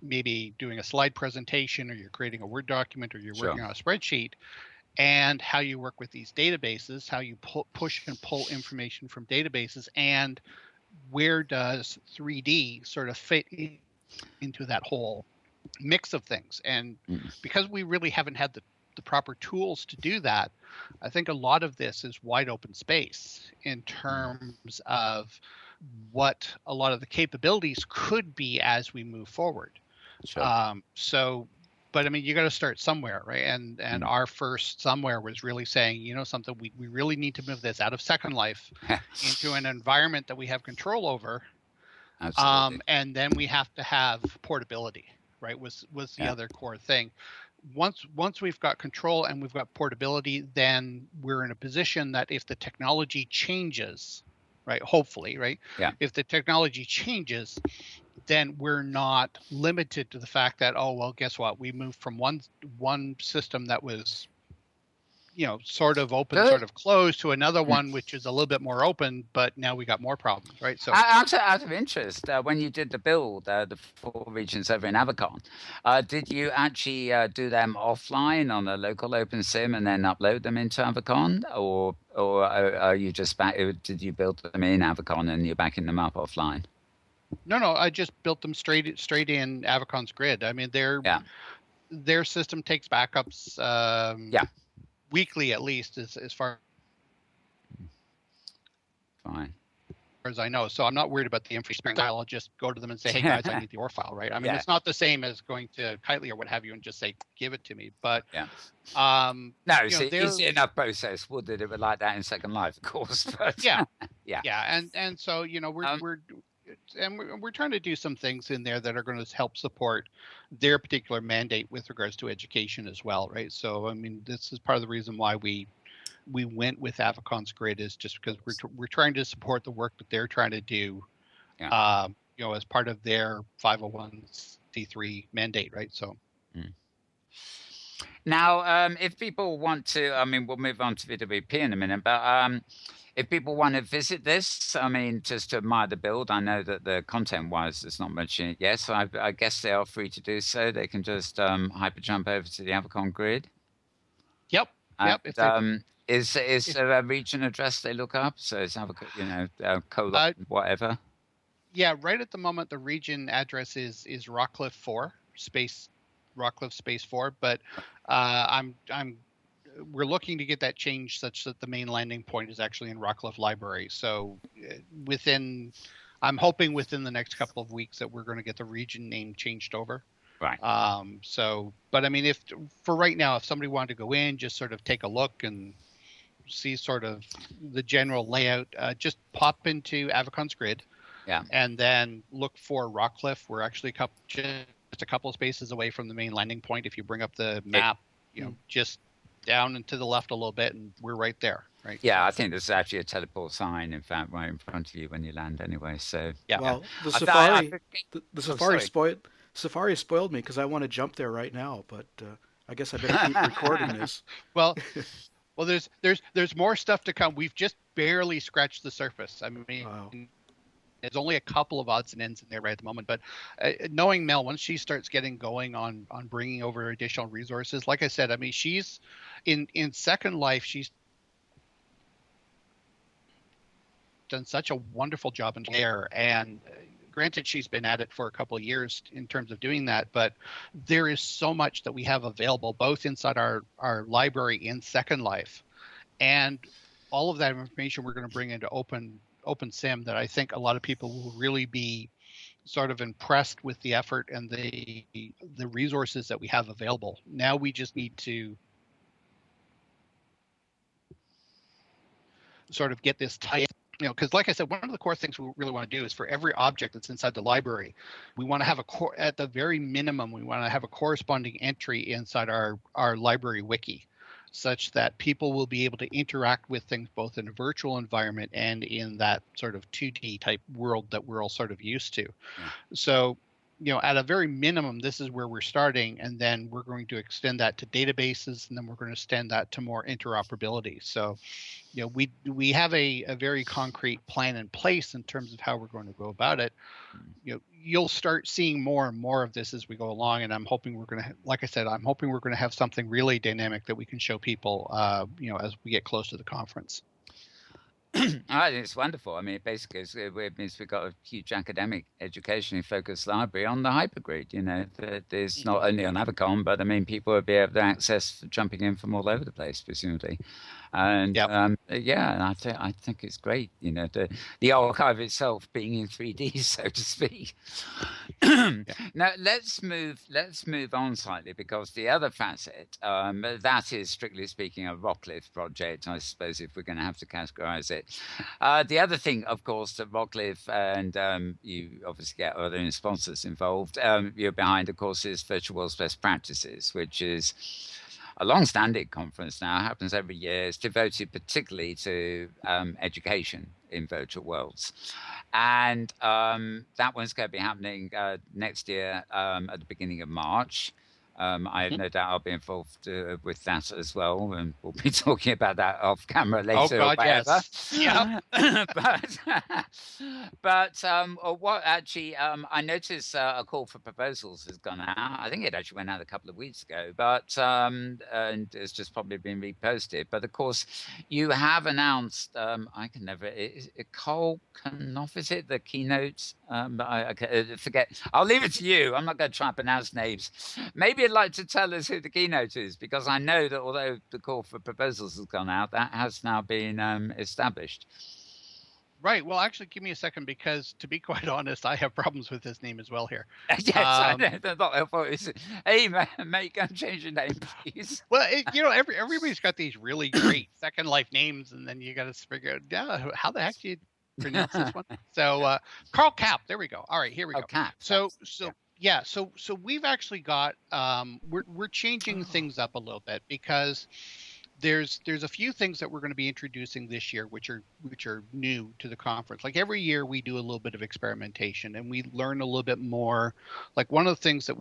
maybe doing a slide presentation, or you're creating a Word document, or you're working on a spreadsheet, and how you work with these databases, how you push and pull information from databases, and where does 3D sort of fit into that whole mix of things. And because we really haven't had the proper tools to do that, I think a lot of this is wide open space in terms of what a lot of the capabilities could be as we move forward. But I mean, you got to start somewhere, right? And our first somewhere was really saying, something, we really need to move this out of Second Life into an environment that we have control over. Absolutely. And then we have to have portability, right? Was the other core thing. Once we've got control and we've got portability, then we're in a position that if the technology changes, right? Hopefully, right? Yeah. If the technology changes, then we're not limited to the fact that, oh, well, guess what? We moved from one system that was, sort of open, sort of closed, to another one which is a little bit more open, but now we got more problems, right? So out of interest, when you did the build, the 4 regions over in Avacon, did you actually do them offline on a local OpenSim and then upload them into Avacon, or are you just did you build them in Avacon and you're backing them up offline? No, I just built them straight in Avacon's grid. I mean, their system takes backups weekly at least, as far as I know. So I'm not worried about the infrastructure. I'll just go to them and say, hey guys, I need the OR file, right? I mean, it's not the same as going to Kitely or what have you and just say, give it to me. But no, it's an easy enough process. Would that it would like that in Second Life, of course. But and so we're trying to do some things in there that are going to help support their particular mandate with regards to education as well, right? So, I mean, this is part of the reason why we went with Avacon's grid, is just because we're trying to support the work that they're trying to do, as part of their 501c3 mandate, right? So. Now, if people want to, I mean, we'll move on to VWP in a minute, but if people want to visit this, I mean, just to admire the build, I know that the content-wise, there's not much in it yet, so I guess they are free to do so. They can just hyper jump over to the Avacon grid. Yep. Is there a region address they look up? So it's colon, whatever. Yeah, right at the moment, the region address is Rockcliffe 4 space Rockcliffe space 4, but we're looking to get that changed such that the main landing point is actually in Rockcliffe Library. So I'm hoping within the next couple of weeks that we're going to get the region name changed over. Right. But I mean, for right now, if somebody wanted to go in, just sort of take a look and see sort of the general layout, just pop into Avacon's grid. Yeah. And then look for Rockcliffe. We're actually just a couple of spaces away from the main landing point. If you bring up the map, just down and to the left a little bit, and we're right there, right? Yeah, I think there's actually a teleport sign, in fact, right in front of you when you land anyway. So yeah. Well, the Safari spoiled me because I want to jump there right now, but I guess I better keep recording this. Well, there's more stuff to come. We've just barely scratched the surface. I mean, there's only a couple of odds and ends in there right at the moment, but knowing Mel, once she starts getting going on bringing over additional resources, like I said, I mean, she's in Second Life, she's done such a wonderful job in there, and granted, she's been at it for a couple of years in terms of doing that, but there is so much that we have available, both inside our library in Second Life, and all of that information we're going to bring into OpenSim that I think a lot of people will really be sort of impressed with the effort and the resources that we have available. Now we just need to sort of get this tight, because like I said, one of the core things we really want to do is for every object that's inside the library, we want to have at the very minimum, we want to have a corresponding entry inside our library wiki, such that people will be able to interact with things both in a virtual environment and in that sort of 2D type world that we're all sort of used to. Yeah. So, at a very minimum, this is where we're starting, and then we're going to extend that to databases, and then we're going to extend that to more interoperability. So, we have a very concrete plan in place in terms of how we're going to go about it. You'll start seeing more and more of this as we go along, and I'm hoping we're going to, like I said, I'm hoping we're going to have something really dynamic that we can show people, as we get close to the conference. I think it's wonderful. I mean, basically, it means we've got a huge academic, educationally focused library on the hypergrid. That is not only on Avacon, but I mean, people will be able to access jumping in from all over the place, presumably. And yep. And I think it's great. The archive itself being in 3D, so to speak. Now let's move on slightly, because the other facet that is, strictly speaking, a Rockcliffe project, I suppose, if we're going to have to categorize it. The other thing, of course, that Rockcliffe, and you obviously get other sponsors involved, you're behind, of course, is Virtual World's Best Practices, which is a long-standing conference now. It happens every year. It's devoted particularly to education in virtual worlds. And that one's going to be happening next year at the beginning of March. I have no doubt I'll be involved with that as well, and we'll be talking about that off camera later. Oh God, yes. Yeah. but what actually, I noticed a call for proposals has gone out. I think it actually went out a couple of weeks ago, but and it's just probably been reposted. But of course, you have announced. I can never. Is it Cole Knopf? Is it the keynote? I forget. I'll leave it to you. I'm not going to try and pronounce names. Maybe you'd like to tell us who the keynote is, because I know that although the call for proposals has gone out, that has now been established. Right. Well, actually, give me a second, because to be quite honest, I have problems with his name as well here. Yes, I know. Hey, mate, go and change your name, please. Well, everybody's got these really great Second Life names, and then you got to figure out, how the heck do you pronounce this one? So, Carl Kapp. There we go. All right, here we go. Kapp. So we've actually got we're changing things up a little bit, because there's a few things that we're going to be introducing this year which are new to the conference. Like every year we do a little bit of experimentation and we learn a little bit more. Like one of the things that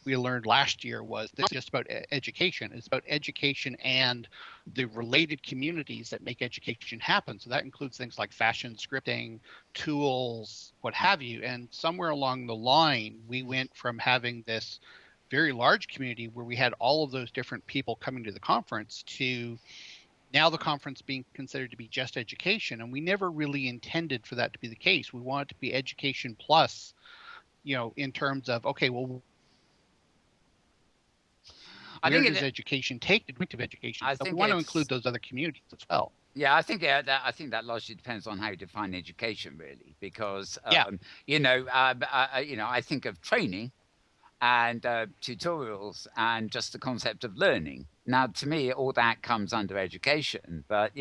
we learned last year was this is just about education. It's about education and the related communities that make education happen. So that includes things like fashion scripting, tools, what have you. And somewhere along the line, we went from having this very large community where we had all of those different people coming to the conference to now the conference being considered to be just education. And we never really intended for that to be the case. We want it to be education plus, in terms of, okay, well, where does education take the point of education? So we want to include those other communities as well. Yeah, I think that largely depends on how you define education, really, because I think of training and tutorials and just the concept of learning. Now, to me, all that comes under education. But,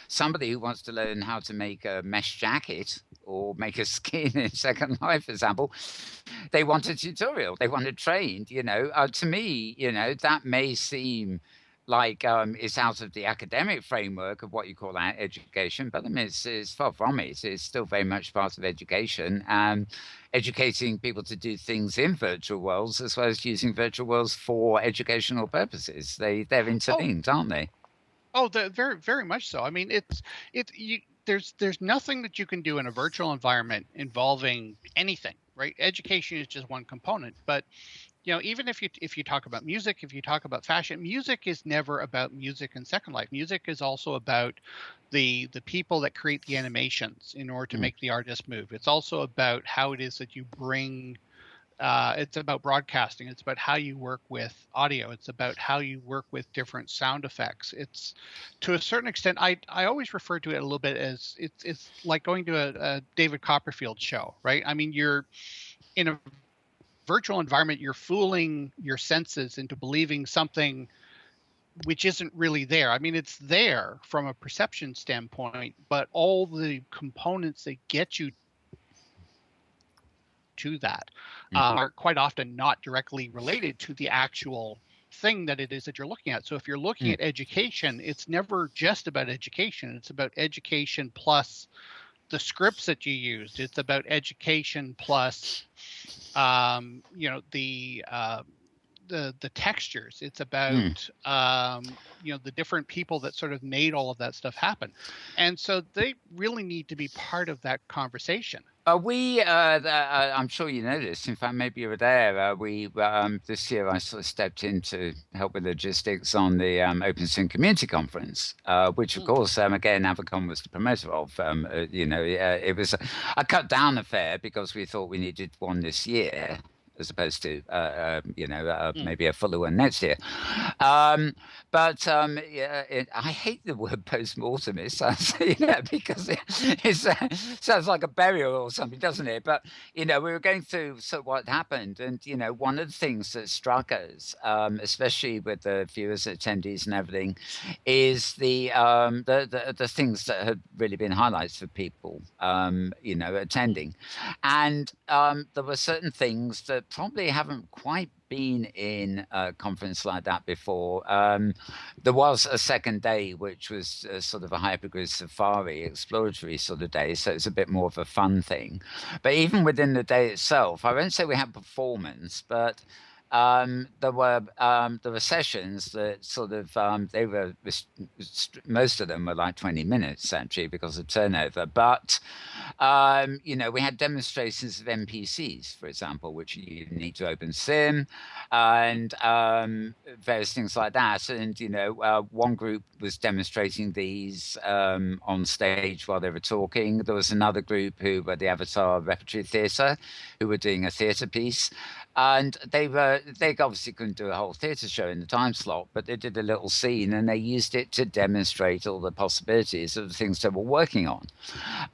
somebody who wants to learn how to make a mesh jacket or make a skin in Second Life, for example, they want a tutorial. They want it trained, To me, that may seem like it's out of the academic framework of what you call education, but I mean, it's far from it. It's still very much part of education, and educating people to do things in virtual worlds as well as using virtual worlds for educational purposes. They're interlinked, aren't they? Oh, very, very much so. I mean, there's nothing that you can do in a virtual environment involving anything, right? Education is just one component, but even if you talk about music, if you talk about fashion, music is never about music in Second Life. Music is also about the people that create the animations in order to make the artist move. It's also about how it is that you bring it's about broadcasting. It's about how you work with audio. It's about how you work with different sound effects. It's, to a certain extent, I always refer to it a little bit as it's like going to a David Copperfield show, right? I mean, you're in a virtual environment, you're fooling your senses into believing something which isn't really there. I mean, it's there from a perception standpoint, but all the components that get you to that are quite often not directly related to the actual thing that it is that you're looking at. So if you're looking at education, it's never just about education. It's about education plus the scripts that you used. It's about education plus, the textures. It's about the different people that sort of made all of that stuff happen, and so they really need to be part of that conversation. I'm sure you know this. In fact, maybe you were there. This year I sort of stepped in to help with logistics on the Open Sim Community Conference, which of course, again, Avacon was the promoter of. It was a cut down affair because we thought we needed one this year, as opposed to maybe a fuller one next year. I hate the word post-mortem. It sounds, because it sounds like a burial or something, doesn't it? But we were going through sort of what happened, and one of the things that struck us, especially with the viewers, attendees, and everything, is the things that had really been highlights for people, attending, and there were certain things that probably haven't quite been in a conference like that before. There was a second day, which was sort of a hypergrid safari exploratory sort of day, so it's a bit more of a fun thing. But even within the day itself, I won't say we had performance, but there were sessions that sort of they were most of them were like 20 minutes actually because of turnover, but we had demonstrations of NPCs, for example, which are unique to Open Sim, and various things like that. And one group was demonstrating these on stage while they were talking. There was another group who were the Avatar Repertory Theatre, who were doing a theatre piece. And they obviously couldn't do a whole theatre show in the time slot, but they did a little scene and they used it to demonstrate all the possibilities of the things they were working on.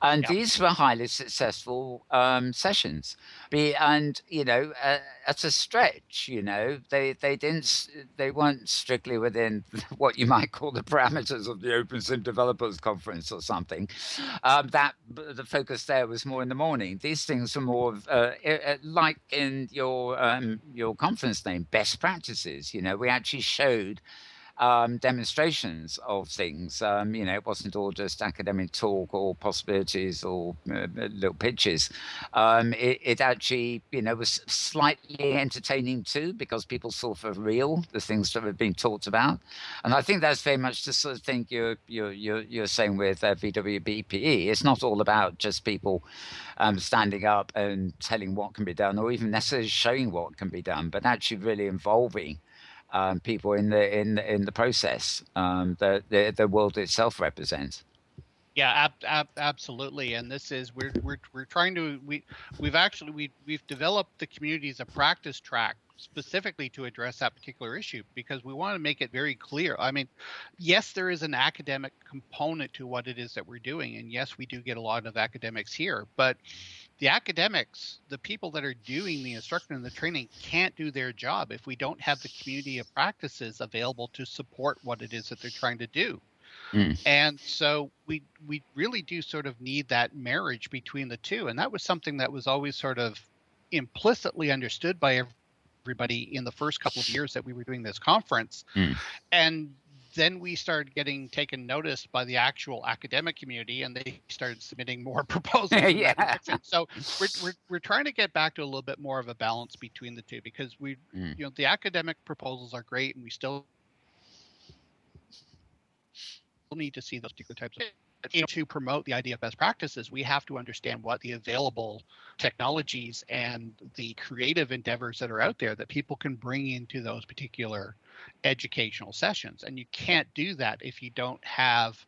And these were highly successful sessions. At a stretch, they weren't strictly within what you might call the parameters of the Open Sim Developers Conference or something. That the focus there was more in the morning. These things were more like in your conference name, best practices. We actually showed demonstrations of things. It wasn't all just academic talk or possibilities or little pitches. It actually, was slightly entertaining too, because people saw for real the things that have been talked about. And I think that's very much the sort of thing you're saying with VWBPE. It's not all about just people standing up and telling what can be done, or even necessarily showing what can be done, but actually really involving people in the process that the world itself represents. Yeah, absolutely. And this is we're trying to we've developed the community as a practice track specifically to address that particular issue, because we want to make it very clear. I mean, yes, there is an academic component to what it is that we're doing, and yes, we do get a lot of academics here, but the academics, the people that are doing the instruction and the training, can't do their job if we don't have the community of practices available to support what it is that they're trying to do. And so we really do sort of need that marriage between the two. And that was something that was always sort of implicitly understood by everybody in the first couple of years that we were doing this conference. And then we started getting taken notice by the actual academic community, and they started submitting more proposals in that direction. So we're trying to get back to a little bit more of a balance between the two, because the academic proposals are great, and we still need to see those particular types of to promote the idea of best practices. We have to understand what the available technologies and the creative endeavors that are out there that people can bring into those particular educational sessions. And you can't do that if you don't have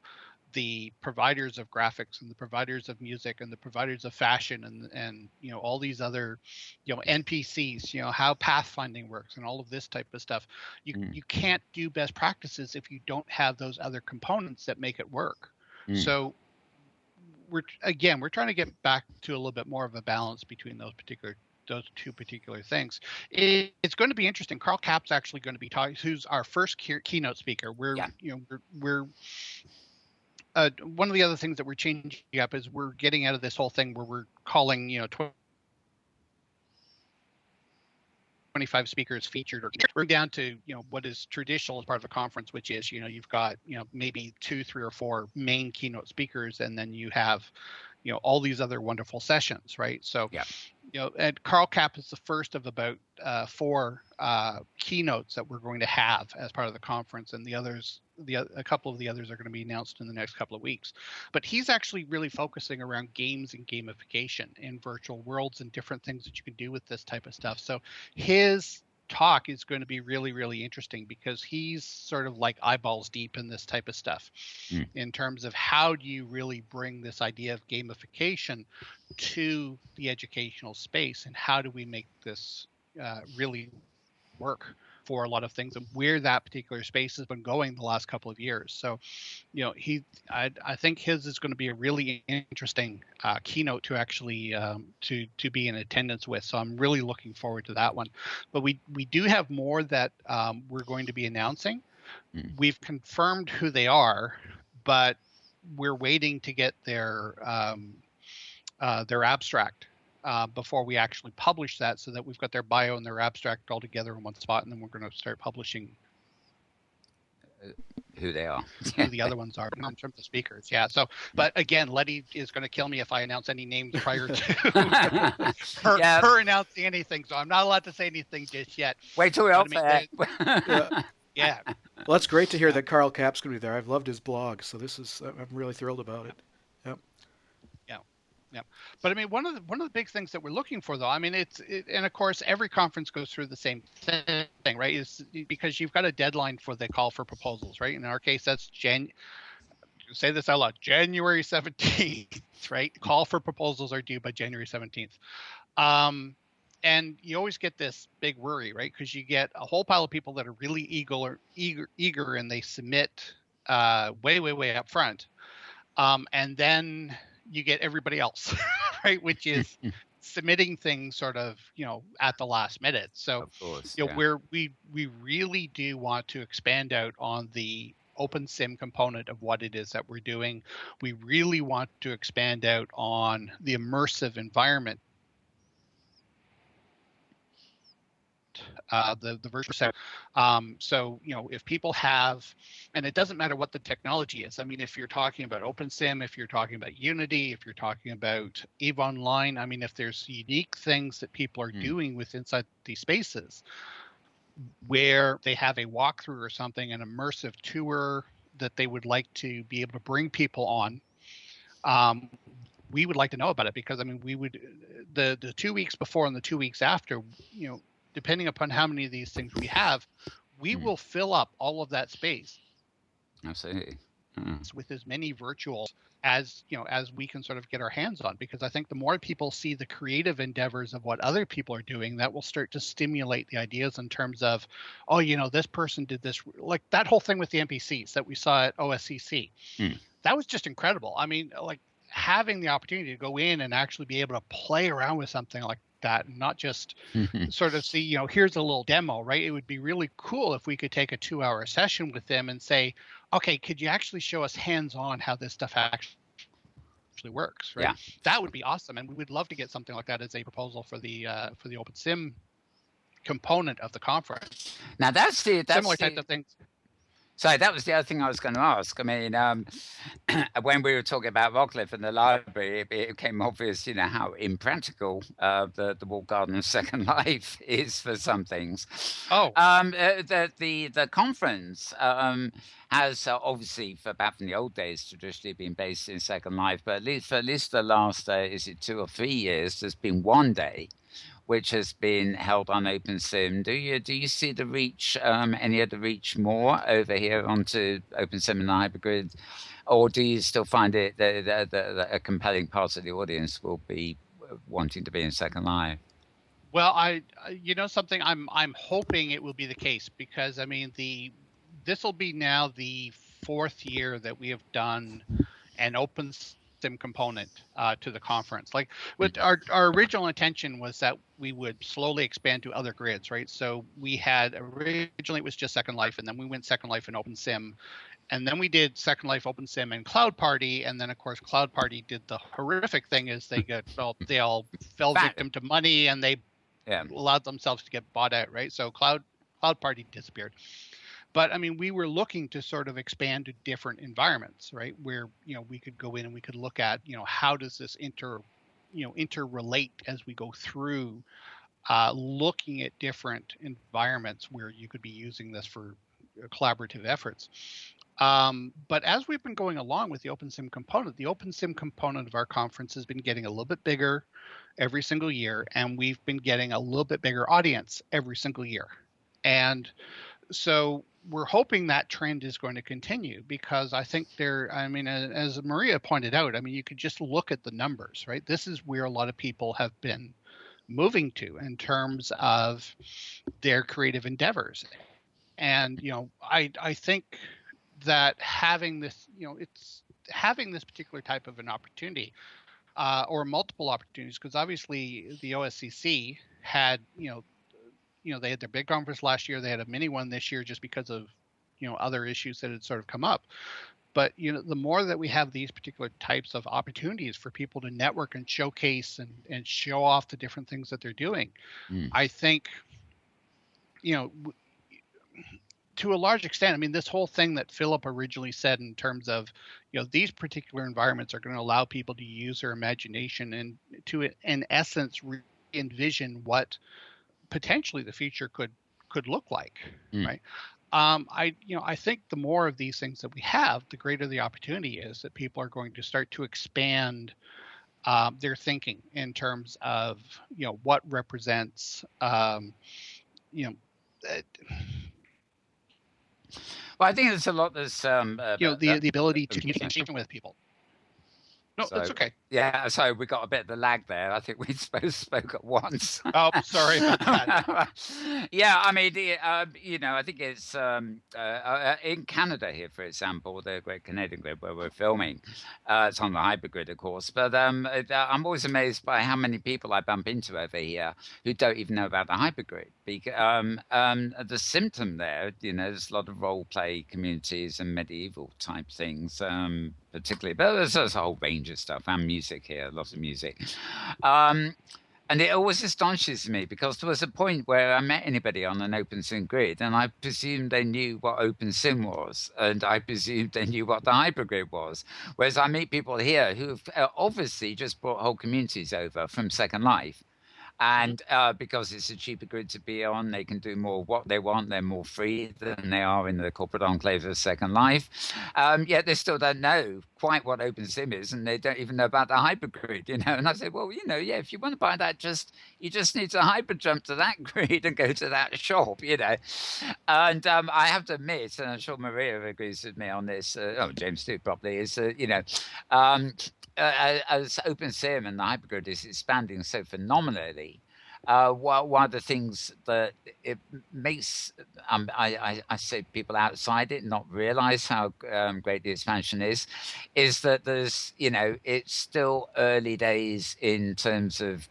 the providers of graphics and the providers of music and the providers of fashion and all these other NPCs, how pathfinding works and all of this type of stuff. You can't do best practices if you don't have those other components that make it work. So we're trying to get back to a little bit more of a balance between those two particular things. It's going to be interesting. Carl Kapp's actually going to be talking, who's our first keynote speaker. We're one of the other things that we're changing up is we're getting out of this whole thing where we're calling 25 speakers featured, or we're down to what is traditional as part of a conference, which is you've got maybe 2, 3, or 4 main keynote speakers, and then you have all these other wonderful sessions, right? So and Carl Kapp is the first of about 4 keynotes that we're going to have as part of the conference, and a couple of the others are going to be announced in the next couple of weeks. But he's actually really focusing around games and gamification in virtual worlds and different things that you can do with this type of stuff. So his talk is going to be really, really interesting because he's sort of like eyeballs deep in this type of stuff in terms of how do you really bring this idea of gamification to the educational space, and how do we make this really work for a lot of things, and where that particular space has been going the last couple of years. So, I think his is going to be a really interesting keynote to actually to be in attendance with. So I'm really looking forward to that one. But we do have more that we're going to be announcing. We've confirmed who they are, but we're waiting to get their abstract before we actually publish that, so that we've got their bio and their abstract all together in one spot, and then we're going to start publishing who they are, who the other ones are in terms of speakers. Yeah. So, but again, Letty is going to kill me if I announce any names prior to her announcing anything. So I'm not allowed to say anything just yet. Wait till we're up there. Yeah. Well, that's great to hear that Carl Kapp's going to be there. I've loved his blog, so I'm really thrilled about it. Yep. Yeah, but I mean, one of the big things that we're looking for, though, I mean, and of course, every conference goes through the same thing, right? Is because you've got a deadline for the call for proposals, right? In our case, that's say this out loud, January 17th, right? Call for proposals are due by January 17th. And you always get this big worry, right? Because you get a whole pile of people that are really eager, and they submit way up front, and then you get everybody else, right? Which is submitting things sort of, at the last minute. So, of course, we really do want to expand out on the open sim component of what it is that we're doing. We really want to expand out on the immersive environment. The virtual set. So, if people have, and it doesn't matter what the technology is. I mean, if you're talking about OpenSim, if you're talking about Unity, if you're talking about EVE Online, I mean, if there's unique things that people are doing with inside these spaces where they have a walkthrough or something, an immersive tour that they would like to be able to bring people on, we would like to know about it, because I mean, we would, the 2 weeks before and the 2 weeks after, depending upon how many of these things we have, we will fill up all of that space. Absolutely. With as many virtuals as we can sort of get our hands on, because I think the more people see the creative endeavors of what other people are doing, that will start to stimulate the ideas in terms of, this person did this, like that whole thing with the NPCs that we saw at OSCC. That was just incredible. I mean, like having the opportunity to go in and actually be able to play around with something like that, and not just sort of see, here's a little demo, right? It would be really cool if we could take a 2-hour session with them and say, okay, could you actually show us hands-on how this stuff actually works, right? Yeah. That would be awesome, and we would love to get something like that as a proposal for the open sim component of the conference. Now that's similar type of things. So that was the other thing I was going to ask. I mean, when we were talking about Rockcliffe and the library, it became obvious, how impractical the walled garden of Second Life is for some things. The conference has obviously, back from the old days, traditionally been based in Second Life, but at least the last 2 or 3 years, there's been one day which has been held on OpenSim. Do you see the reach, any of the reach more over here onto OpenSim and the hypergrid, or do you still find it that a compelling part of the audience will be wanting to be in Second Life? Well, something, I'm hoping it will be the case, because I mean this will be now the 4th year that we have done an open sim component to the conference. Like, what our original intention was that we would slowly expand to other grids, right? So we had originally, it was just Second Life, and then we went Second Life and open sim, and then we did Second Life, open sim, and Cloud Party, and then of course Cloud Party did the horrific thing, is they all fell victim to money, and they allowed themselves to get bought out, right? So Cloud Party disappeared. But I mean, we were looking to sort of expand to different environments, right? Where, we could go in and we could look at, how does this interrelate as we go through, looking at different environments where you could be using this for collaborative efforts. But as we've been going along with the OpenSim component of our conference has been getting a little bit bigger every single year, and we've been getting a little bit bigger audience every single year. And so we're hoping that trend is going to continue, because I think as Maria pointed out, I mean, you could just look at the numbers, right? This is where a lot of people have been moving to in terms of their creative endeavors. And, I think that having this, having this particular type of an opportunity, or multiple opportunities, because obviously the OSCC had, they had their big conference last year. They had a mini one this year just because of, other issues that had sort of come up. But, the more that we have these particular types of opportunities for people to network and showcase and show off the different things that they're doing, I think, to a large extent, I mean, this whole thing that Philip originally said in terms of, these particular environments are going to allow people to use their imagination and to, in essence, envision what potentially the future could look like, right? I think the more of these things that we have, the greater the opportunity is that people are going to start to expand their thinking in terms of, what represents, well, I think there's a lot that's the ability to communicate with people. No, that's okay. Yeah, so we got a bit of the lag there. I think we spoke at once. Oh, sorry about that. Yeah, I mean, I think it's in Canada here, for example, the Great Canadian Grid where we're filming. It's on the hypergrid, of course, but I'm always amazed by how many people I bump into over here who don't even know about the hypergrid. The symptom there, there's a lot of role play communities and medieval type things. Particularly, but there's a whole range of stuff and music here, lots of music. And it always astonishes me, because there was a point where I met anybody on an OpenSim grid and I presumed they knew what OpenSim was, and I presumed they knew what the hypergrid was. Whereas I meet people here who've obviously just brought whole communities over from Second Life. And because it's a cheaper grid to be on, they can do more what they want. They're more free than they are in the corporate enclave of Second Life. Yet they still don't know quite what OpenSim is, and they don't even know about the hypergrid, And I say, well, if you want to buy that, you just need to hyperjump to that grid and go to that shop, And I have to admit, and I'm sure Maria agrees with me on this, James too probably, is, as OpenSim and the hypergrid is expanding so phenomenally, one of the things that it makes I say people outside it not realize how great the expansion is that there's it's still early days in terms of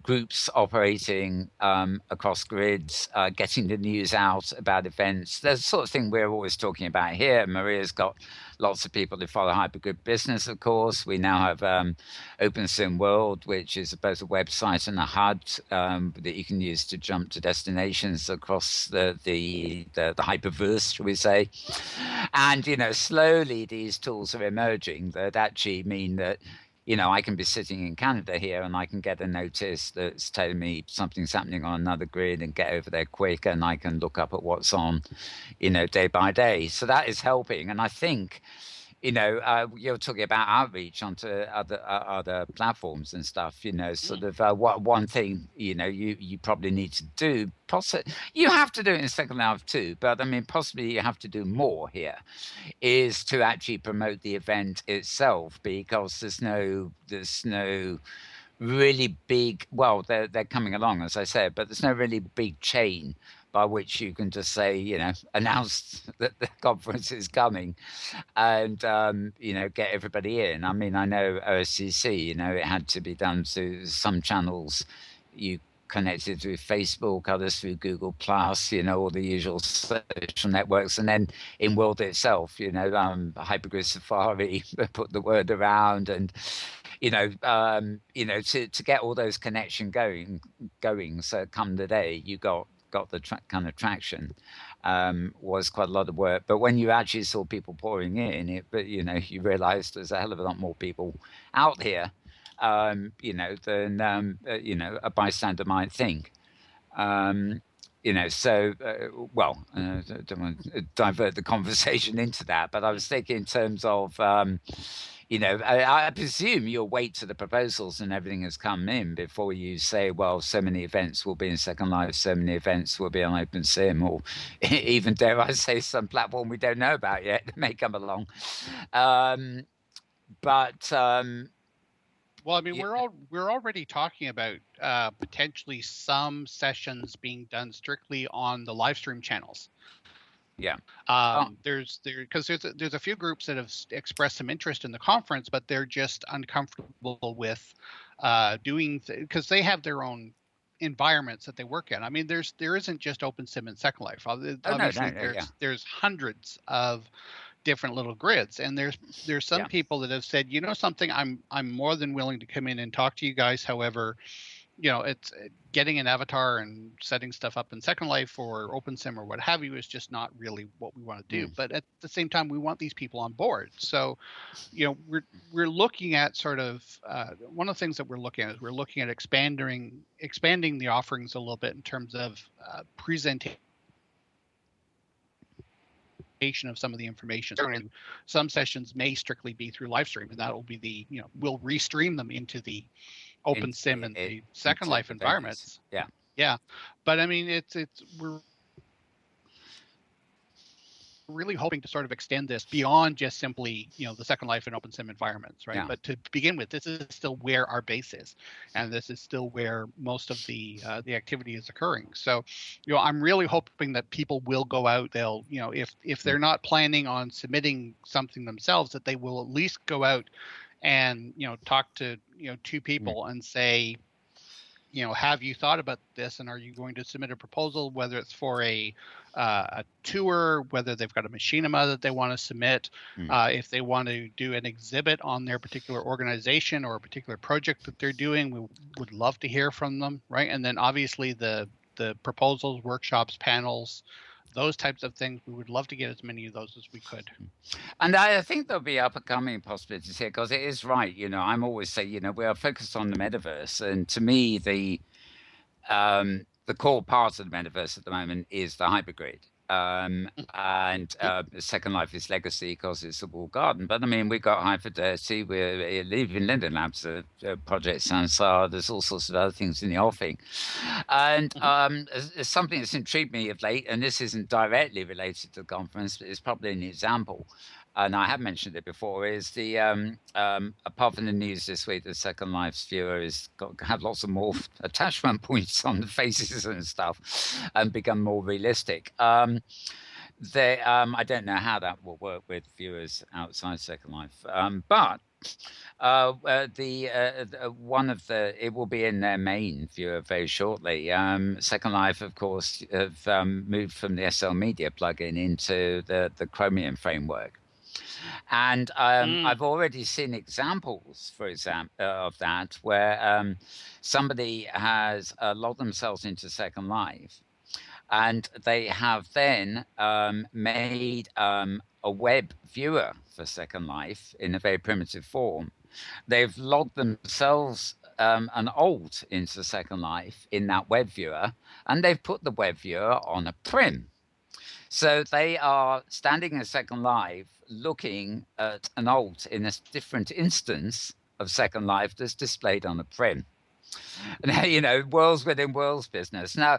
groups operating across grids, getting the news out about events. There's the sort of thing we're always talking about here. Maria's got lots of people who follow hypergrid business, of course. We now have Inworld, which is both a website and a HUD that you can use to jump to destinations across the hyperverse, shall we say. And, slowly these tools are emerging that actually mean that I can be sitting in Canada here and I can get a notice that's telling me something's happening on another grid and get over there quick, and I can look up at what's on, day by day. So that is helping. And I think, you're talking about outreach onto other platforms and stuff. Sort of one thing you probably need to do. You have to do it in Second Life too, but I mean, possibly you have to do more here. Is to actually promote the event itself, because there's no really big. Well, they're coming along, as I said, but there's no really big chain by which you can just say, announce that the conference is coming, and get everybody in. I mean, I know OSCC, it had to be done through some channels. You connected through Facebook, others through Google Plus, all the usual social networks, and then Inworld itself, Hypergrid Safari put the word around, and to get all those connection going. So come the day, you got the kind of traction. Was quite a lot of work, but when you actually saw people pouring in, you realized there's a hell of a lot more people out here, than a bystander might think. So I don't want to divert the conversation into that, but I was thinking in terms of, I presume you'll wait till the proposals and everything has come in before you say, well, so many events will be in Second Life, so many events will be on OpenSim, or even, dare I say, some platform we don't know about yet that may come along. Well, I mean, we're already talking about potentially some sessions being done strictly on the live stream channels. Yeah. There's a few groups that have expressed some interest in the conference, but they're just uncomfortable with doing because they have their own environments that they work in. I mean, there isn't just OpenSim and Second Life. Obviously, there's hundreds of different little grids, and there's some people that have said, something, I'm more than willing to come in and talk to you guys. However, it's getting an avatar and setting stuff up in Second Life or OpenSim or what have you is just not really what we want to do. But at the same time, we want these people on board. So, we're looking at sort of one of the things that we're looking at is we're looking at expanding the offerings a little bit in terms of presentation of some of the information. Some sessions may strictly be through live stream, and that will be we'll restream them into the OpenSim and the Second Life environments. Yeah. But I mean, we're really hoping to sort of extend this beyond just simply, the Second Life and OpenSim environments, right? Yeah. But to begin with, this is still where our base is, and this is still where most of the activity is occurring. So, I'm really hoping that people will go out. They'll, if they're not planning on submitting something themselves, that they will at least go out and talk to two people and say, have you thought about this, and are you going to submit a proposal, whether it's for a tour, whether they've got a machinima that they want to submit, if they want to do an exhibit on their particular organization or a particular project that they're doing. We would love to hear from them, right? And then obviously the proposals, workshops, panels, those types of things, we would love to get as many of those as we could. And I think there'll be up-and-coming possibilities here, because it is right. I'm always saying, we are focused on the metaverse, and to me, the core part of the metaverse at the moment is the hypergrid. And Second Life is legacy because it's a walled garden. But I mean, we've got High Fidelity, we're even Linden Labs, Project Sansar, there's all sorts of other things in the offing. And something that's intrigued me of late, and this isn't directly related to the conference, but it's probably an example, and I have mentioned it before, is the apart from the news this week, the Second Life's viewer have lots of more attachment points on the faces and stuff, and become more realistic. I don't know how that will work with viewers outside Second Life, but it will be in their main viewer very shortly. Second Life, of course, have moved from the SL Media plugin into the Chromium framework. And I've already seen examples, of that, where somebody has logged themselves into Second Life, and they have then made a web viewer for Second Life in a very primitive form. They've logged themselves an alt into Second Life in that web viewer, and they've put the web viewer on a prim. So they are standing in Second Life looking at an alt in a different instance of Second Life that's displayed on a print. Now, worlds within worlds business. Now,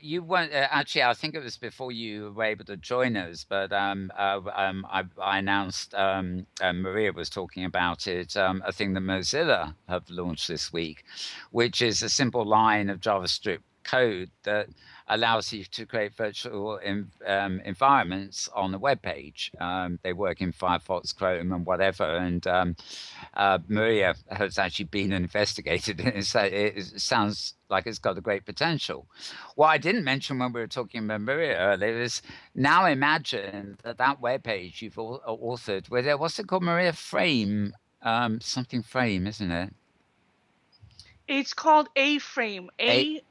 you weren't actually. I think it was before you were able to join us, but I announced. Maria was talking about it. A thing that Mozilla have launched this week, which is a simple line of JavaScript code that allows you to create virtual environments on a web page. They work in Firefox, Chrome, and whatever. And Maria has actually been investigated, and it sounds like it's got a great potential. What I didn't mention when we were talking about Maria earlier is now imagine that web page you've authored with it. What's it called, Maria? Frame, something frame, isn't it? It's called A-Frame, A-frame.io.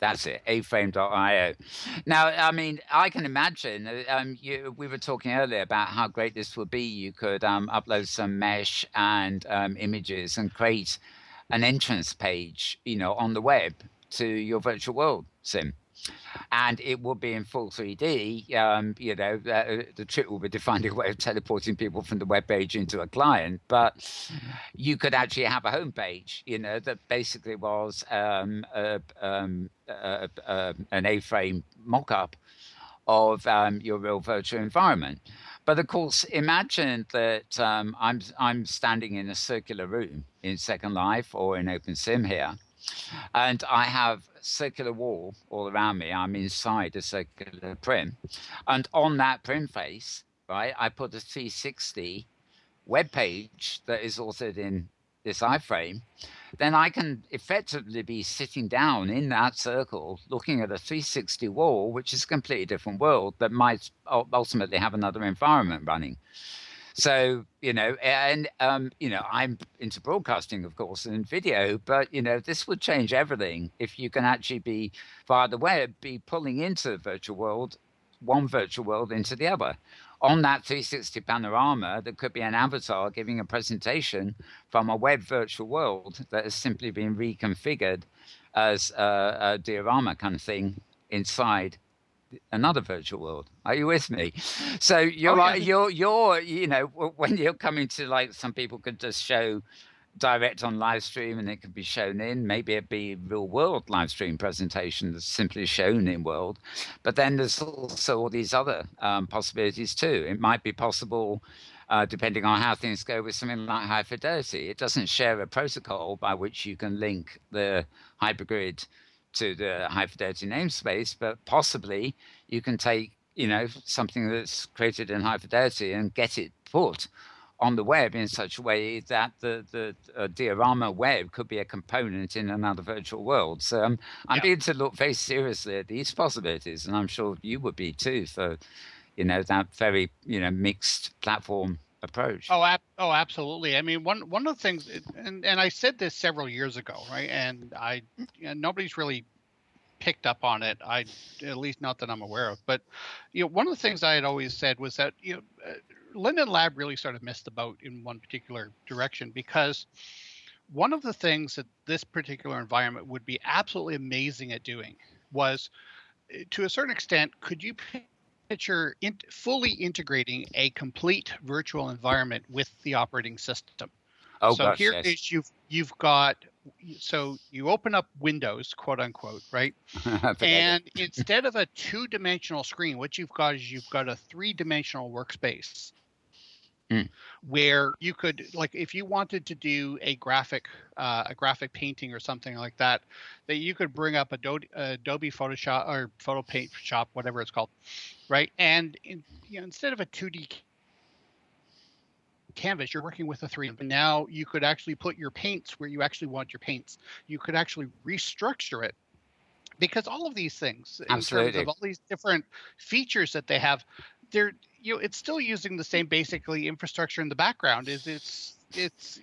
That's it, aframe.io. Now, I mean, I can imagine, we were talking earlier about how great this would be. You could upload some mesh and images and create an entrance page, on the web to your virtual world sim. And it will be in full 3D. The trick will be to find a way of teleporting people from the web page into a client. But you could actually have a homepage, that basically was an A-frame mock-up of your real virtual environment. But of course, imagine that I'm standing in a circular room in Second Life or in OpenSim here. And I have a circular wall all around me. I'm inside a circular prim. And on that prim face, right, I put a 360 web page that is authored in this iframe. Then I can effectively be sitting down in that circle looking at a 360 wall, which is a completely different world that might ultimately have another environment running. So, I'm into broadcasting, of course, and video, but, this would change everything if you can actually be, via the web, be pulling into the virtual world, one virtual world into the other. On that 360 panorama, there could be an avatar giving a presentation from a web virtual world that has simply been reconfigured as a diorama kind of thing inside another virtual world. Are you with me? So you're when you're coming to, like, some people could just show direct on live stream and it could be shown in, maybe it'd be real world live stream presentation that's simply shown in world. But then there's also all these other possibilities too. It might be possible, depending on how things go, with something like high fidelity. It doesn't share a protocol by which you can link the hypergrid to the high fidelity namespace, but possibly you can take, something that's created in high fidelity and get it put on the web in such a way that the diorama web could be a component in another virtual world. So I'm beginning to look very seriously at these possibilities, and I'm sure you would be too, for, that very, mixed platform approach. Oh, absolutely. I mean, one of the things, and I said this several years ago, right? And nobody's really picked up on it. At least not that I'm aware of. But one of the things I had always said was that Linden Lab really sort of missed the boat in one particular direction, because one of the things that this particular environment would be absolutely amazing at doing was, to a certain extent, could you picture fully integrating a complete virtual environment with the operating system? Oh, so gosh, here yes. is you've got, so you open up Windows, quote unquote, right? And instead of a two-dimensional screen, what you've got is you've got a three-dimensional workspace. Where you could, like, if you wanted to do a graphic painting or something like that, that you could bring up Adobe Photoshop or Photo Paint Shop, whatever it's called, right? And instead of a 2D canvas, you're working with a 3D. Now you could actually put your paints where you actually want your paints. You could actually restructure it, because all of these things, Absolutely, in terms of all these different features that they have, they're it's still using the same basically infrastructure in the background. It's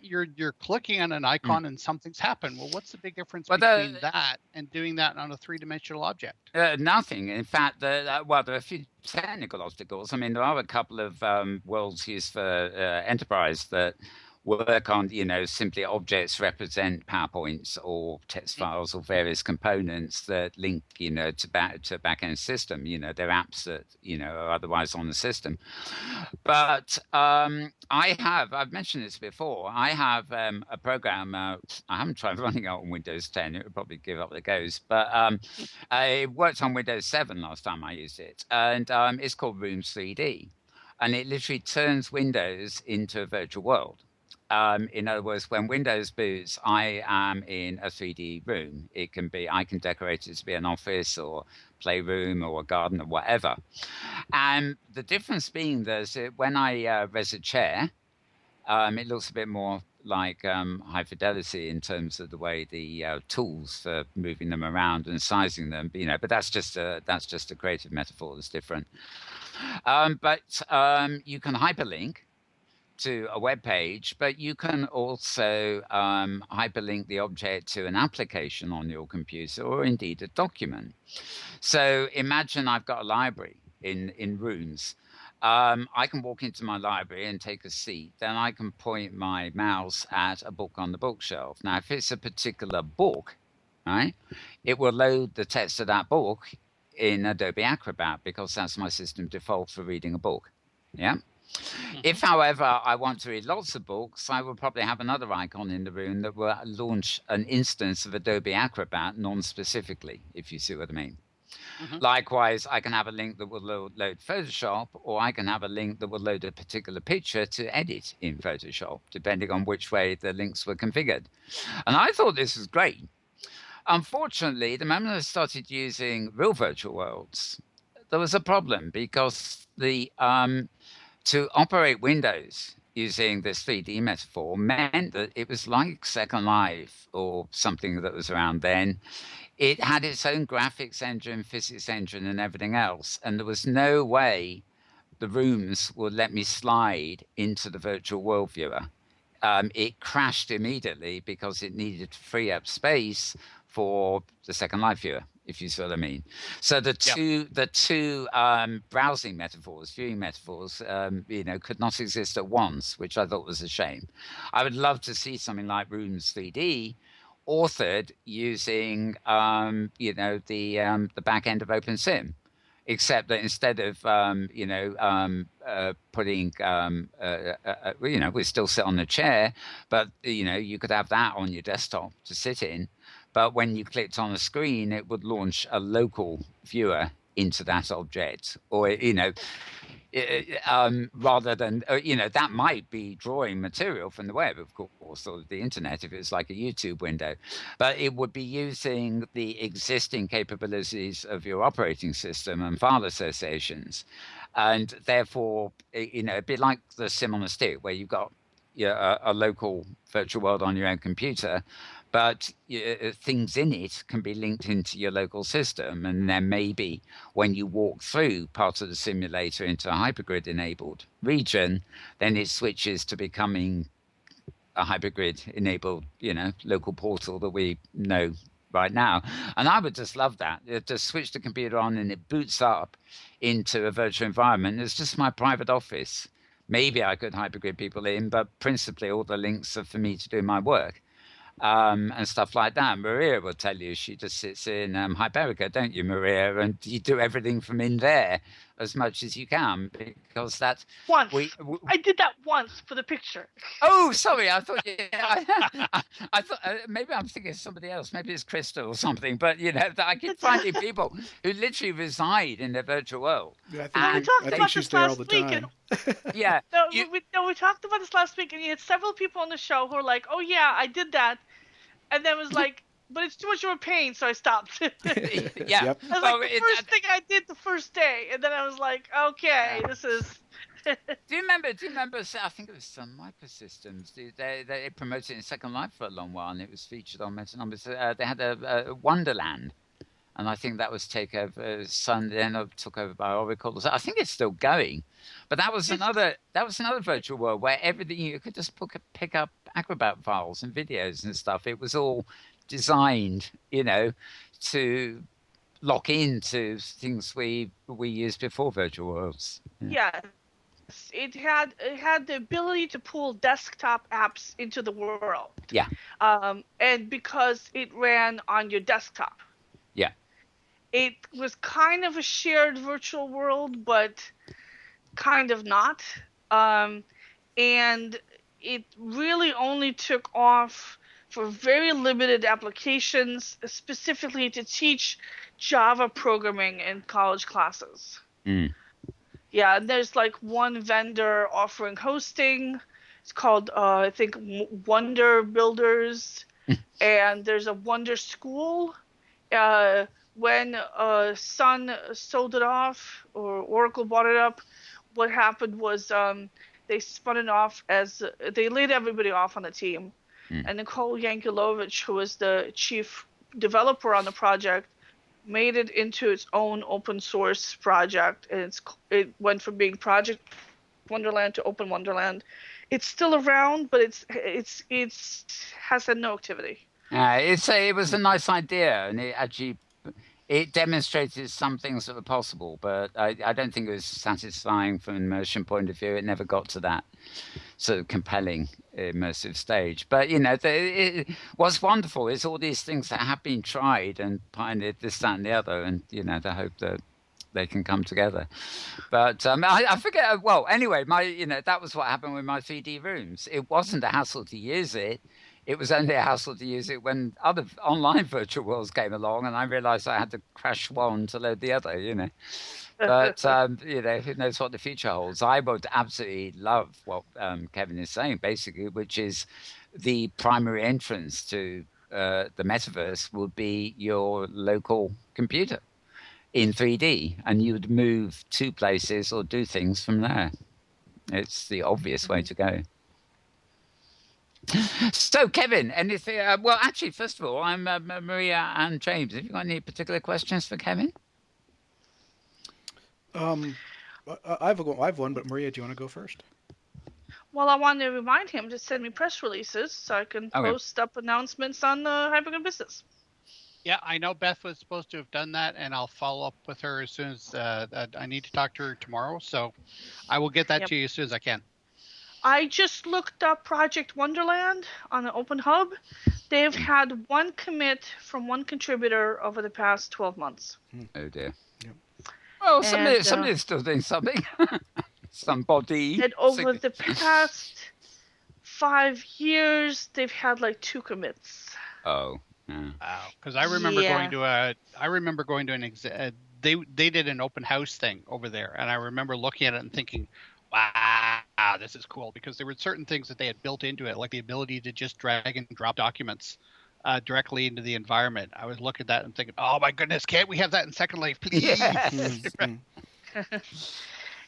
you're clicking on an icon and something's happened. Well, what's the big difference between that and doing that on a three-dimensional object? Nothing. In fact, there are a few technical obstacles. I mean, there are a couple of worlds used for enterprise that work on, simply objects represent PowerPoints or text files or various components that link, to a back-end system. They're apps that, are otherwise on the system. But I've mentioned this before. I have a program. I haven't tried running it on Windows 10. It would probably give up the ghost. But it worked on Windows 7 last time I used it. And it's called Rooms 3D. And it literally turns Windows into a virtual world. In other words, when Windows boots, I am in a 3D room. I can decorate it to be an office or playroom or a garden or whatever. And the difference being that when I res a chair, it looks a bit more like high fidelity in terms of the way the tools for moving them around and sizing them. But that's just a creative metaphor that's different. But you can hyperlink to a web page, but you can also hyperlink the object to an application on your computer or indeed a document. So imagine I've got a library in rooms. I can walk into my library and take a seat. Then I can point my mouse at a book on the bookshelf. Now, if it's a particular book, right, it will load the text of that book in Adobe Acrobat because that's my system default for reading a book. Yeah. If, however, I want to read lots of books, I will probably have another icon in the room that will launch an instance of Adobe Acrobat non-specifically, if you see what I mean. Likewise, I can have a link that will load Photoshop, or I can have a link that will load a particular picture to edit in Photoshop, depending on which way the links were configured. And I thought this was great. Unfortunately, the moment I started using real virtual worlds, there was a problem because to operate Windows using this 3D metaphor meant that it was like Second Life or something that was around then. It had its own graphics engine, physics engine, and everything else. And there was no way the rooms would let me slide into the virtual world viewer. It crashed immediately because it needed to free up space for the Second Life viewer, if you see what I mean. So the two browsing metaphors, viewing metaphors, could not exist at once, which I thought was a shame. I would love to see something like Rooms 3D authored using, the back end of OpenSim, except that instead of, putting, we still sit on the chair, but, you could have that on your desktop to sit in. But when you clicked on a screen, it would launch a local viewer into that object, or, rather than, that might be drawing material from the web, of course, or the internet, if it's like a YouTube window. But it would be using the existing capabilities of your operating system and file associations. And therefore, a bit like the sim on a stick, where you've got a local virtual world on your own computer, but things in it can be linked into your local system. And then maybe when you walk through part of the simulator into a hypergrid-enabled region, then it switches to becoming a hypergrid-enabled, local portal that we know right now. And I would just love that. Just switch the computer on and it boots up into a virtual environment. It's just my private office. Maybe I could hypergrid people in, but principally all the links are for me to do my work. And stuff like that. Maria will tell you she just sits in Hyperica, don't you, Maria? And you do everything from in there as much as you can, because that's once. I did that once for the picture. Oh, sorry, I thought I thought maybe I'm thinking of somebody else. Maybe it's Krista or something. But I keep finding people who literally reside in their virtual world. Yeah, I think she's there all the time. Yeah. We talked about this last week, and you had several people on the show who were like, "Oh yeah, I did that," and then was like, "But it's too much of a pain," so I stopped. Yeah. Yep. I was like, the first thing I did the first day, and then I was like, "Okay, this is." Do you remember? I think it was Sun Microsystems. They promoted it in Second Life for a long while, and it was featured on Meta Numbers. They had a Wonderland, and I think that was Sun then took over by Oracle. So I think it's still going, but that was another virtual world where everything you could just pick up Acrobat files and videos and stuff. It was all designed, to lock into things we used before virtual worlds. Yeah. it had the ability to pull desktop apps into the world. Yeah. And because it ran on your desktop. Yeah. It was kind of a shared virtual world, but kind of not. And it really only took off for very limited applications, specifically to teach Java programming in college classes. Mm. Yeah, and there's like one vendor offering hosting. It's called, I think, Wonder Builders. And there's a Wonder School. When Sun sold it off, or Oracle bought it up, what happened was they spun it off as they laid everybody off on the team, and Nicole Yankelovich, who was the chief developer on the project, made it into its own open source project, and it went from being Project Wonderland to Open Wonderland. It's still around, but it's has had no activity. It was a nice idea, and it demonstrated some things that were possible, but I don't think it was satisfying from an immersion point of view. It never got to that sort of compelling immersive stage. But what's wonderful is all these things that have been tried and pioneered, this, that, and the other, and the hope that they can come together. But I forget. Well, anyway, that was what happened with my 3D rooms. It wasn't a hassle to use it. It was only a hassle to use it when other online virtual worlds came along, and I realized I had to crash one to load the other, But, who knows what the future holds. I would absolutely love what Kevin is saying, basically, which is the primary entrance to the metaverse would be your local computer in 3D, and you would move to places or do things from there. It's the obvious way to go. So, Kevin, anything? Well, actually, first of all, I'm Maria and James. Have you got any particular questions for Kevin? I have one, but Maria, do you want to go first? Well, I wanted to remind him to send me press releases so I can post up announcements on Hypergood Business. Yeah, I know Beth was supposed to have done that, and I'll follow up with her as soon as I need to talk to her tomorrow. So I will get that to you as soon as I can. I just looked up Project Wonderland on the Open Hub. They've had one commit from one contributor over the past 12 months. Oh, dear. Yep. Well, somebody's still doing something. Somebody. And over the past 5 years, they've had like 2 commits. Oh. Yeah. Wow. Because I remember going to an they did an open house thing over there, and I remember looking at it and thinking, wow, this is cool, because there were certain things that they had built into it, like the ability to just drag and drop documents directly into the environment. I was looking at that and thinking, oh my goodness, can't we have that in Second Life, please? Yes.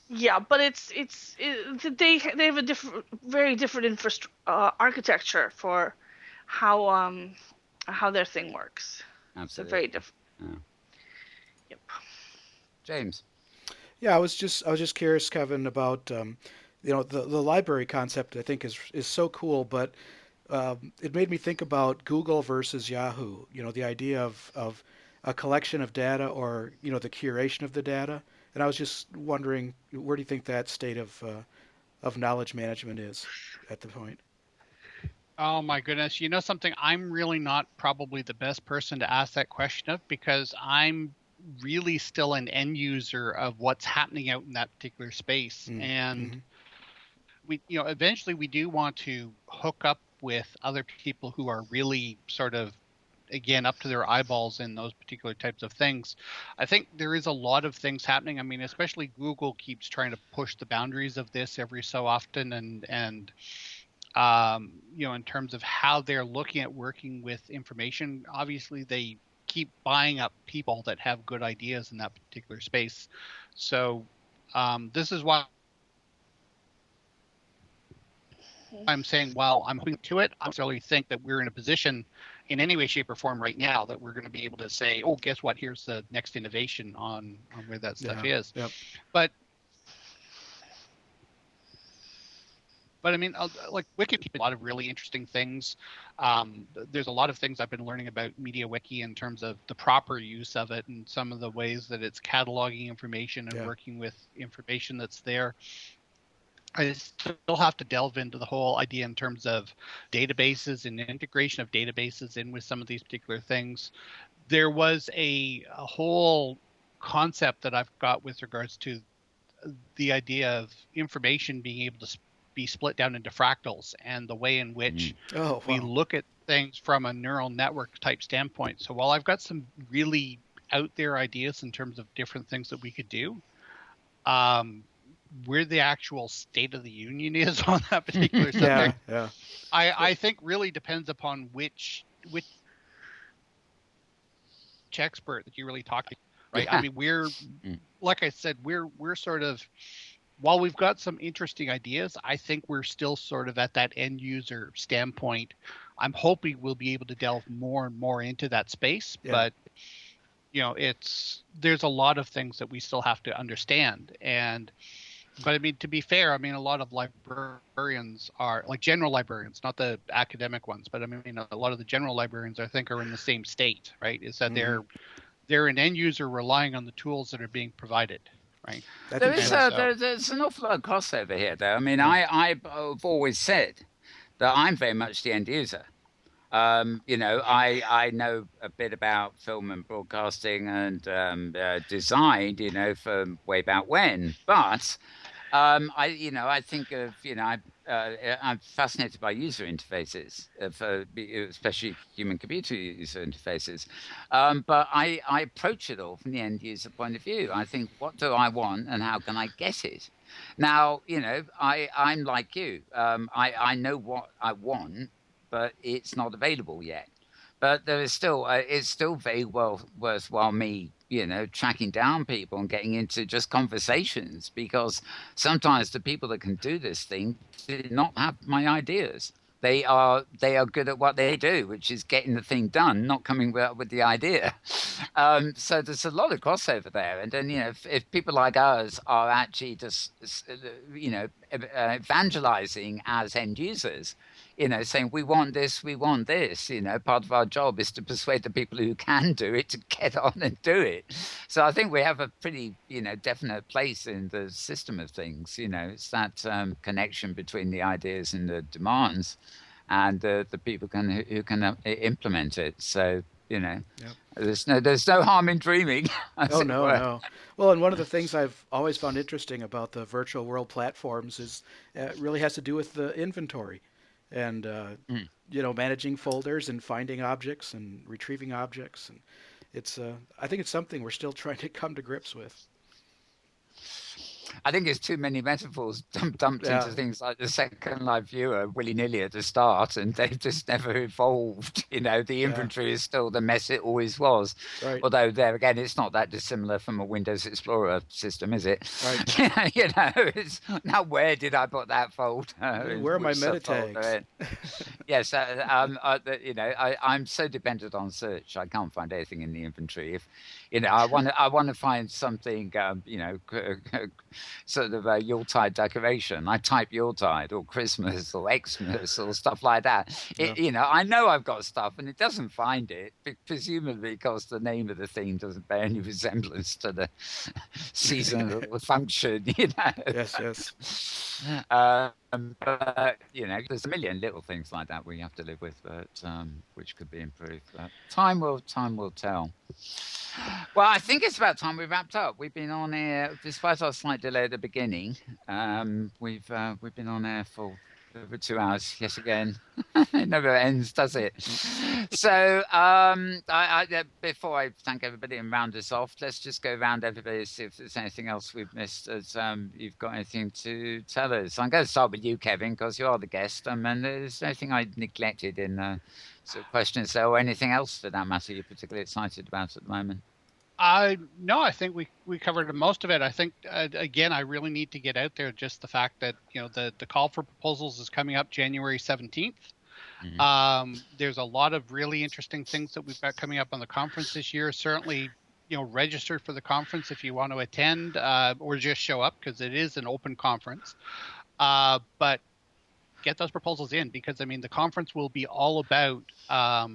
Yeah, but they have a very different architecture for how their thing works. Absolutely. It's very different. Yeah. Yep. James. Yeah, I was just curious, Kevin, about the library concept. I think is so cool, but it made me think about Google versus Yahoo. The idea of a collection of data, or the curation of the data. And I was just wondering, where do you think that state of knowledge management is at the point? Oh my goodness. You know something? I'm really not probably the best person to ask that question of, because I'm really still an end user of what's happening out in that particular space. And we, eventually we do want to hook up with other people who are really sort of, again, up to their eyeballs in those particular types of things. I think there is a lot of things happening. I mean, especially Google keeps trying to push the boundaries of this every so often, and in terms of how they're looking at working with information. Obviously, they keep buying up people that have good ideas in that particular space. So this is why I'm saying, while I'm hoping to it, I don't necessarily think that we're in a position in any way, shape, or form right now that we're going to be able to say, oh, guess what? Here's the next innovation on where that stuff is. Yep. But I mean, like Wiki, a lot of really interesting things. There's a lot of things I've been learning about MediaWiki in terms of the proper use of it, and some of the ways that it's cataloging information and working with information that's there. I still have to delve into the whole idea in terms of databases and integration of databases in with some of these particular things. There was a whole concept that I've got with regards to the idea of information being able to be split down into fractals and the way in which we look at things from a neural network type standpoint. So while I've got some really out there ideas in terms of different things that we could do, where the actual state of the union is on that particular subject, I think really depends upon which expert that you're really talking, right? I mean, we're like I said, we're sort of, while we've got some interesting ideas, I think we're still sort of at that end user standpoint. I'm hoping we'll be able to delve more and more into that space, but there's a lot of things that we still have to understand. But I mean, to be fair, I mean, a lot of librarians are like general librarians, not the academic ones, but I mean, a lot of the general librarians, I think, are in the same state, right? Is that they're an end user relying on the tools that are being provided, right? There's an awful lot of crossover here, though. I mean, I've always said that I'm very much the end user. I know a bit about film and broadcasting and design, from way back when. But I think of, I'm fascinated by user interfaces, especially human-computer user interfaces. But I approach it all from the end user point of view. I think, what do I want and how can I get it? Now, I'm like you. I know what I want, but it's not available yet. But there is still, it's still very worthwhile me, tracking down people and getting into just conversations, because sometimes the people that can do this thing did not have my ideas. They are good at what they do, which is getting the thing done, not coming up with the idea. So there's a lot of crossover there. And then, if people like us are actually just, evangelizing as end users, saying we want this, part of our job is to persuade the people who can do it to get on and do it. So I think we have a pretty, definite place in the system of things. It's that connection between the ideas and the demands, and the people who can implement it. So there's no harm in dreaming. Oh no. Well, and one of the things I've always found interesting about the virtual world platforms is it really has to do with the inventory. And managing folders and finding objects and retrieving objects, and it's I think it's something we're still trying to come to grips with. I think it's too many metaphors dumped into things like the Second Life viewer willy-nilly at the start, and they've just never evolved. The inventory is still the mess it always was. Right. Although there again, it's not that dissimilar from a Windows Explorer system, is it? Right. It's now, where did I put that folder? Where are my meta tags? Yes, I'm so dependent on search. I can't find anything in the inventory. If I want to find something, sort of a Yuletide decoration, I type Yuletide or Christmas or Xmas or stuff like that. I know I've got stuff and it doesn't find it, presumably because the name of the theme doesn't bear any resemblance to the season or the function. Yes. But there's a million little things like that we have to live with, but which could be improved. But time will tell. Well, I think it's about time we wrapped up. We've been on air, despite our slight delay at the beginning. We've been on air for over 2 hours yet again. It never ends, does it? So, before I thank everybody and round us off, let's just go around everybody and see if there's anything else we've missed. As you've got anything to tell us. I'm going to start with you, Kevin, because you are the guest. And there's anything I neglected in sort of questions there, or anything else for that matter you're particularly excited about at the moment? No, I think we covered most of it. I think, again, I really need to get out there just the fact that, the call for proposals is coming up January 17th. Mm-hmm. There's a lot of really interesting things that we've got coming up on the conference this year. Certainly, register for the conference if you want to attend, or just show up, because it is an open conference. But get those proposals in, because, the conference will be all about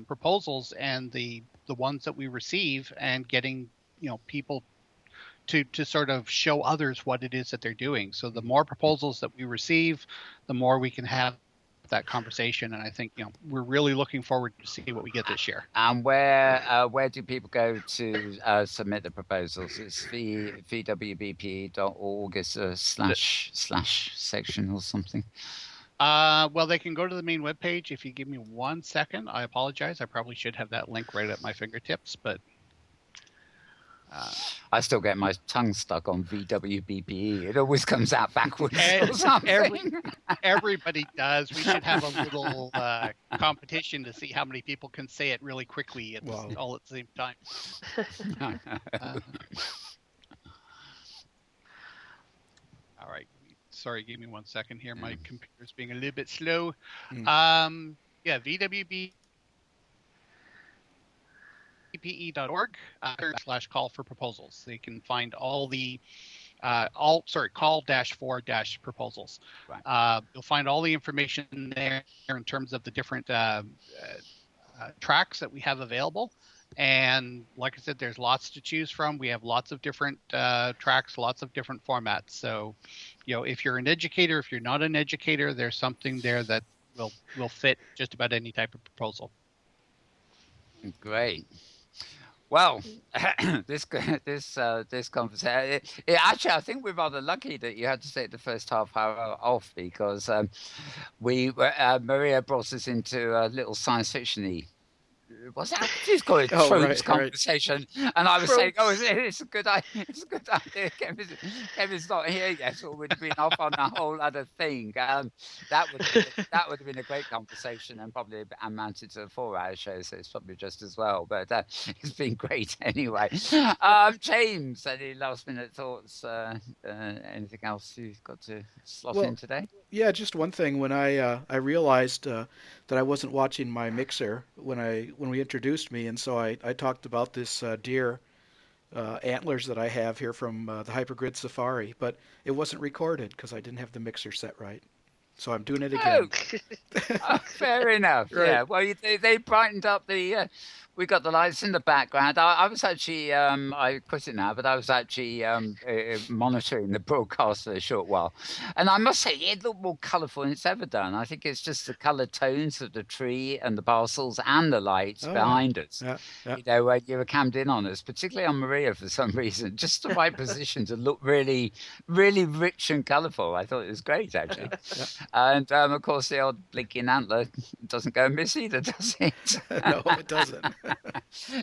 proposals and the ones that we receive, and getting people to sort of show others what it is that they're doing. So the more proposals that we receive, the more we can have that conversation. And I think, we're really looking forward to see what we get this year. And where do people go to submit the proposals? It's vwbp.org. It's a slash section or something. Well, they can go to the main webpage. If you give me 1 second, I apologize. I probably should have that link right at my fingertips, but I still get my tongue stuck on VWBPE. It always comes out backwards or something. Everybody does. We should have a little competition to see how many people can say it really quickly all at the same time. All right. Sorry, give me 1 second here. My computer's being a little bit slow. VWB. PE.org /call for proposals. They can find all the call-for-proposals. Right. You'll find all the information there in terms of the different tracks that we have available. And like I said, there's lots to choose from. We have lots of different tracks, lots of different formats. So, if you're an educator, if you're not an educator, there's something there that will fit just about any type of proposal. Great. Well, this conversation. Actually, I think we're rather lucky that you had to take the first half hour off because Maria brought us into a little science fiction-y. What's that? She's called it Tropes conversation, right. And I was saying, it's a good idea. It's a good idea. Kevin's not here yet, or we'd have been off on a whole other thing. That would have been a great conversation, and probably amounted to a 4-hour show. So it's probably just as well. But it's been great anyway. James, any last-minute thoughts? Anything else you've got to slot in today? Yeah, just one thing. When I realized that I wasn't watching my mixer when we introduced me, and so I talked about this deer antlers that I have here from the Hypergrid Safari, but it wasn't recorded because I didn't have the mixer set right. So I'm doing it again. Fair enough. Right. Yeah. Well, they brightened up the. We got the lights in the background. I was actually, I quit it now, but I was actually monitoring the broadcast for a short while. And I must say, it looked more colourful than it's ever done. I think it's just the colour tones of the tree and the parcels and the lights behind us. Yeah. When you were cammed in on us, particularly on Maria for some reason, just the right position to look really, really rich and colourful. I thought it was great, actually. Yeah. And, of course, the old blinking antler doesn't go miss either, does it? No, it doesn't.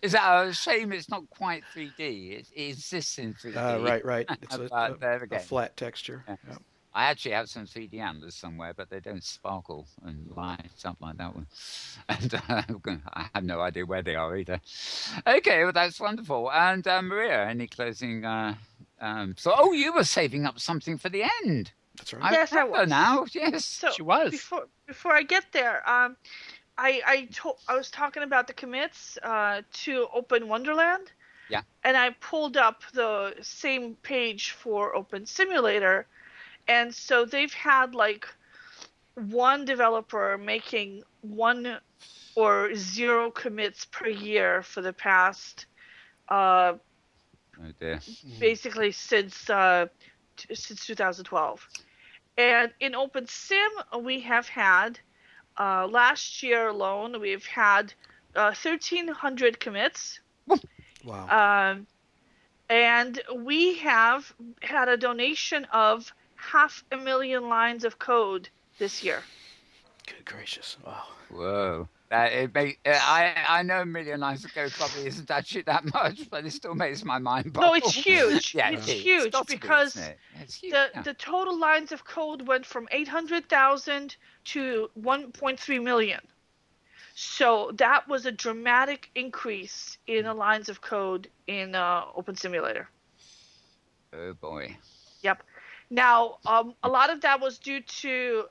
Is that a shame? It's not quite 3D. It exists in 3D. Right. It's a flat texture. Yeah. Yeah. I actually have some 3D antlers somewhere, but they don't sparkle and light up like that one. And I have no idea where they are either. Okay, well, that's wonderful. And Maria, any closing? You were saving up something for the end. That's right. Yes, I was. Now, yes, so she was. Before I get there, I was talking about the commits to Open Wonderland. Yeah. And I pulled up the same page for Open Simulator, and so they've had like one developer making 1 or 0 commits per year for the past basically since 2012. And in Open Sim, we have had last year alone, we've had 1,300 commits. Wow. And we have had a donation of 500,000 lines of code this year. Good gracious. Wow. Whoa. I know 1 million lines of code probably isn't actually that much, but it still makes my mind bubble. No, it's huge. Yeah, it's huge because the total lines of code went from 800,000 to 1.3 million. So that was a dramatic increase in the lines of code in Open Simulator. Oh boy. Yep. Now, a lot of that was due to,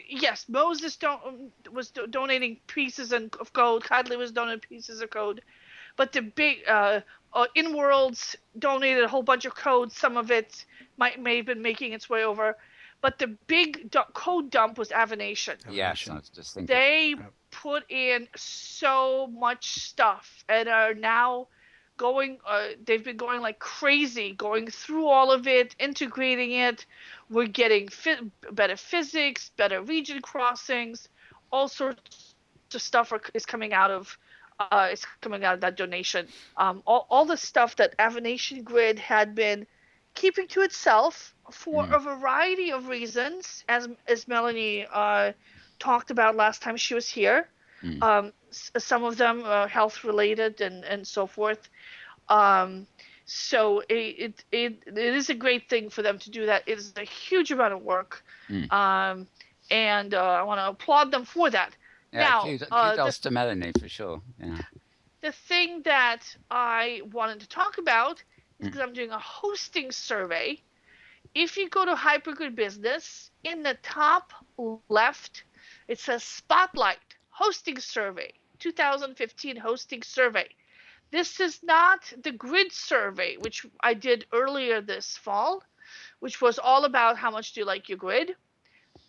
yes, Moses was donating pieces of code. Kadley was donating pieces of code. But the big Inworlds donated a whole bunch of code. Some of it may have been making its way over. But the big code dump was Avanation. Yes, I was just thinking. They put in so much stuff and are now they've been going like crazy, going through all of it, integrating it. We're getting better physics, better region crossings, all sorts of stuff is coming out of that donation. All the stuff that Avanation Grid had been keeping to itself for a variety of reasons, as Melanie talked about last time she was here. Some of them health related and so forth. So it is a great thing for them to do that. It is a huge amount of work, and I want to applaud them for that. Yeah, Now, kudos to Melanie for sure. Yeah. The thing that I wanted to talk about is because I'm doing a hosting survey. If you go to Hypergrid Business, in the top left, it says Spotlight Hosting Survey, 2015 Hosting Survey. This is not the grid survey, which I did earlier this fall, which was all about how much do you like your grid.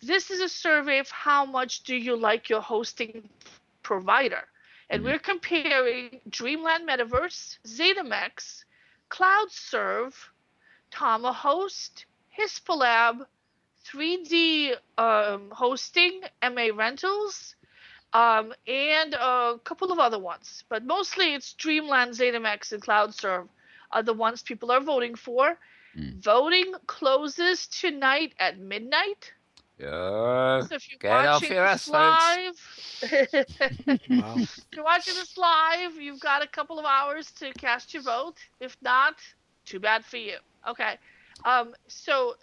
This is a survey of how much do you like your hosting provider. And we're comparing Dreamland Metaverse, ZetaMex, CloudServe, TamaHost, Hispalab, 3D Hosting, MA Rentals, and a couple of other ones. But mostly it's Dreamland, ZetaMex, and CloudServe are the ones people are voting for. Voting closes tonight at midnight. Yeah. So if you're Get off watching your this ass, live, Wow. if you're watching this live, you've got a couple of hours to cast your vote. If not, too bad for you. Okay. So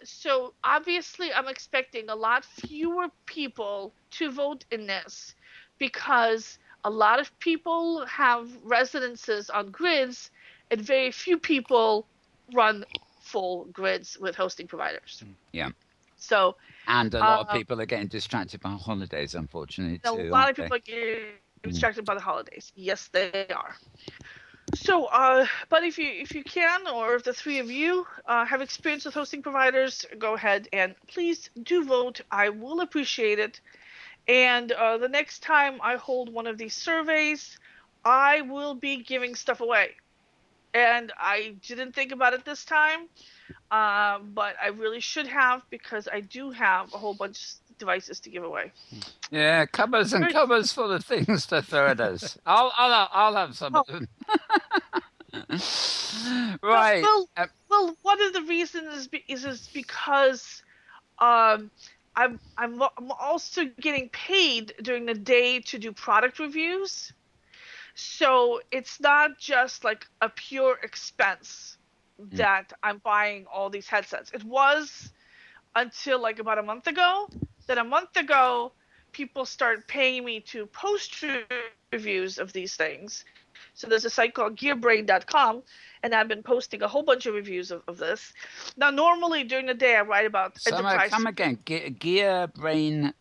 obviously I'm expecting a lot fewer people to vote in this because a lot of people have residences on grids and very few people run full grids with hosting providers. Yeah. So and a lot of people are getting distracted by holidays, unfortunately, too. A lot of people are getting distracted by the holidays. Yes, they are. So, but if you can, or if the three of you have experience with hosting providers, go ahead and please do vote. I will appreciate it. And the next time I hold one of these surveys, I will be giving stuff away. And I didn't think about it this time, but I really should have because I do have a whole bunch of devices to give away. Yeah, cupboards and cupboards full of things to throw at us. I'll have some of them. Right. Well, one of the reasons is because I'm also getting paid during the day to do product reviews. So it's not just like a pure expense that I'm buying all these headsets. It was until like about a month ago. Then a month ago, people started paying me to post reviews of these things. So there's a site called gearbrain.com, and I've been posting a whole bunch of reviews of this. Now, normally during the day, I write about enterprise. Come again, gearbrain.com.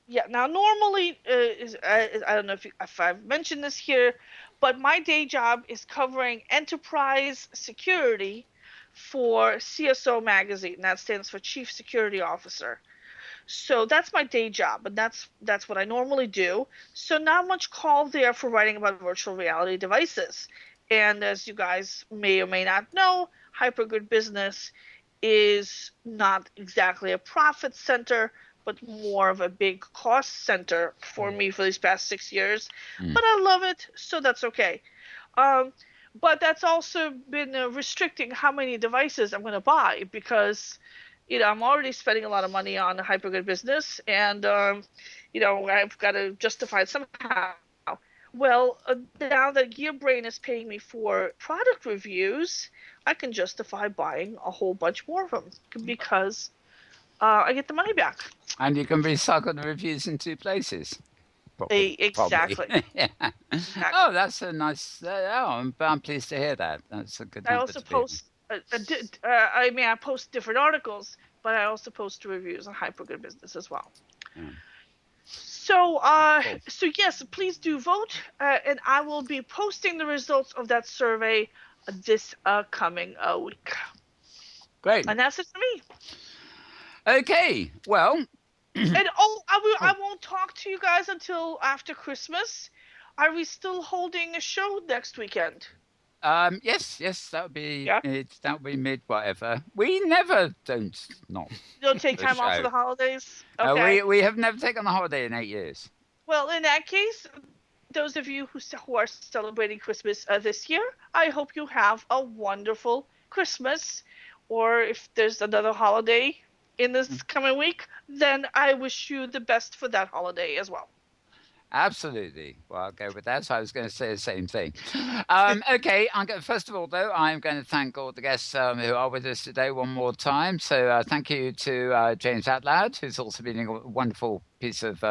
Yeah. Now, normally, I don't know if I've mentioned this here, but my day job is covering enterprise security for CSO Magazine. That stands for Chief Security Officer. So that's my day job, and that's what I normally do. So not much call there for writing about virtual reality devices. And as you guys may or may not know, Hypergrid Business is not exactly a profit center, but more of a big cost center for me for these past 6 years. But I love it, so that's okay. But that's also been restricting how many devices I'm going to buy because, I'm already spending a lot of money on Hypergrid Business, and I've got to justify it somehow. Well, now that GearBrain is paying me for product reviews, I can justify buying a whole bunch more of them because I get the money back. And you can recycle the reviews in two places. Exactly. Yeah. Exactly. Oh, that's a nice. I'm pleased to hear that. That's a good. I also post. I post different articles, but I also post reviews on Hypergrid Business as well. So, so yes, please do vote, and I will be posting the results of that survey this coming week. Great. And that's it for me. Okay. Well. And I won't talk to you guys until after Christmas. Are we still holding a show next weekend? Yes, that would be Yeah. it. That would be mid whatever. We never don't not You don't take the time off for show. the holidays? Okay. We have never taken a holiday in 8 years. Well, in that case, those of you who are celebrating Christmas this year, I hope you have a wonderful Christmas. Or if there's another holiday in this coming week, then I wish you the best for that holiday as well. Absolutely. Well, I'll go with that. So I was going to say the same thing. Okay. First of all, though, I'm going to thank all the guests who are with us today one more time. So thank you to James Atloud, who's also been a wonderful piece of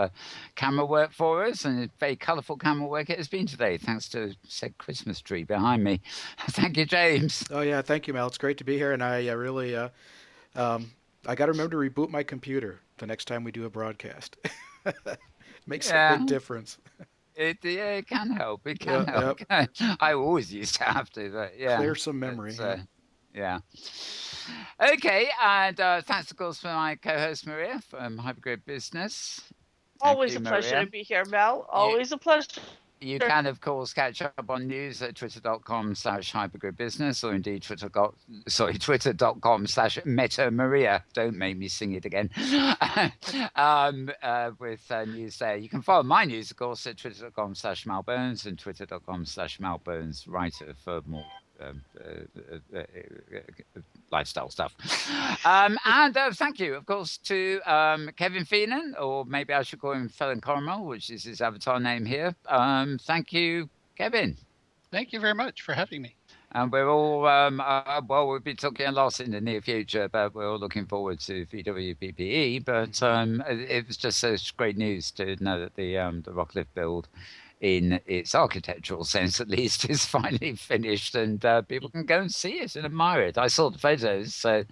camera work for us, and a very colourful camera work it has been today, thanks to said Christmas tree behind me. Thank you, James. Oh yeah, thank you, Mel. It's great to be here, and I really I got to remember to reboot my computer the next time we do a broadcast. Makes a big difference. It can help. It can help. Yep. I always used to have to, but yeah. Clear some memory. Yeah. Okay, and thanks, of course, for my co-host Maria from Hypergrid Business. Always a pleasure to be here, Mel. Always a pleasure. You can, of course, catch up on news at twitter.com/hypergridbusiness or indeed twitter.com/metamaria. Don't make me sing it again. With news there. You can follow my news, of course, at twitter.com/malbones and twitter.com/malboneswriter for more lifestyle stuff. And thank you, of course, to Kevin Phelan, or maybe I should call him Phelan Corrimal, which is his avatar name here. Thank you, Kevin. Thank you very much for having me. And we're all, we'll be talking a lot in the near future, but we're all looking forward to VWPPE. But it was just such great news to know that the Rockcliffe build, in its architectural sense at least, is finally finished, and people can go and see it and admire it. I saw the photos, so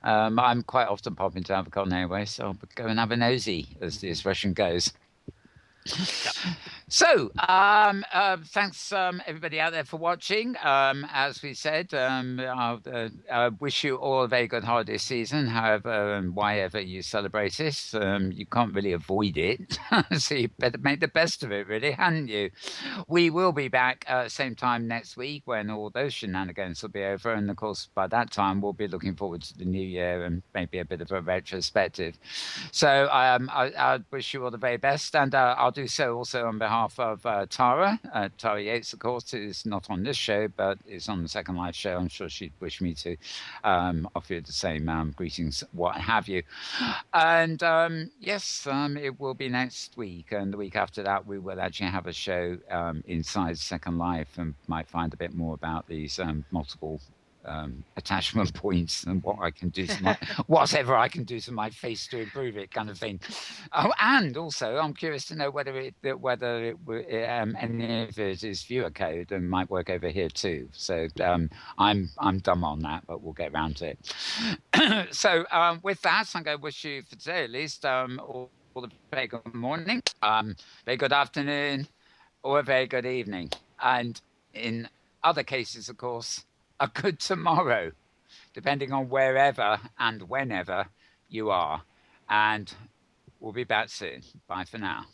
I'm quite often popping to Avacon anyway, so I'll go and have a nosy, as the expression goes. So, thanks everybody out there for watching. As we said, I wish you all a very good holiday season, however and whyever you celebrate it. You can't really avoid it, so you better make the best of it, really, hadn't you? We will be back same time next week when all those shenanigans will be over, and of course by that time we'll be looking forward to the new year and maybe a bit of a retrospective. So I wish you all the very best, and I'll do so also on behalf of Tara Yates, of course, who's not on this show but is on the Second Life show. I'm sure she'd wish me to offer you the same greetings, what have you. And yes, it will be next week, and the week after that we will actually have a show inside Second Life, and might find a bit more about these multiple attachment points and what I can do to my whatever I can do to my face to improve it, kind of thing. Oh, and also I'm curious to know whether any of it is viewer code and might work over here too. So I'm dumb on that, but we'll get around to it. So with that, I'm going to wish you for today at least all a very good morning, very good afternoon, or a very good evening, and in other cases, of course, a good tomorrow, depending on wherever and whenever you are. And we'll be back soon. Bye for now.